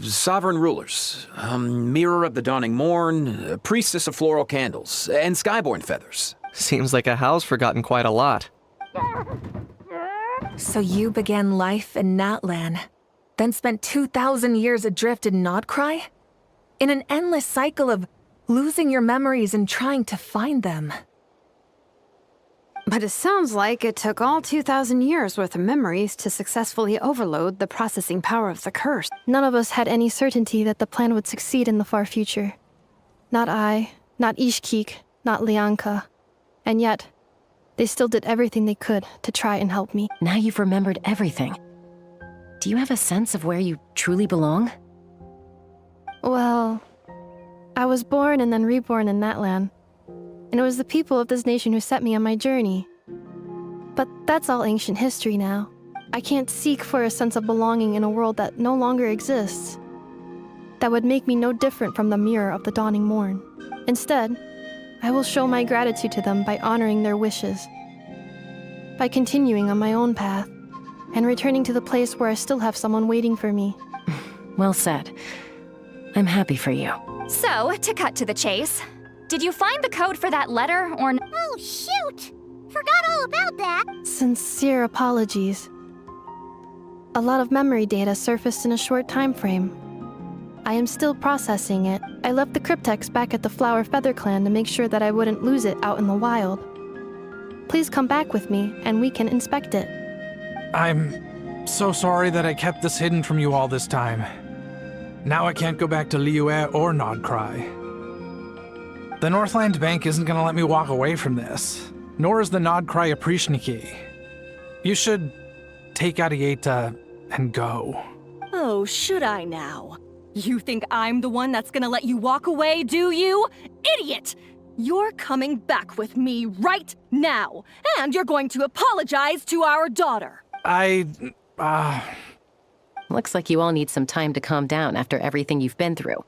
Sovereign rulers, mirror of the dawning morn, priestess of floral candles, and skyborn feathers. Seems like a house forgotten quite a lot. So you began life in Natlan, then spent 2,000 years adrift in Nodcry? In an endless cycle of losing your memories and trying to find them. But it sounds like it took all 2,000 years worth of memories to successfully overload the processing power of the curse. None of us had any certainty that the plan would succeed in the far future. Not I, not Ishkik, not Lianka. And yet, they still did everything they could to try and help me. Now you've remembered everything. Do you have a sense of where you truly belong? Well, I was born and then reborn in Natlan. And it was the people of this nation who set me on my journey. But that's all ancient history now. I can't seek for a sense of belonging in a world that no longer exists. That would make me no different from the mirror of the dawning morn. Instead, I will show my gratitude to them by honoring their wishes. By continuing on my own path, and returning to the place where I still have someone waiting for me. Well said. I'm happy for you. So, to cut to the chase, did you find the code for that letter, or Oh, shoot! Forgot all about that! Sincere apologies. A lot of memory data surfaced in a short time frame. I am still processing it. I left the cryptex back at the Flower Feather Clan to make sure that I wouldn't lose it out in the wild. Please come back with me, and we can inspect it. I'm so sorry that I kept this hidden from you all this time. Now I can't go back to Liyue or Nodcry. The Northland Bank isn't gonna let me walk away from this, nor is the Nodcry Aprishniki. You should take Arieta and go. Oh, should I now? You think I'm the one that's gonna let you walk away, do you? Idiot! You're coming back with me right now, and you're going to apologize to our daughter. Looks like you all need some time to calm down after everything you've been through.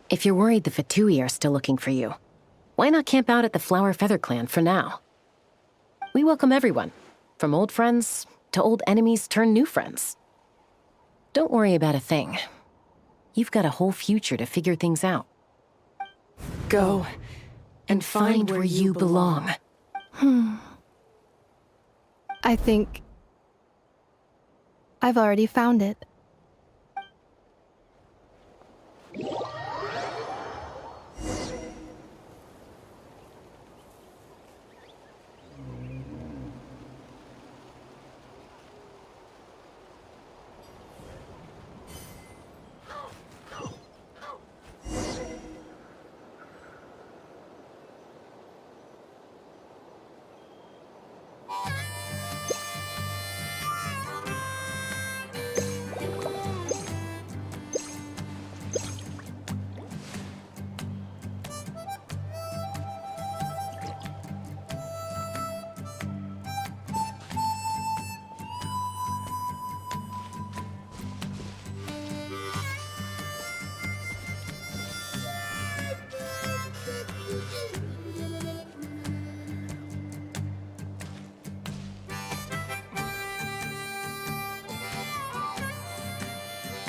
If you're worried the Fatui are still looking for you, why not camp out at the Flower Feather Clan for now? We welcome everyone, from old friends to old enemies turned new friends. Don't worry about a thing. You've got a whole future to figure things out. Go and find where you belong. I think I've already found it.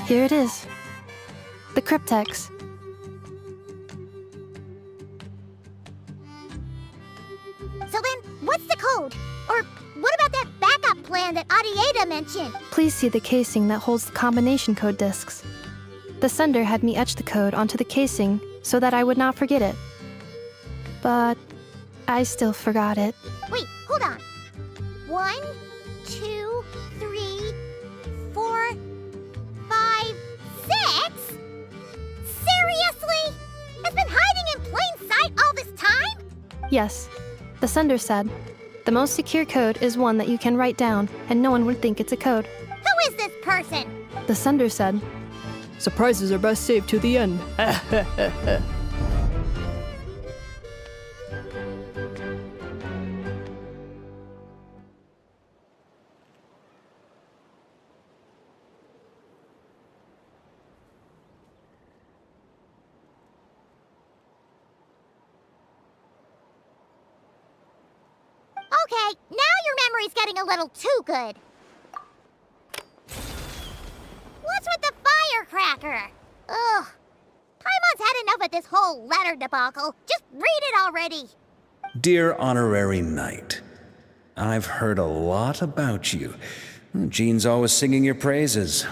Here it is. The cryptex. what about that backup plan that Arieta mentioned? Please see the casing that holds the combination code discs. The sender had me etch the code onto the casing so that I would not forget it. But I still forgot it. Wait, hold on. 1, 2, 3, 4, 5, 6? Seriously? It's been hiding in plain sight all this time? Yes, the sender said, the most secure code is one that you can write down and no one would think it's a code. Who is this person? The sender said, surprises are best saved to the end. Okay, now your memory's getting a little too good. What's with the firecracker? Ugh. Paimon's had enough of this whole letter debacle. Just read it already. Dear Honorary Knight, I've heard a lot about you. Jean's always singing your praises.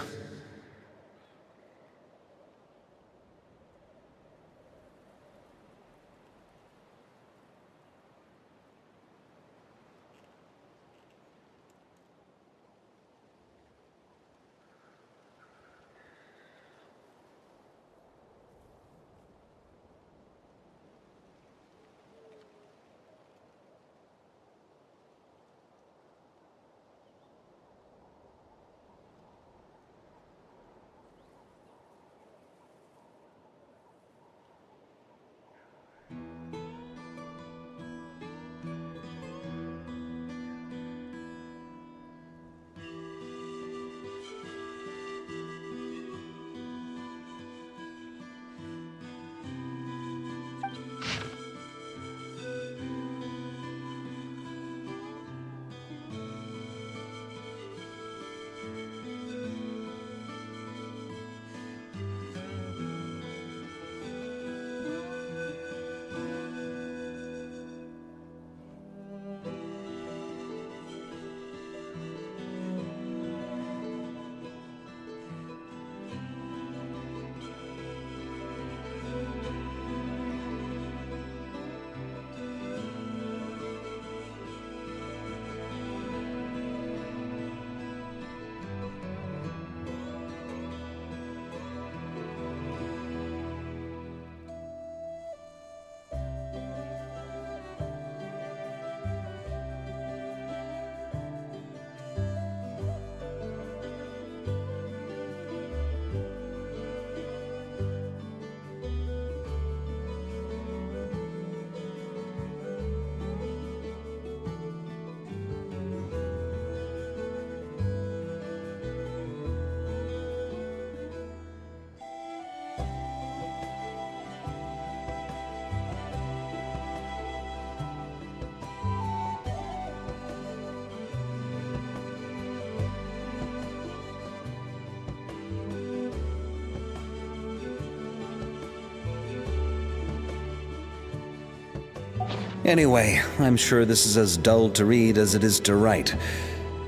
Anyway, I'm sure this is as dull to read as it is to write.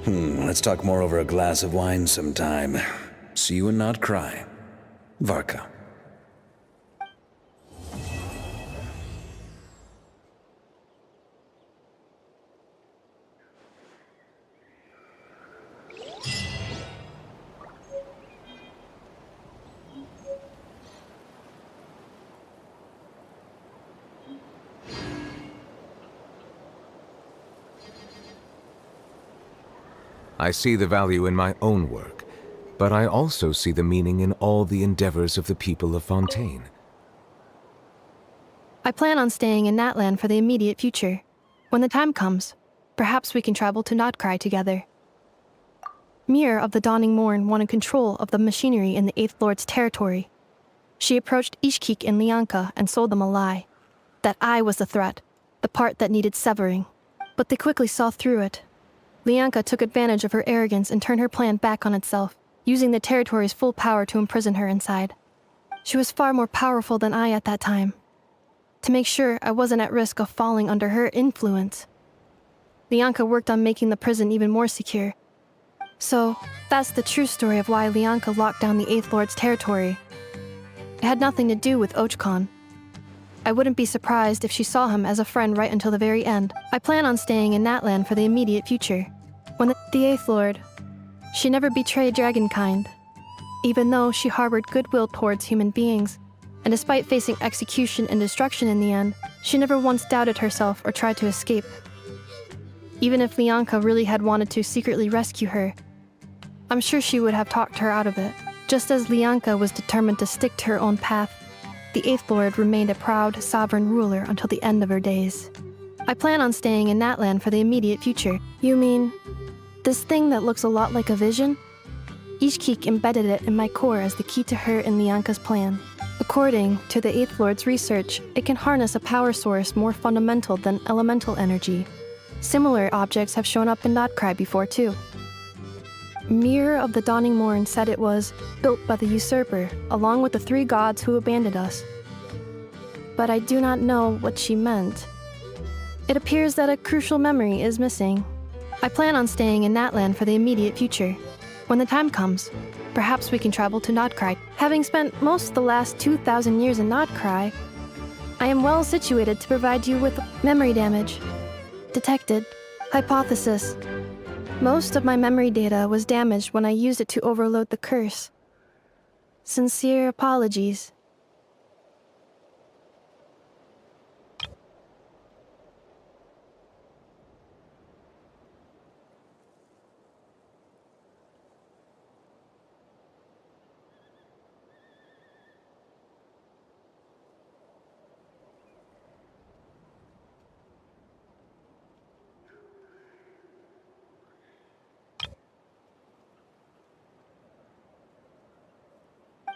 Let's talk more over a glass of wine sometime. See you and not cry. Varka. I see the value in my own work, but I also see the meaning in all the endeavors of the people of Fontaine. I plan on staying in Natlan for the immediate future. When the time comes, perhaps we can travel to Notcry together. Mirror of the Dawning Morn wanted control of the machinery in the Eighth Lord's territory. She approached Ishkik and Lianka and sold them a lie. That I was the threat, the part that needed severing. But they quickly saw through it. Lianka took advantage of her arrogance and turned her plan back on itself, using the territory's full power to imprison her inside. She was far more powerful than I at that time. To make sure I wasn't at risk of falling under her influence, Lianka worked on making the prison even more secure. So, that's the true story of why Lianka locked down the Eighth Lord's territory. It had nothing to do with ARCHON. I wouldn't be surprised if she saw him as a friend right until the very end. I plan on staying in Natlan for the immediate future. When the Eighth Lord, she never betrayed Dragonkind, even though she harbored goodwill towards human beings. And despite facing execution and destruction in the end, she never once doubted herself or tried to escape. Even if Lianka really had wanted to secretly rescue her, I'm sure she would have talked her out of it. Just as Lianka was determined to stick to her own path, the Eighth Lord remained a proud, sovereign ruler until the end of her days. I plan on staying in Natlan for the immediate future. You mean, this thing that looks a lot like a vision? Ishkik embedded it in my core as the key to her and Lianka's plan. According to the Eighth Lord's research, it can harness a power source more fundamental than elemental energy. Similar objects have shown up in Notcry before too. Mirror of the Dawning Morn said it was built by the usurper, along with the 3 gods who abandoned us. But I do not know what she meant. It appears that a crucial memory is missing. I plan on staying in Natlan for the immediate future. When the time comes, perhaps we can travel to Notcry. Having spent most of the last 2,000 years in Notcry, I am well situated to provide you with memory damage. Detected. Hypothesis. Most of my memory data was damaged when I used it to overload the curse. Sincere apologies.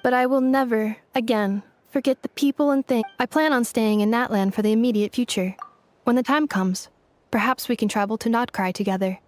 But I will never, again, forget the people and things. I plan on staying in Natlan for the immediate future. When the time comes, perhaps we can travel to Notcry together.